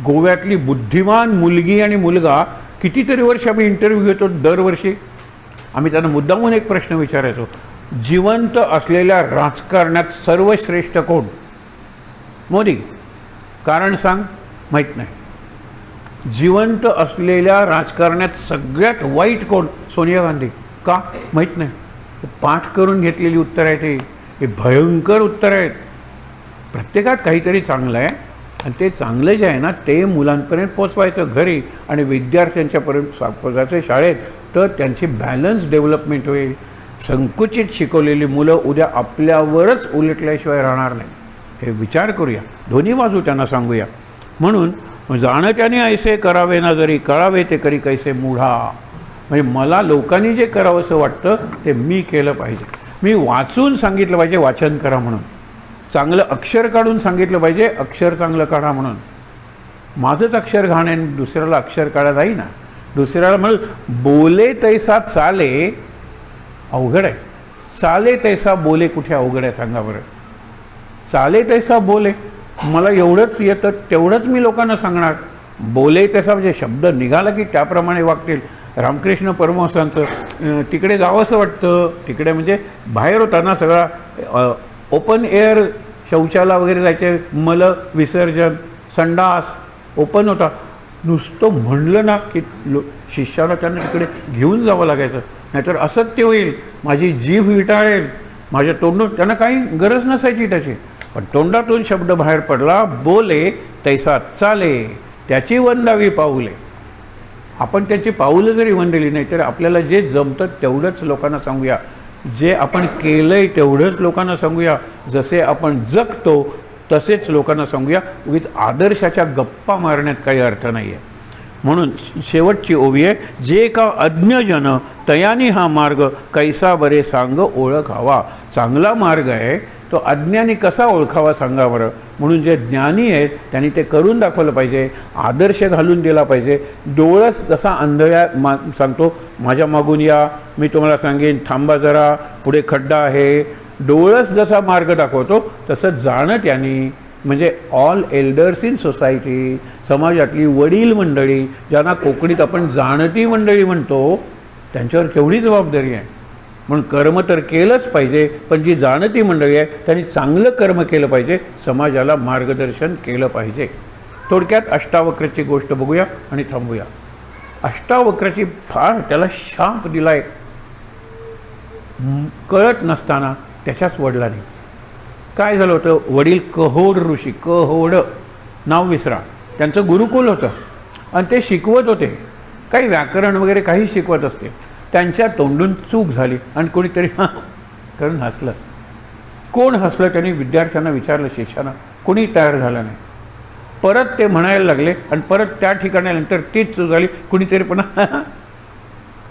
गोव्यातली बुद्धिमान मुलगी आणि मुलगा. कितीतरी वर्ष आम्ही इंटरव्ह्यू घेतो दरवर्षी. आम्ही त्यांना मुद्दामून एक प्रश्न विचारायचो, जिवंत असलेल्या राजकारणात सर्वश्रेष्ठ कोण? मोदी. कारण सांग, माहीत नाही. जिवंत असलेल्या राजकारणात सगळ्यात वाईट कोण? सोनिया गांधी. का? माहीत नाही. पाठ करून घेतलेली उत्तर आहे ते. हे भयंकर उत्तर आहेत. प्रत्येकात काहीतरी चांगलं आहे आणि ते चांगलं जे आहे ना ते मुलांपर्यंत पोचवायचं घरी आणि विद्यार्थ्यांच्यापर्यंत पोचायचं शाळेत, तर त्यांची बॅलन्स डेव्हलपमेंट होईल. संकुचित शिकवलेली मुलं उद्या आपल्यावरच उलटल्याशिवाय राहणार नाही. हे विचार करूया, दोन्ही बाजू त्यांना सांगूया. म्हणून जाणं त्याने ऐसे करावे ना जरी कळावे ते करी कैसे मूढा. म्हणजे मला लोकांनी जे करावंसं वाटतं ते मी केलं पाहिजे. मी वाचून सांगितलं पाहिजे वाचन करा म्हणून, चांगलं अक्षर काढून सांगितलं पाहिजे अक्षर चांगलं काढा म्हणून. माझंच अक्षर घाणे दुसऱ्याला अक्षर काढा जाई ना. दुसऱ्याला म्हणून बोले तैसा चाले, अवघड आहे. चाले तैसा बोले कुठे अवघड आहे सांगा बरं. चाले तैसा बोले, मला एवढंच येतं तेवढंच मी लोकांना सांगणार. बोले तसा म्हणजे शब्द निघाला की त्याप्रमाणे वागतील. रामकृष्ण परमहंसांचं तिकडे जावंसं वाटतं, तिकडे म्हणजे बाहेर होता ना सगळा, ओपन एअर शौचाला वगैरे जायचे, मल विसर्जन, संडास ओपन होता. नुसतं म्हणलं ना की शिष्याला त्यांना तिकडे घेऊन जावं लागायचं, नाहीतर असत्य होईल, माझी जीभ विटाळेल, माझ्या तोंडून, त्यांना काही गरज नसायची त्याची. पण तोंडातून शब्द बाहेर पडला, बोले तैसा चाले, त्याची वंदावी पाऊले. आपण त्याची पाऊलं जरी वंदली नाही तर आपल्याला जे जमतं तेवढंच लोकांना सांगूया, जे आपण केलंय तेवढंच लोकांना सांगूया, जसे आपण जगतो तसेच लोकांना सांगूया. उगीच आदर्शाच्या गप्पा मारण्यात काही अर्थ नाही आहे. म्हणून शेवटची ओवी आहे, जे का अज्ञजन तयानी हा मार्ग कैसा बरे सांग ओळखावा. चांगला मार्ग आहे तो अज्ञानी कसा ओळखावा सांगा बरं. म्हणून जे ज्ञानी आहेत त्यांनी ते करून दाखवलं पाहिजे, आदर्श घालून दिला पाहिजे. डोळस जसा अंधळ्या सांगतो माझ्या मागून या, मी तुम्हाला सांगेन थांबा जरा, पुढे खड्डा आहे, डोळस जसा मार्ग दाखवतो तसं जाणं त्यांनी, म्हणजे ऑल एल्डर्स इन सोसायटी, समाजातली वडील मंडळी, ज्यांना कोकणीत आपण जाणती मंडळी म्हणतो, त्यांच्यावर केवढी जबाबदारी आहे. म्हणून कर्म तर केलंच पाहिजे, पण जी जाणती मंडळी आहे त्यांनी चांगलं कर्म केलं पाहिजे, समाजाला मार्गदर्शन केलं पाहिजे. थोडक्यात अष्टावक्रची गोष्ट बघूया आणि थांबूया. अष्टावक्राची फार त्याला शाप दिलाय, कळत नसताना त्याच्याच वडिलांनी. काय झालं होतं, वडील कहोड ऋषी, कहोड नाव विसरा, त्यांचं गुरुकुल होतं आणि ते शिकवत होते, काही व्याकरण वगैरे काही शिकवत असते. त्यांच्या तोंडून चूक झाली आणि कोणीतरी हां करून हसलं. कोण हसलं त्यांनी विद्यार्थ्यांना विचारलं, शिष्यानं, कोणी तयार झालं नाही. परत ते म्हणायला लागले आणि परत त्या ठिकाणी नंतर तीच चूक झाली, कुणीतरी पण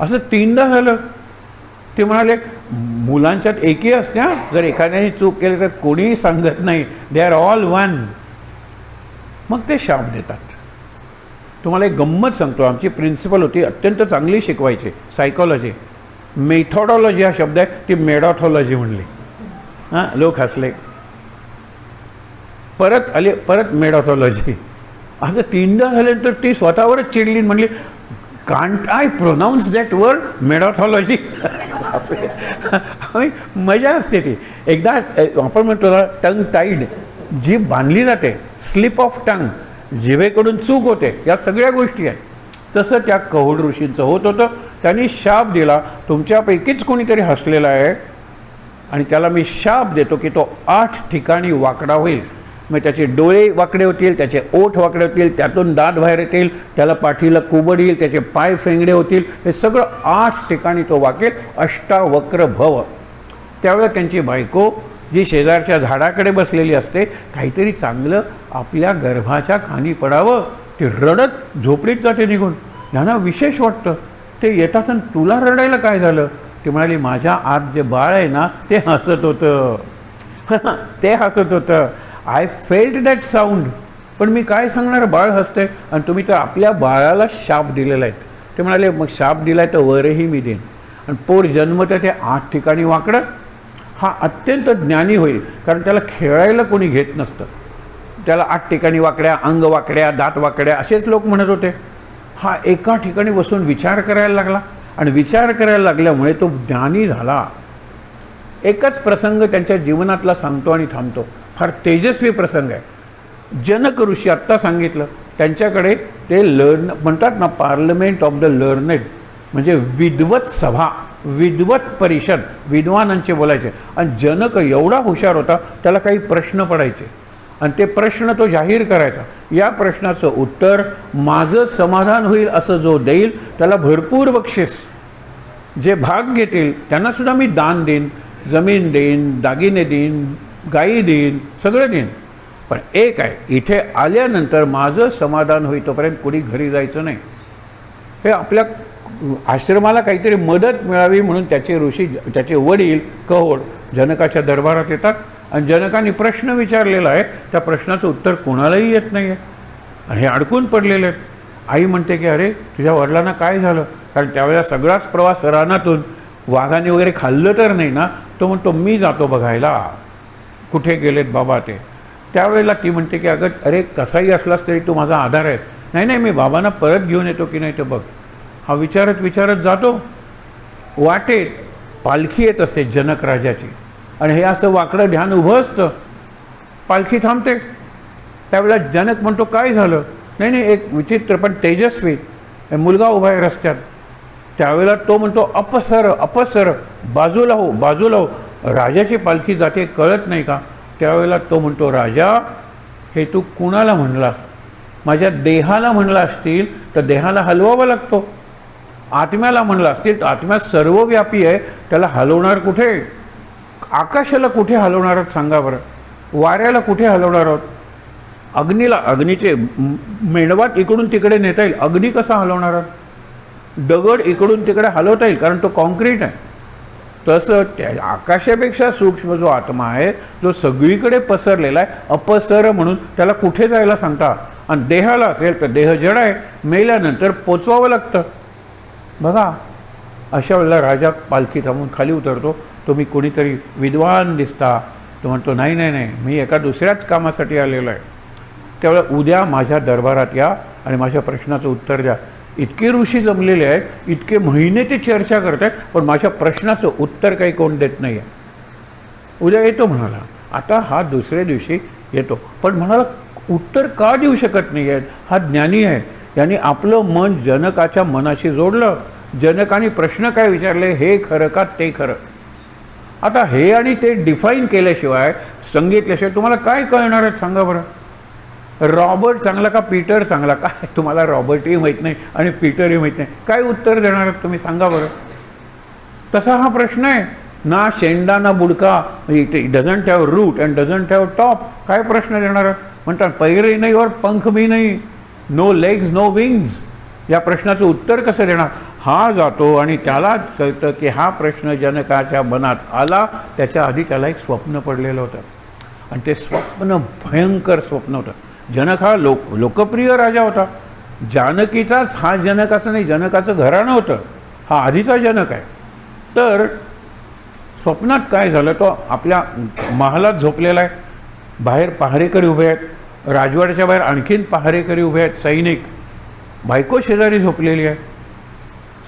असं 3दा झालं. ते म्हणाले, मुलांच्यात एकी असत्या, जर एखाद्याने चूक केली तर कोणीही सांगत नाही, दे आर ऑल वन. मग ते शाप देतात. तुम्हाला एक गंमत सांगतो, आमची प्रिन्सिपल होती, अत्यंत चांगली शिकवायची सायकॉलॉजी. मेथॉडॉलॉजी हा शब्द आहे, ती मेडॉथॉलॉजी म्हणली. हां, लोक हसले. परत आले, परत मेडॉथॉलॉजी. असं 3दा झाल्यानंतर ती स्वतःवरच चिडली, म्हणली, can't I pronounce that word methodology. मजा असते ती. एकदा आपण म्हणतो ना टंग टाईड, जीभ बांधली जाते, स्लिप ऑफ टंग, जिभेकडून चूक होते, या सगळ्या गोष्टी आहेत. तसं त्या कहोड ऋषींचं होत होतं. त्यांनी शाप दिला, तुमच्यापैकीच कोणीतरी हसलेला आहे आणि त्याला मी शाप देतो की तो 8 ठिकाणी वाकडा होईल. मग त्याचे डोळे वाकडे होतील, त्याचे ओठ वाकडे होतील, त्यातून दात बाहेर येतील, त्याला पाठीला कुबड येईल, त्याचे पाय फेंगडे होतील, हे सगळं 8 ठिकाणी तो वाकेल. अष्टावक्र भव. त्यावेळेला त्यांची बायको जी शेजारच्या झाडाकडे बसलेली असते, काहीतरी चांगलं आपल्या गर्भाच्या खाली पडावं, ती रडत झोपडीत जाते निघून. यांना विशेष वाटतं. ते येतात आणि तुला रडायला काय झालं. ती म्हणाली, माझ्या आत जे बाळ आहे ना ते हसत होतं. ते हसत होतं. I felt that sound. पण मी काय सांगणार, बाळ हसते आणि तुम्ही तर आपल्या बाळाला शाप दिलेला आहे. ते म्हणाले, मग शाप दिलाय तर वरही मी देईन. आणि पोर जन्मतं ते 8 ठिकाणी वाकडं. हा अत्यंत ज्ञानी होईल, कारण त्याला खेळायला कोणी घेत नसतं. त्याला 8 ठिकाणी वाकड्या, अंग वाकड्या, दात वाकड्या असेच लोक म्हणत होते. हा एका ठिकाणी बसून विचार करायला लागला आणि विचार करायला लागल्यामुळे तो ज्ञानी झाला. एकच प्रसंग त्यांच्या जीवनातला सांगतो आणि थांबतो. फार तेजस्वी प्रसंग आहे. जनक ऋषी आत्ता सांगितलं, त्यांच्याकडे ते म्हणतात ना पार्लमेंट ऑफ द लर्नेड, म्हणजे विद्वत सभा, विद्वत परिषद, विद्वानांचे बोलायचे. आणि जनक एवढा हुशार होता, त्याला काही प्रश्न पडायचे आणि ते प्रश्न तो जाहीर करायचा. या प्रश्नाचं उत्तर माझं समाधान होईल असं जो देईल त्याला भरपूर बक्षीस. जे भाग घेतील त्यांनासुद्धा मी दान देईन, जमीन देईन, दागिने देईन, गायी देईन, सगळं देईन. पण एक आहे, इथे आल्यानंतर माझं समाधान होईल तोपर्यंत कोणी घरी जायचं नाही. हे आपल्या आश्रमाला काहीतरी मदत मिळावी म्हणून त्याचे ऋषी, त्याचे वडील कहोड जनकाच्या दरबारात येतात आणि जनकाने प्रश्न विचारलेला आहे. त्या प्रश्नाचं उत्तर कोणालाही येत नाही आहे आणि हे अडकून पडलेले आहेत. आई म्हणते की अरे तुझ्या वडिलांना काय झालं, कारण त्यावेळेला सगळाच प्रवास रानातून, वाघाने वगैरे खाल्लं तर नाही ना, तो म्हणतो मी जातो बघायला कुठे गेलेत बाबा ते. त्यावेळेला ती म्हणते की अगं अरे कसाही असलास तरी तू माझा आधार आहेस. नाही नाही, मी बाबांना परत घेऊन येतो की नाही ते बघ. हा विचारत विचारत जातो. वाटेत पालखी येत असते जनक राजाची आणि हे असं वाकडं ध्यान उभं असतं. पालखी थांबते. त्यावेळेला जनक म्हणतो काय झालं. नाही नाही, एक विचित्र पण तेजस्वी मुलगा उभा आहे रस्त्यात. त्यावेळेला तो म्हणतो अपसर अपसर, बाजूला हो बाजूला हो, राजाची पालखी जाते कळत नाही का. त्यावेळेला तो म्हणतो राजा हे तू कुणाला म्हणलास. माझ्या देहाला म्हणला असतील तर देहाला हलवावा लागतो. आत्म्याला म्हणला असतील तर आत्म्या सर्वव्यापी आहे, त्याला हलवणार कुठे. आकाशाला कुठे हलवणार आहोत सांगा बरं. वाऱ्याला कुठे हलवणार आहोत. अग्नीला अग्नीचे मेणवाट इकडून तिकडे नेता येईल, अग्नी कसा हलवणार आहोत. दगड इकडून तिकडे हलवता येईल कारण तो कॉन्क्रीट आहे. तसं त्या आकाशापेक्षा सूक्ष्म जो आत्मा आहे जो सगळीकडे पसरलेला आहे अपसर म्हणून, त्याला कुठे जायला सांगता. आणि देहाला असेल तर देह जड आहे, मेल्यानंतर पोचवावं लागतं. बघा अशा वेळेला राजा पालखी थांबून खाली उतरतो. तुम्ही कोणीतरी विद्वान दिसता. तो म्हणतो नाही नाही नाही, मी एका दुसऱ्याच कामासाठी आलेलो आहे. त्यावेळेला उद्या माझ्या दरबारात या आणि माझ्या प्रश्नाचं उत्तर द्या. इतके ऋषी जमलेले आहेत, इतके महिने ते चर्चा करत आहेत, पण माझ्या प्रश्नाचं उत्तर काही कोण देत नाही आहे. उद्या येतो म्हणाला. आता हा दुसऱ्या दिवशी येतो, पण म्हणाला उत्तर का देऊ शकत नाही आहेत. हा ज्ञानी आहे, यांनी आपलं मन जनकाच्या मनाशी जोडलं. जनकाने प्रश्न काय विचारले, हे खरं का ते खरं. आता हे आणि ते डिफाईन केल्याशिवाय, सांगितल्याशिवाय तुम्हाला काय कळणार आहेत सांगा बरं. रॉबर्ट चांगला का पीटर चांगला. काय तुम्हाला रॉबर्टही माहीत नाही आणि पीटरही माहीत नाही, काय उत्तर देणार आहात तुम्ही सांगा बरं. तसा हा प्रश्न आहे. ना शेंडा ना बुडका, it doesn't have root and doesn't have top. काय प्रश्न देणार आहात. म्हणतात पैरही नाही और पंख भी नाही, नो लेग्स नो विंग्स. या प्रश्नाचं उत्तर कसं देणार. हा जातो आणि त्याला कळतं की हा प्रश्न जनकाच्या मनात आला. त्याच्या आधी त्याला एक स्वप्न पडलेलं होतं आणि ते स्वप्न भयंकर स्वप्न होतं. जनक हा लोकप्रिय राजा होता. जानकीचाच हा जनक असं नाही, जनकाचं घराणं होतं. हा आधीचा जनक आहे. तर स्वप्नात काय झालं, तो आपल्या महालात झोपलेला आहे. बाहेर पहारेकरी उभे आहेत. राजवाड्याच्या बाहेर आणखीन पहारेकरी उभे आहेत, सैनिक. बायको शेजारी झोपलेली आहे.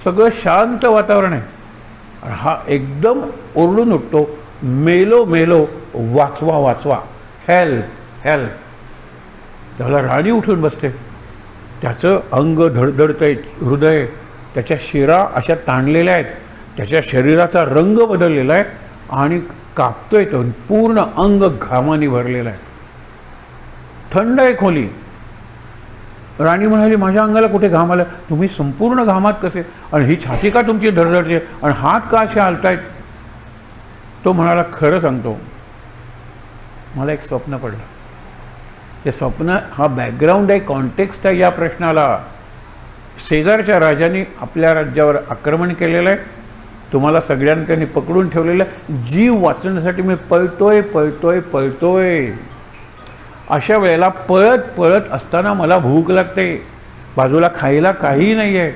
सगळं शांत वातावरण आहे. हा एकदम ओरडून उठतो, मेलो मेलो, वाचवा वाचवा, हेल्प हेल्प. त्याला राणी उठून बसते. त्याचं अंग धडधडतं आहे, हृदय, त्याच्या शिरा अशा ताणलेल्या आहेत. त्याच्या शरीराचा रंग बदललेला आहे आणि कापतोय तो. पूर्ण अंग घामाने भरलेलं आहे. थंड आहे खोली. राणी म्हणाली माझ्या अंगाला कुठे घाम आला. तुम्ही संपूर्ण घामात कसे, आणि ही छाती का तुमची धडधडते आणि हात का असे हालतायत. तो म्हणाला खरं सांगतो, मला एक स्वप्न पडलं. ते स्वप्न हा बॅकग्राऊंड आहे, कॉन्टेक्स्ट आहे या प्रश्नाला. शेजारच्या राजाने आपल्या राज्यावर आक्रमण केलेलं आहे. तुम्हाला सगळ्यांना त्यांनी पकडून ठेवलेलं आहे. जीव वाचण्यासाठी मी पळतोय पळतोय पळतोय. अशा वेळेला पळत पळत असताना मला भूक लागते. बाजूला खायला काहीही नाही आहे.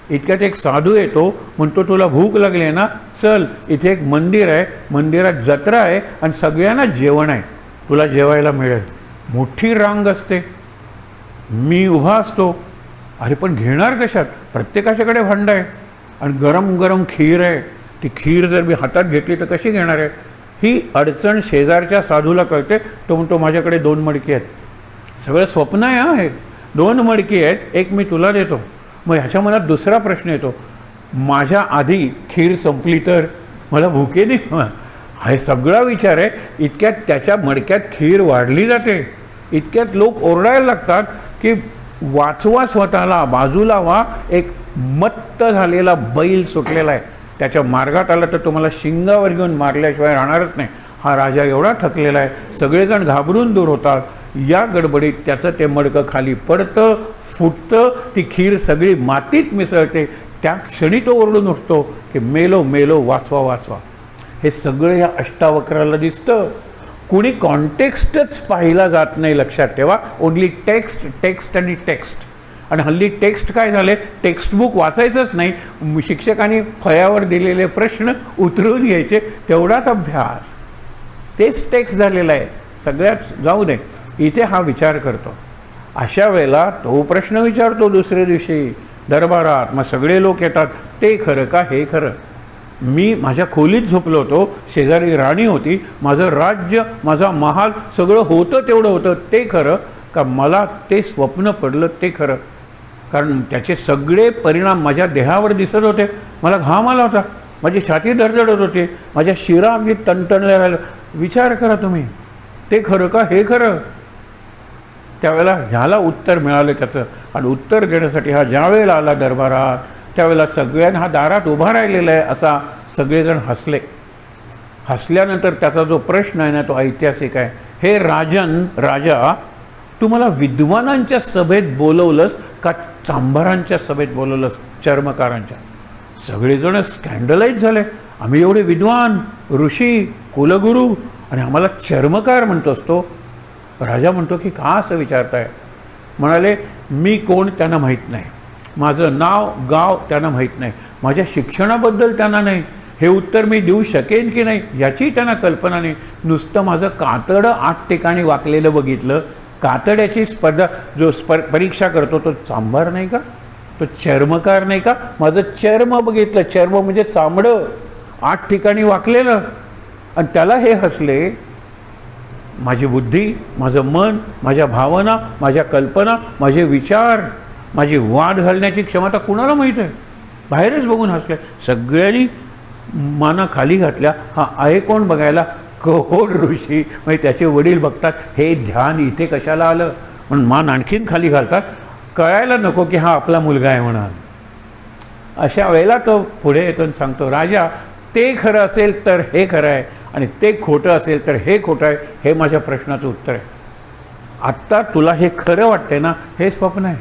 इतक्यात एक साधू येतो, म्हणतो तुला भूक लागली आहे ना, चल इथे एक मंदिर आहे, मंदिरात जत्रा आहे आणि सगळ्यांना जेवण आहे, तुला जेवायला मिळेल. मोठी रांग असते. मी उभा असतो. अरे पण घेणार कशात. प्रत्येकाच्याकडे भांड आहे आणि गरम गरम खीर आहे. ती खीर जर मी हातात घेतली तर कशी घेणार आहे. ही अडचण शेजारच्या साधूला कळते. तो म्हणतो माझ्याकडे 2 मडकी आहेत. सगळं स्वप्न आहे. हा हे 2 मडकी आहेत, एक मी तुला देतो. मग ह्याच्या मनात दुसरा प्रश्न येतो, माझ्या आधी खीर संपली तर मला भुकेने. हा सगळा विचार आहे. इतक्यात त्याच्या मडक्यात खीर वाढली जाते. इतक्यात लोक ओरडायला लागतात की वाचवा स्वतःला, बाजूला व्हा. एक मत्त झालेला बैल सुटलेला आहे, त्याच्या मार्गात आला तर तुम्हाला शिंगावर घेऊन मारल्याशिवाय राहणारच नाही. हा राजा एवढा थकलेला आहे. सगळेजण घाबरून दूर होतात. या गडबडीत त्याचं ते मडकं खाली पडतं, फुटतं. ती खीर सगळी मातीत मिसळते. त्या क्षणी तो ओरडून उठतो की मेलो मेलो, वाचवा वाचवा. हे सगळं या अष्टावक्राला दिसतं. कुणी कॉन्टेक्स्टच पाहिला जात नाही, लक्षात ठेवा. ओन्ली टेक्स्ट टेक्स्ट आणि टेक्स्ट. आणि हल्ली टेक्स्ट काय झाले, टेक्स्टबुक वाचायचंच नाही, शिक्षकांनी फळ्यावर दिलेले प्रश्न उतरवून घ्यायचे, तेवढाच अभ्यास, तेच टेक्स्ट झालेलं आहे. सगळ्यात जाऊ दे, इथे हा विचार करतो. अशा वेळेला तो प्रश्न विचारतो दुसऱ्या दिवशी दरबारात. मग सगळे लोक येतात, ते खरं का हे खरं? मी माझ्या खोलीत झोपलो होतो, शेजारी राणी होती, माझं राज्य, माझा महाल सगळं होतं तेवढं होतं, ते खरं का मला ते स्वप्न पडलं ते खरं? कारण त्याचे सगळे परिणाम माझ्या देहावर दिसत होते. मला घाम आला होता, माझी छाती धडधडत होती, माझ्या शिरा अगदी तणतणल्या राहिलं. विचार करा तुम्ही, ते खरं का हे खरं? त्यावेळेला ह्याला उत्तर मिळालं त्याचं. आणि उत्तर देण्यासाठी हा ज्या वेळेला आला दरबारात, त्यावेळेला सगळ्यांना हा दारात उभा राहिलेला आहे असा सगळेजण हसले. हसल्यानंतर त्याचा जो प्रश्न आहे ना तो ऐतिहासिक आहे. हे राजा, तू मला विद्वानांच्या सभेत बोलवलंस का चांभारांच्या सभेत बोलवलंस, चर्मकारांच्या? सगळेजण स्कॅन्डलाइज झाले. आम्ही एवढे विद्वान, ऋषी, कुलगुरू, आणि आम्हाला चर्मकार म्हणतोस तो? राजा म्हणतो की का असं विचारताय? म्हणाले, मी कोण त्यांना माहीत नाही, माझं नाव गाव त्यांना माहीत नाही, माझ्या शिक्षणाबद्दल त्यांना नाही, हे उत्तर मी देऊ शकेन की नाही याची त्यांना कल्पना नाही. नुसतं माझं कातडं 8 ठिकाणी वाकलेलं बघितलं. कातड्याची स्पर्धा जो परीक्षा करतो तो चांभार नाही का, तो चर्मकार नाही का? माझं चर्म बघितलं, चर्म म्हणजे चामडं 8 ठिकाणी वाकलेलं, आणि त्याला हे हसले. माझी बुद्धी, माझं मन, माझ्या भावना, माझ्या कल्पना, माझे विचार, माझी वाद घालण्याची क्षमता कुणाला माहीत आहे? बाहेरच बघून हसले. सगळ्यांनी माना खाली घातल्या. हा आहे कोण बघायला? कहोड ऋषी. म्हणजे त्याचे वडील बघतात, हे ध्यान इथे कशाला आलं, म्हणून मान आणखीन खाली घालतात. कळायला नको की हा आपला मुलगा आहे म्हणा. अशा वेळेला तो पुढे येतो आणि सांगतो, राजा, ते खरं असेल तर हे खरं आहे, आणि ते खोटं असेल तर हे खोटं आहे. हे माझ्या प्रश्नाचं उत्तर आहे. आत्ता तुला हे खरं वाटतंय ना, हे स्वप्न आहे,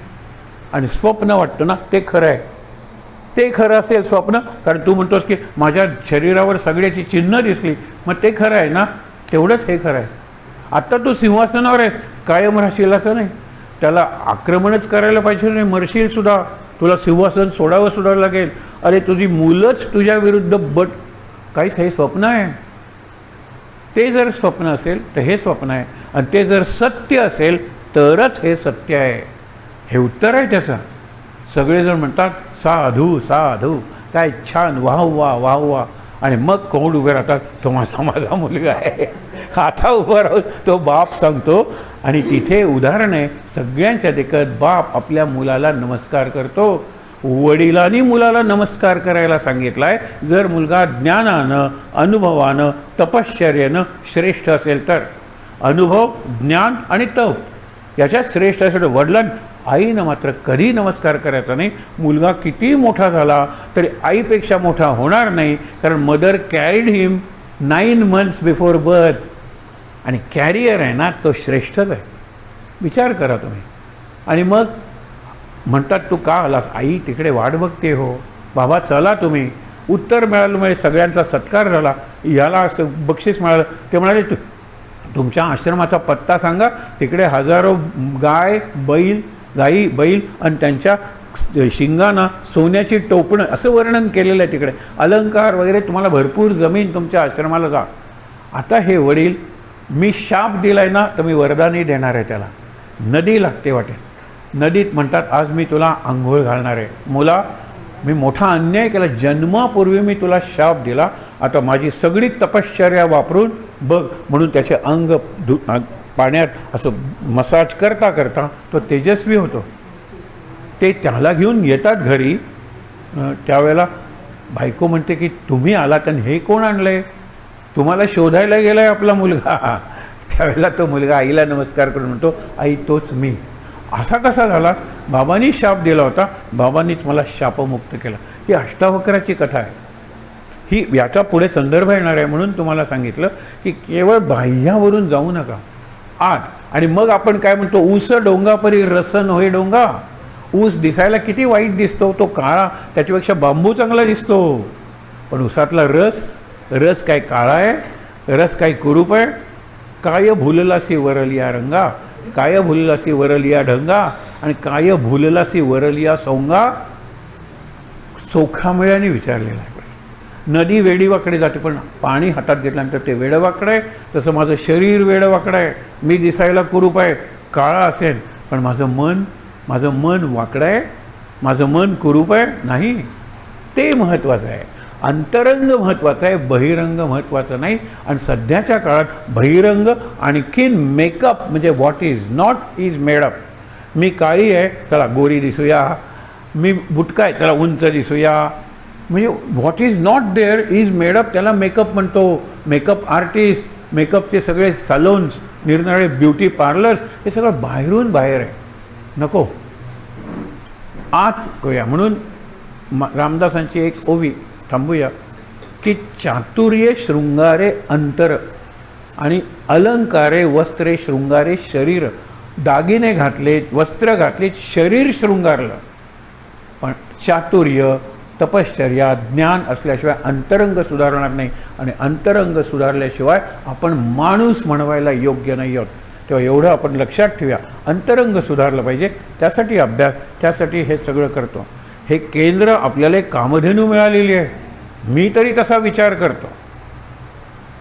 आणि स्वप्न वाटतं ना ते खरं आहे. ते खरं असेल स्वप्न, कारण तू म्हणतोस की माझ्या शरीरावर सगळ्याची चिन्ह दिसली, मग ते खरं आहे ना, तेवढंच हे खरं आहे. आत्ता तू सिंहासनावर आहेस, कायम राहशील असं नाही. त्याला आक्रमणच करायला पाहिजे नाही, मरशील सुद्धा, तुला सिंहासन सोडावं सुद्धा लागेल. अरे तुझी मुलंच तुझ्या विरुद्ध काहीच, हे स्वप्न आहे. ते जर स्वप्न असेल तर हे स्वप्न आहे, आणि ते जर सत्य असेल तरच हे सत्य आहे. हे उत्तर आहे त्याचं. सगळेजण म्हणतात, साधू साधू, काय छान, वाह वाह वाह वाह. आणि मग कोण उभे राहतात, तो माझा मुलगा आहे. आता उभा राहून तो बाप सांगतो. आणि तिथे उदाहरण आहे सगळ्यांच्या देखत, बाप आपल्या मुलाला नमस्कार करतो. वडिलांनी मुलाला नमस्कार करायला सांगितला आहे. जर मुलगा ज्ञानानं, अनुभवानं, तपश्चर्यानं श्रेष्ठ असेल तर. अनुभव, ज्ञान आणि तप याच्यात श्रेष्ठ असेल. वडिलांनी, आईनं मात्र कधी नमस्कार करायचा नाही. मुलगा किती मोठा झाला तरी आईपेक्षा मोठा होणार नाही, कारण मदर कॅरीड हिम 9 months बिफोर बर्थ. आणि कॅरियर आहे ना तो श्रेष्ठच आहे. विचार करा तुम्ही. आणि मग म्हणतात, तू का आलास? आई तिकडे वाट बघते हो. बाबा चला तुम्ही. उत्तर मिळालं, म्हणजे सगळ्यांचा सत्कार झाला. याला असं बक्षीस मिळालं. ते म्हणाले, तुमच्या आश्रमाचा पत्ता सांगा. तिकडे हजारो गाई बैल आणि त्यांच्या शिंगांना सोन्याची टोपणं असं वर्णन केलेलं आहे. तिकडे अलंकार वगैरे, तुम्हाला भरपूर जमीन तुमच्या आश्रमाला जा. आता हे वडील, मी शाप दिलाय ना तर मी वरदानही देणार आहे त्याला. नदी लागते वाटेल, नदीत म्हणतात, आज मी तुला आंघोळ घालणार आहे. मुला, मी मोठा अन्याय केला, जन्मापूर्वी मी तुला शाप दिला, आता माझी सगळी तपश्चर्या वापरून बघ. म्हणून त्याचे अंग पाण्यात असं मसाज करता करता तो तेजस्वी होतो. ते त्याला घेऊन येतात घरी. त्यावेळेला बायको म्हणते की तुम्ही आलात आणि हे कोण आणलं आहे? तुम्हाला शोधायला गेला आहे आपला मुलगा. त्यावेळेला तो मुलगा आईला नमस्कार करून म्हणतो, आई तोच मी. असा कसा झाला? बाबांनी शाप दिला होता, बाबांनीच मला शापमुक्त केला. ही अष्टावक्राची कथा आहे. ही याचा पुढे संदर्भ येणार आहे, म्हणून तुम्हाला सांगितलं की केवळ बाह्यावरून जाऊ नका, आत. आणि मग आपण काय म्हणतो, ऊस डोंगापरी रसन होय डोंगा. ऊस दिसायला किती वाईट दिसतो, तो काळा, त्याच्यापेक्षा बांबू चांगला दिसतो. पण ऊसातला रस काय काळा आहे, रस काय कुरूप आहे. काय भुललासी वरलिया रंगा, काय भुललासी वरलिया ढंगा. आणि काय भूललासी वरलिया सोंगा चोखामेळ्याने विचारलेला आहे. नदी वेडीवाकडे जाते पण पाणी हातात घेतल्यानंतर ते वेडवाकडं आहे. तसं माझं शरीर वेडवाकडं आहे. मी दिसायला कुरूप आहे, काळा असेल, पण माझं मन वाकडं आहे, माझं मन कुरूप आहे नाही. ते महत्त्वाचं आहे. अंतरंग महत्त्वाचं आहे, बहिरंग महत्त्वाचं नाही. आणि सध्याच्या काळात बहिरंग आणखीन मेकअप म्हणजे what is not is made up. मी काळी आहे, चला गोरी दिसूया. मी बुटका आहे, चला उंच दिसूया. म्हणजे what is not there is made up. त्याला मेकअप म्हणतो. मेकअप आर्टिस्ट, मेकअपचे सगळे सलोन्स, निरनिराळे ब्युटी पार्लर्स, हे सगळं बाहेरून बाहेर आहे. नको, आत करूया. म्हणून रामदासांची एक ओवी थांबूया की चातुर्ये शृंगारे अंतर आणि अलंकारे वस्त्रे शृंगारे शरीर. दागिने घातलेत, वस्त्र घातलेत, शरीर शृंगारलं, पण चातुर्य तपश्चर्या ज्ञान असल्याशिवाय अंतरंग सुधारणार नाही. आणि अंतरंग सुधारल्याशिवाय आपण माणूस म्हणवायला योग्य नाही आहोत. तेव्हा एवढं आपण लक्षात ठेवूया. अंतरंग सुधारलं पाहिजे, त्यासाठी अभ्यास, त्यासाठी हे सगळं करतो. हे केंद्र आपल्याला एक कामधेनू मिळालेली आहे. मी तरी तसा विचार करतो.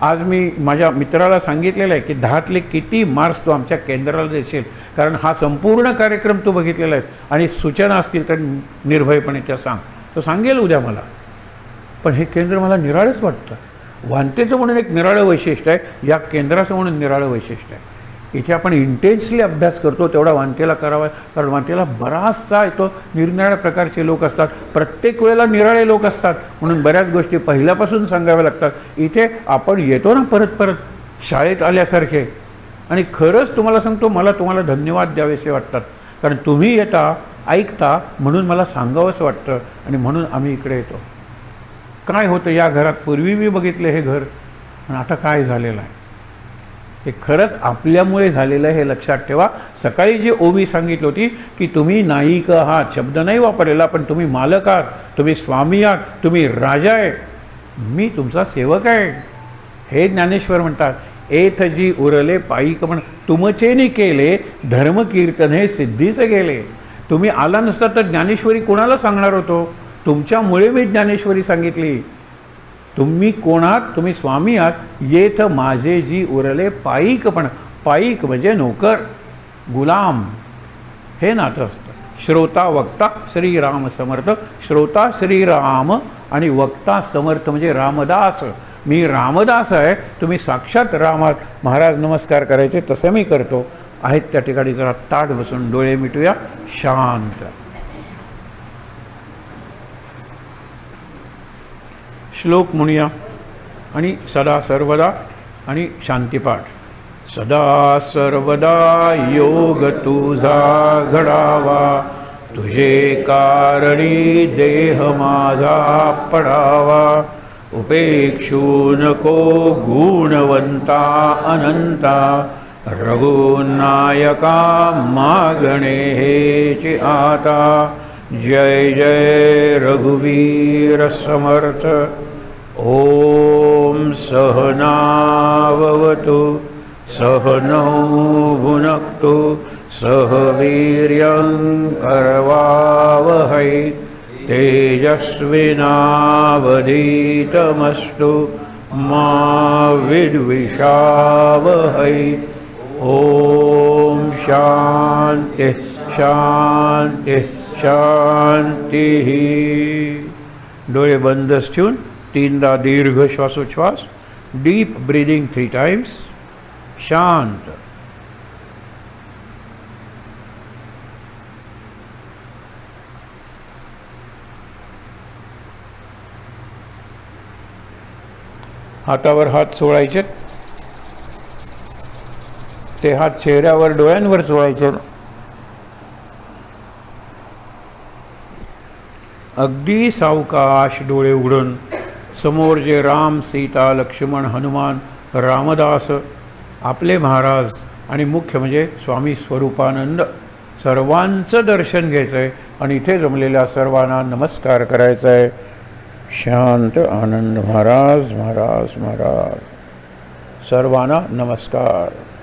आज मी माझ्या मित्राला सांगितलेलं आहे की 10तले किती मार्क्स तू आमच्या केंद्राला देशील, कारण हा संपूर्ण कार्यक्रम तू बघितलेला आहेस आणि सूचना असतील तर निर्भयपणे त्या सांग. तो सांगेल उद्या मला. पण हे केंद्र मला निराळंच वाटतं. वांतेचं म्हणून एक निराळं वैशिष्ट्य आहे, या केंद्राचं म्हणून निराळं वैशिष्ट्य आहे. इथे आपण इंटेन्सली अभ्यास करतो तेवढा वांतेला करावा, कारण वांतेला बराचसा येतो. निरनिराळ्या प्रकारचे लोक असतात, प्रत्येक वेळेला निराळे लोक असतात, म्हणून बऱ्याच गोष्टी पहिल्यापासून सांगाव्या लागतात. इथे आपण येतो ना परत परत शाळेत आल्यासारखे. आणि खरंच तुम्हाला सांगतो, मला तुम्हाला धन्यवाद द्यावेसे वाटतात, कारण तुम्ही येता, ऐकता, म्हणून मला सांगावंसं वाटतं आणि म्हणून आम्ही इकडे येतो. काय होतं या घरात, पूर्वी मी बघितले हे घर, आणि आता काय झालेलं आहे, हे खरंच आपल्यामुळे झालेलं आहे, हे लक्षात ठेवा. सकाळी जी ओवी सांगितली होती की तुम्ही नाईक आहात, शब्द नाही वापरलेला, पण तुम्ही मालक आहात, तुम्ही स्वामी आहात, तुम्ही राजा आहे, मी तुमचा सेवक आहे, हे ज्ञानेश्वर म्हणतात. एथ जी उरले पायिक म्हण तुमचेनी केले, धर्मकीर्तन हे सिद्धीस गेले. तुम्ही आला नसता तर ज्ञानेश्वरी कोणाला सांगणार होतो? तुमच्यामुळे मी ज्ञानेश्वरी सांगितली. तुम्ही कोणात? तुम्ही स्वामी आहात. येथ माझे जी उरले पायिक, पण पायिक म्हणजे नोकर, गुलाम, हे नातं असतं. श्रोता वक्ता श्रीराम समर्थ. श्रोता श्रीराम आणि वक्ता समर्थ म्हणजे रामदास. मी रामदास आहे, तुम्ही साक्षात राम आहात. महाराज नमस्कार करायचे तसं मी करतो. आहेत त्या ठिकाणी जरा ताठ बसून डोळे मिटूया, शांत. श्लोक म्हणूया आणि सदा सर्वदा आणि शांतिपाठ. सदा सर्वदा योग तुझा घडावा, तुझे कारणी देह माझा पडावा. उपेक्षू नको गुणवंता अनंता, रघुनायका मागणे हेची आता. जय जय रघुवीर समर्थ. ओम सहनाववतु सहनौ भुनक्तु सह वीर्यं करवावहै. तेजस्विनावधीतमस्तु मा विद्विषावहै. ओम शांति शांति शांति. डोळे बंदच ठेवून 3दा दीर्घ श्वासोच्छ्वास. Deep breathing 3 times. शांत. हातावर हात सोडायचे, ते हात चेहऱ्यावर डोळ्यांवर सोडायचे. अगदी सावकाश डोळे उघडून समोर जे राम, सीता, लक्ष्मण, हनुमान, रामदास, आपले महाराज आणि मुख्य म्हणजे स्वामी स्वरूपानंद, सर्वांचं दर्शन घ्यायचं आहे आणि इथे जमलेल्या सर्वांना नमस्कार करायचा आहे. शांत आनंद महाराज महाराज महाराज. सर्वांना नमस्कार.